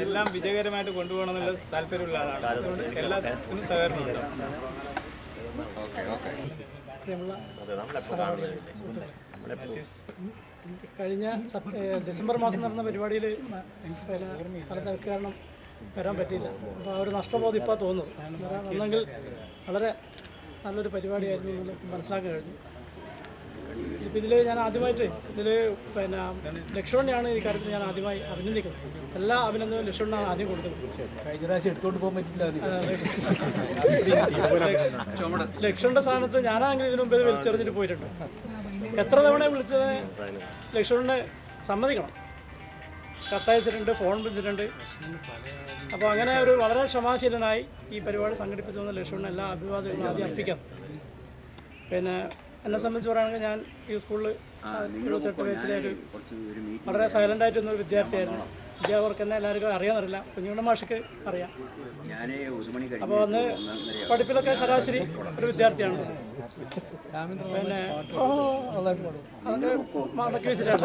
എല്ലാം വിജയകരമായിട്ട് കൊണ്ടുപോകണമെന്നുള്ള താല്പര്യമുള്ള ആളാണ്. അതുകൊണ്ട് എല്ലാത്തിനും സഹകരണം ഉണ്ടാവും. കഴിഞ്ഞ ഡിസംബർ മാസം നടന്ന പരിപാടിയിൽ പല തിരക്ക് കാരണം വരാൻ പറ്റിയില്ല. അപ്പോൾ ആ ഒരു നഷ്ടബോധം ഇപ്പോൾ തോന്നുന്നു. വന്നെങ്കിൽ വളരെ നല്ലൊരു പരിപാടിയായിരുന്നു എന്നുള്ളത് മനസ്സിലാക്കാൻ കഴിഞ്ഞു. ഇപ്പോൾ ഇതിൽ ഞാൻ ആദ്യമായിട്ട് പിന്നെ ലക്ഷ്മണനെയാണ് ഈ കാര്യത്തിൽ ഞാൻ ആദ്യമായി അഭിനന്ദിക്കുന്നത്. എല്ലാ അഭിനന്ദനവും ലക്ഷ്മണനാണ് ആദ്യം കൊടുക്കുന്നത്. കഴിഞ്ഞ പ്രാവശ്യം എടുത്തുകൊണ്ട് പോകാൻ പറ്റില്ല. ലക്ഷ്മണന്റെ സ്ഥാനത്ത് ഞാനാണെങ്കിൽ ഇതിനു മുമ്പ് വലിച്ചെറിഞ്ഞിട്ട് പോയിട്ടുണ്ട്. എത്ര തവണ വിളിച്ചത് ലക്ഷ്മണനെ സമ്മതിക്കണം. കത്തയച്ചിട്ടുണ്ട്, ഫോൺ വിളിച്ചിട്ടുണ്ട്. അപ്പോൾ അങ്ങനെ ഒരു വളരെ ക്ഷമാശീലനായി ഈ പരിപാടി സംഘടിപ്പിച്ചു വന്ന ലക്ഷ്മണന് എല്ലാ അഭിവാദ്യങ്ങളും ആദ്യം അർപ്പിക്കാം. പിന്നെ എന്നെ സംബന്ധിച്ച് പറയുകയാണെങ്കിൽ ഞാൻ ഈ സ്കൂളിൽ 28 വയസ്സിലേക്ക് വളരെ സൈലൻ്റായിട്ടൊന്നൊരു വിദ്യാർത്ഥിയായിരുന്നു. അധ്യാപകർക്ക് തന്നെ എല്ലാവർക്കും അറിയാമെന്നറിയില്ല, കുഞ്ഞുണ്ണ മാഷക്ക് അറിയാം. അപ്പോൾ അന്ന് പഠിപ്പിലൊക്കെ ശരാശരി ഒരു വിദ്യാർത്ഥിയാണ്. പിന്നെ അതൊക്കെ മടക്കി വെച്ചിട്ടാണ്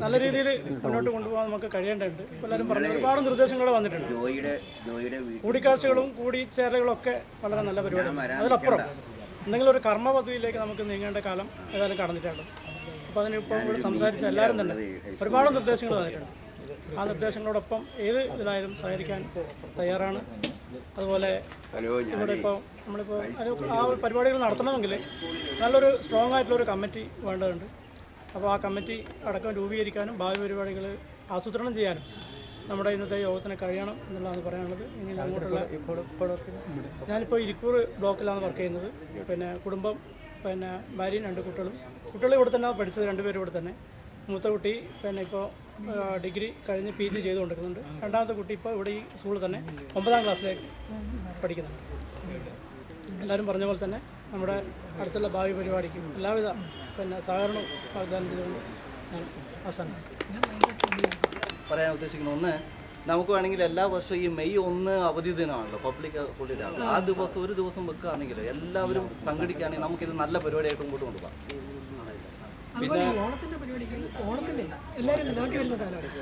നല്ല രീതിയിൽ മുന്നോട്ട് കൊണ്ടുപോകാൻ നമുക്ക് കഴിയേണ്ടതുണ്ട്. എല്ലാവരും പറഞ്ഞു ഒരുപാട് നിർദ്ദേശങ്ങൾ വന്നിട്ടുണ്ട്. കൂടിക്കാഴ്ചകളും കൂടിച്ചേരലുകളും ഒക്കെ വളരെ നല്ല പരിപാടിയാണ്. അതിലപ്പുറം എന്തെങ്കിലും ഒരു കർമ്മ പദ്ധതിയിലേക്ക് നമുക്ക് നീങ്ങേണ്ട കാലം ഏതായാലും കടന്നിട്ടുണ്ട്. അപ്പോൾ അതിനിപ്പം ഇവിടെ സംസാരിച്ച എല്ലാവരും തന്നെ ഒരുപാട് നിർദ്ദേശങ്ങൾ തന്നിട്ടുണ്ട്. ആ നിർദ്ദേശങ്ങളോടൊപ്പം ഏത് ഇതിലായാലും സഹകരിക്കാൻ തയ്യാറാണ്. അതുപോലെ ഇവിടെ ഇപ്പോൾ നമ്മളിപ്പോൾ ആ പരിപാടികൾ നടത്തണമെങ്കിൽ നല്ലൊരു സ്ട്രോങ് ആയിട്ടുള്ളൊരു കമ്മിറ്റി വേണ്ടതുണ്ട്. അപ്പോൾ ആ കമ്മിറ്റി അടക്കം രൂപീകരിക്കാനും ഭാവി പരിപാടികൾ ആസൂത്രണം ചെയ്യാനും നമ്മുടെ ഇന്നത്തെ യോഗത്തിന് കഴിയണം എന്നുള്ളതാണ് പറയാനുള്ളത്. ഇനി അങ്ങോട്ടുള്ള ഞാനിപ്പോൾ ഇരിക്കൂർ ബ്ലോക്കിലാണ് വർക്ക് ചെയ്യുന്നത്. പിന്നെ കുടുംബം, പിന്നെ ഭാര്യയും 2 കുട്ടികളും ഇവിടെ തന്നെ പഠിച്ചത്, 2 പേരും ഇവിടെ തന്നെ. മൂത്ത കുട്ടി പിന്നെ ഇപ്പോൾ ഡിഗ്രി കഴിഞ്ഞ് PG ചെയ്തുകൊണ്ടിരിക്കുന്നുണ്ട്. രണ്ടാമത്തെ കുട്ടി ഇപ്പോൾ ഇവിടെ ഈ സ്കൂളിൽ തന്നെ 9ാം ക്ലാസ്സിലേക്ക് പഠിക്കുന്നുണ്ട്. എല്ലാവരും പറഞ്ഞ പോലെ തന്നെ നമ്മുടെ അടുത്തുള്ള ഭാവി പരിപാടിക്കും എല്ലാവിധ പിന്നെ സഹകരണവും വാഗ്ദാനം ചെയ്തുകൊണ്ട് ഞാൻ അവസാനം പറയാൻ ഉദ്ദേശിക്കുന്നത്, ഒന്ന് നമുക്ക് വേണമെങ്കിൽ എല്ലാ വർഷവും ഈ മെയ് 1 അവധി ദിനമാണല്ലോ, പബ്ലിക് ഹോളിഡേ ആണല്ലോ. ആ ദിവസം ഒരു ദിവസം വെക്കുകയാണെങ്കിൽ എല്ലാവരും സംഘടിക്കുകയാണെങ്കിൽ നമുക്കിത് നല്ല പരിപാടിയായിട്ട് മുമ്പോട്ട് കൊണ്ടുപോകാം. പിന്നെ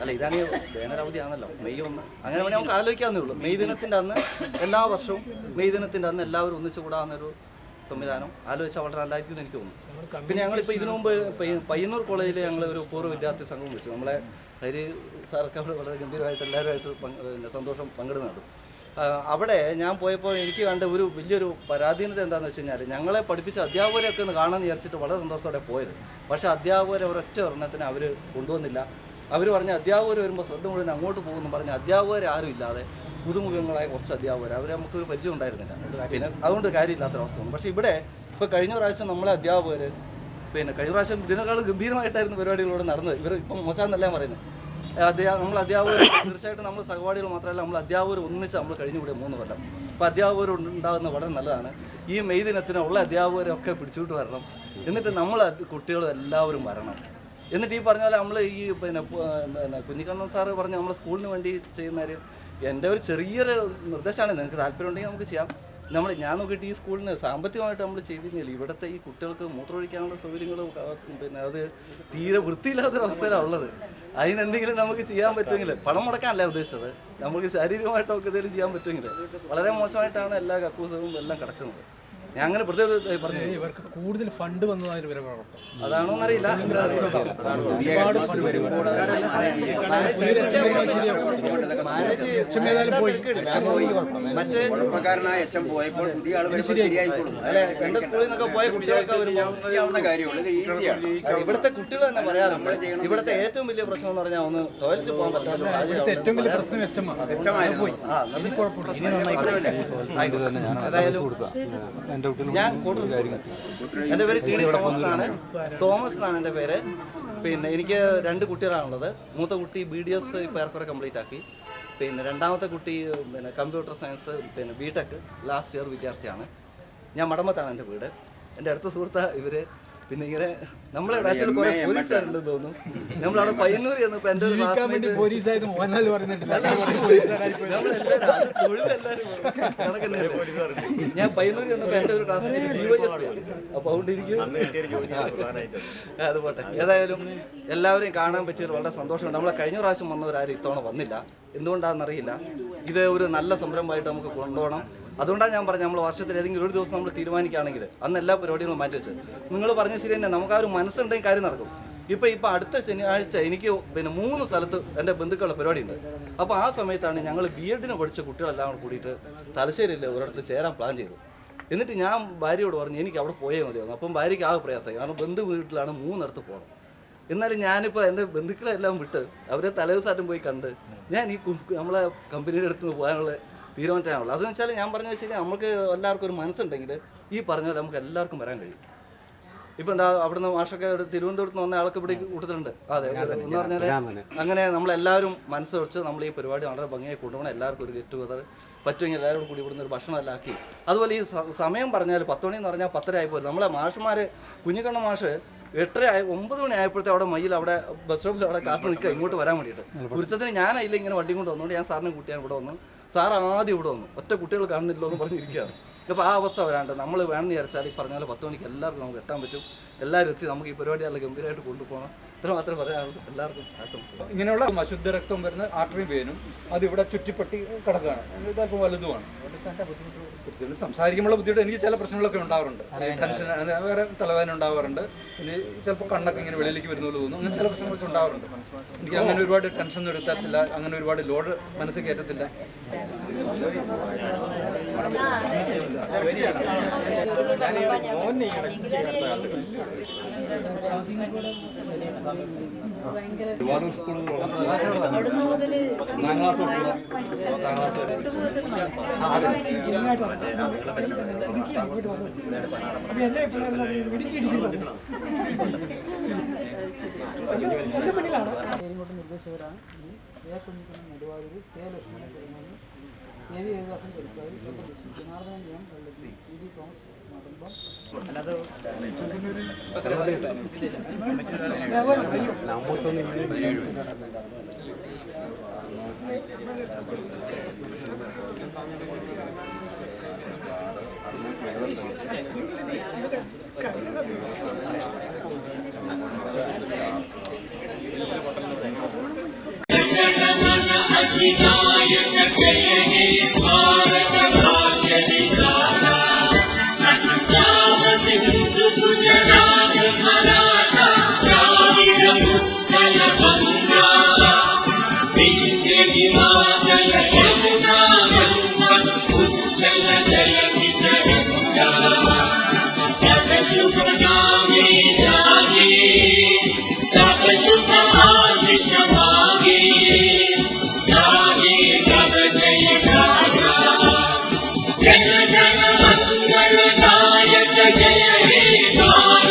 അല്ല, ഇതാണ് വേനലവധിയാണല്ലോ മെയ് 1. അങ്ങനെ വേണമെങ്കിൽ നമുക്ക് ആലോചിക്കാവുന്നേ ഉള്ളൂ. മെയ് ദിനത്തിൻ്റെ അന്ന് എല്ലാ വർഷവും മെയ് ദിനത്തിൻ്റെ അന്ന് എല്ലാവരും ഒന്നിച്ചു കൂടാവുന്നൊരു സംവിധാനം ആലോചിച്ചാൽ വളരെ നല്ലതായിരിക്കും എന്ന് എനിക്ക് തോന്നുന്നു. പിന്നെ ഞങ്ങളിപ്പോൾ ഇതിനു മുമ്പ് പയ്യന്നൂർ കോളേജിൽ ഞങ്ങൾ ഒരു പൂർവ്വ വിദ്യാർത്ഥി സംഘം വിളിച്ചു. നമ്മളെ ഹരി സാറൊക്കെ അവിടെ വളരെ ഗംഭീരമായിട്ട് എല്ലാവരുമായിട്ട് സന്തോഷം പങ്കിടുന്നത്. അവിടെ ഞാൻ പോയപ്പോൾ എനിക്ക് കണ്ട ഒരു വലിയൊരു പരാധീനത എന്താണെന്ന് വെച്ച് കഴിഞ്ഞാൽ, ഞങ്ങളെ പഠിപ്പിച്ച അധ്യാപകരെയൊക്കെ ഒന്ന് കാണാമെന്ന് വിചാരിച്ചിട്ട് വളരെ സന്തോഷത്തോടെ പോയത്. പക്ഷേ അധ്യാപകരെ ഒരൊറ്റ ഒരെണ്ണത്തിന് അവർ കൊണ്ടുവന്നില്ല. അവർ പറഞ്ഞ അധ്യാപകർ വരുമ്പോൾ ശ്രദ്ധ മുഴുവൻ അങ്ങോട്ട് പോകുമെന്ന് പറഞ്ഞ് അധ്യാപകർ ആരും ഇല്ലാതെ പുതുമുഖങ്ങളായ കുറച്ച് അധ്യാപകർ, അവർ നമുക്കൊരു പരിചയം ഉണ്ടായിരുന്നില്ല. പിന്നെ അതുകൊണ്ട് കാര്യമില്ലാത്തൊരവസ്ഥ വന്നു. പക്ഷേ ഇവിടെ ഇപ്പോൾ കഴിഞ്ഞ പ്രാവശ്യം നമ്മളെ അധ്യാപകർ പിന്നെ കഴിഞ്ഞ പ്രാവശ്യം ഇതിനേക്കാൾ ഗംഭീരമായിട്ടായിരുന്നു പരിപാടികളോട് നടന്നത്. ഇവർ ഇപ്പം മോശമെന്നല്ല പറയുന്നത്. നമ്മൾ അധ്യാപകർ തീർച്ചയായിട്ടും നമ്മൾ സഹപാഠികൾ മാത്രമല്ല നമ്മൾ അധ്യാപകർ ഒന്നിച്ച് നമ്മൾ കഴിഞ്ഞുകൂടിയ 3 കൊല്ലം. അപ്പോൾ അധ്യാപകർ ഉണ്ടാകുന്നത് വളരെ നല്ലതാണ്. ഈ മെയ് ദിനത്തിന് ഉള്ള അധ്യാപകരൊക്കെ പിടിച്ചുകൊണ്ട് വരണം. എന്നിട്ട് നമ്മൾ കുട്ടികളും എല്ലാവരും വരണം. എന്നിട്ട് ഈ പറഞ്ഞ പോലെ നമ്മൾ ഈ പിന്നെ കുഞ്ഞിക്കണ്ണൻ സാറ് പറഞ്ഞ് നമ്മൾ സ്കൂളിന് വേണ്ടി ചെയ്യുന്നവർ എൻ്റെ ഒരു ചെറിയൊരു നിർദ്ദേശമാണ്. നിങ്ങൾക്ക് താല്പര്യം ഉണ്ടെങ്കിൽ നമുക്ക് ചെയ്യാം. ഞാൻ നോക്കിയിട്ട് ഈ സ്കൂളിന് സാമ്പത്തികമായിട്ട് നമ്മൾ ചെയ്തിരുന്നില്ല. ഇവിടുത്തെ ഈ കുട്ടികൾക്ക് മൂത്രമൊഴിക്കാനുള്ള സൗകര്യങ്ങളും പിന്നെ അത് തീരെ വൃത്തിയില്ലാത്തൊരവസ്ഥയിലാണ് ഉള്ളത്. അതിനെന്തെങ്കിലും നമുക്ക് ചെയ്യാൻ പറ്റുമെങ്കിൽ പണം മുടക്കാനല്ല ഉദ്ദേശിച്ചത്, നമുക്ക് ശാരീരികമായിട്ടൊക്കെ എന്തെങ്കിലും ചെയ്യാൻ പറ്റുമെങ്കിൽ. വളരെ മോശമായിട്ടാണ് എല്ലാ കക്കൂസവും എല്ലാം കിടക്കുന്നത്. ഞാൻ അങ്ങനെ പ്രത്യേകം പറഞ്ഞു. ഇവർക്ക് കൂടുതൽ ഫണ്ട് വന്നതായിട്ട് അതാണോ എന്നറിയില്ല. മറ്റേ എന്റെ സ്കൂളിൽ നിന്നൊക്കെ പോയ കുട്ടികളൊക്കെ ഇവിടുത്തെ കുട്ടികൾ തന്നെ പറയാറുണ്ട് ഇവിടുത്തെ ഏറ്റവും വലിയ പ്രശ്നം എന്ന് പറഞ്ഞാൽ ഒന്ന് ടോയ്ലറ്റിൽ പോകാൻ പറ്റാത്ത സാഹചര്യം. ഞാൻ എൻ്റെ പേര് ടി.ഡി. തോമസ് എന്നാണ് എൻ്റെ പേര്. പിന്നെ എനിക്ക് 2 കുട്ടികളാണുള്ളത്. മൂത്ത കുട്ടി BDS ഇപ്പോൾ ഏറെക്കുറെ കംപ്ലീറ്റ് ആക്കി. പിന്നെ രണ്ടാമത്തെ കുട്ടി പിന്നെ കമ്പ്യൂട്ടർ സയൻസ് പിന്നെ BTech ലാസ്റ്റ് ഇയർ വിദ്യാർത്ഥിയാണ്. ഞാൻ മടമ്പത്താണ് എൻ്റെ വീട്. എൻ്റെ അടുത്ത സുഹൃത്ത് ഇവർ. പിന്നെ ഇങ്ങനെ നമ്മളെ രാജ്യത്തിൽ കുറെ പോലീസുകാരുണ്ടെന്ന് തോന്നുന്നു. നമ്മളവിടെ പയ്യന്നൂർ ചെന്നപ്പോൾ എൻ്റെ ഒരു ഞാൻ പയ്യന്നൂർ ചെന്നപ്പോൾ എൻ്റെ ഒരു ക്ലാസ്മേറ്റ് DYSP ആണ്. അപ്പോൾ അതുകൊണ്ട് ഇരിക്കും. അത് പോട്ടെ. ഏതായാലും എല്ലാവരെയും കാണാൻ പറ്റിയത് വളരെ സന്തോഷമുണ്ട്. നമ്മളെ കഴിഞ്ഞ പ്രാവശ്യം വന്നവരാരും ഇത്തവണ വന്നില്ല. എന്തുകൊണ്ടാണെന്നറിയില്ല. ഇത് ഒരു നല്ല സംരംഭമായിട്ട് നമുക്ക് കൊണ്ടുപോകണം. അതുകൊണ്ടാണ് ഞാൻ പറഞ്ഞത് നമ്മൾ വർഷത്തിൽ ഏതെങ്കിലും ഒരു ദിവസം നമ്മൾ തീരുമാനിക്കുകയാണെങ്കിൽ അന്ന് എല്ലാ പരിപാടികളും മാറ്റി വെച്ചത്. നിങ്ങൾ പറഞ്ഞ ശരി തന്നെ, നമുക്ക് ആ ഒരു മനസ്സുണ്ടെങ്കിൽ കാര്യം നടക്കും. ഇപ്പോൾ അടുത്ത ശനിയാഴ്ച എനിക്ക് പിന്നെ 3 സ്ഥലത്ത് എൻ്റെ ബന്ധുക്കളുടെ പരിപാടിയുണ്ട്. അപ്പോൾ ആ സമയത്താണ് ഞങ്ങൾ B.Edന് പഠിച്ച കുട്ടികളെല്ലാം കൂടെ കൂടിയിട്ട് തലശ്ശേരിയിൽ ഒരിടത്ത് ചേരാൻ പ്ലാൻ ചെയ്തു. എന്നിട്ട് ഞാൻ ഭാര്യയോട് പറഞ്ഞു എനിക്ക് അവിടെ പോയേ മതിയായിരുന്നു. അപ്പം ഭാര്യയ്ക്ക് ആ പ്രയാസമായി. കാരണം ബന്ധു വീട്ടിലാണ് 3 ഇടത്ത് പോകണം. എന്നാലും ഞാനിപ്പോൾ എൻ്റെ ബന്ധുക്കളെല്ലാം വിട്ട് അവരെ തലേദിവസമായിട്ടും പോയി കണ്ട് ഞാൻ ഈ നമ്മളെ കമ്പനിയുടെ അടുത്ത് നിന്ന് പോകാനുള്ള തീരുമാനിക്കാനുള്ളൂ. അതെന്ന് വെച്ചാൽ ഞാൻ പറഞ്ഞ വെച്ചാൽ നമുക്ക് എല്ലാവർക്കും ഒരു മനസ്സുണ്ടെങ്കിൽ ഈ പറഞ്ഞ പോലെ നമുക്ക് എല്ലാവർക്കും വരാൻ കഴിയും. ഇപ്പം എന്താ അവിടുന്ന് മാഷൊക്കെ തിരുവനന്തപുരത്ത് നിന്ന് വന്ന ആൾക്ക് ഇവിടെ കൂട്ടത്തിലുണ്ട്. അതെ എന്ന് പറഞ്ഞാൽ അങ്ങനെ നമ്മളെല്ലാവരും മനസ്സ് വെച്ച് നമ്മൾ ഈ പരിപാടി വളരെ ഭംഗിയായി കൊണ്ടുപോകണം. എല്ലാവർക്കും ഒരു ഗെറ്റ് ടുഗദർ പറ്റുമെങ്കിൽ എല്ലാവരും കൂടി ഇവിടുന്ന് ഒരു ഭക്ഷണം എല്ലാം ആക്കി. അതുപോലെ ഈ സമയം പറഞ്ഞാൽ 10 മണി എന്ന് പറഞ്ഞാൽ 10:30 ആയിപ്പോലും നമ്മളെ മാഷന്മാർ കുഞ്ഞിക്കണ്ണ മാഷ് 8:30 9 മണി ആയപ്പോഴത്തെ അവിടെ മയ്യിൽ അവിടെ ബസ് സ്റ്റോപ്പിൽ അവിടെ കാത്തു നിൽക്കുക ഇങ്ങോട്ട് വരാൻ വേണ്ടിയിട്ട്. ഗുരുത്തത്തിന് ഞാനതിൽ ഇങ്ങനെ വണ്ടി കൊണ്ട് വന്നുകൊണ്ട് ഞാൻ സാറിനെ കൂട്ടിയാൽ ഇവിടെ വന്നു. സാർ ആദ്യം ഇവിടെ വന്നു. ഒറ്റ കുട്ടികൾ കാണുന്നില്ലോ എന്ന് പറഞ്ഞിരിക്കുകയാണ്. അപ്പോൾ ആ അവസ്ഥ വരാണ്ട് നമ്മൾ വേണമെന്ന് വിചാരിച്ചാൽ ഈ പറഞ്ഞ പോലെ 10 മണിക്ക് എല്ലാവർക്കും നമുക്ക് എത്താൻ പറ്റും. എല്ലാവരും എത്തി നമുക്ക് ഈ പരിപാടി നല്ല ഗംഭീരമായിട്ട് കൊണ്ടുപോകണം. ഇത്ര മാത്രമേ പറയാനുള്ളൂ. എല്ലാവർക്കും ആശംസകൾ. ഇങ്ങനെയുള്ള അശുദ്ധ രക്തം വരുന്ന ആർട്ടറി വെയിനും അതിവിടെ ചുറ്റിപ്പറ്റി കിടക്കുകയാണ്. ഇതല്പം വലുതുമാണ്. ബുദ്ധിമുട്ട് സംസാരിക്കുമ്പോൾ ബുദ്ധിമുട്ട് എനിക്ക് ചില പ്രശ്നങ്ങളൊക്കെ ഉണ്ടാവാറുണ്ട്. ടെൻഷൻ വേറെ തലവേദന ഉണ്ടാവാറുണ്ട്. പിന്നെ ചിലപ്പോൾ കണ്ണൊക്കെ ഇങ്ങനെ വെളിയിലേക്ക് വരുന്ന പോലെ തോന്നും. അങ്ങനെ ചില പ്രശ്നങ്ങളൊക്കെ ഉണ്ടാവാറുണ്ട്. എനിക്ക് അങ്ങനെ ഒരുപാട് ടെൻഷൻ എടുത്തില്ല. അങ്ങനെ ഒരുപാട് ലോഡ് മനസ്സിൽ കയറ്റത്തില്ല. നിർദ്ദേശകരാണ് കുഞ്ഞിക്കണ്ണൻ നെടുവായൂർ ലക്ഷ്മണൻ ദേവിദാസൻ പരിപ്പാടി ജനാർദ്ദനൻ ടി.ഡി. തോമസ് മടമ്പം जय जय मंगल नायक जय हे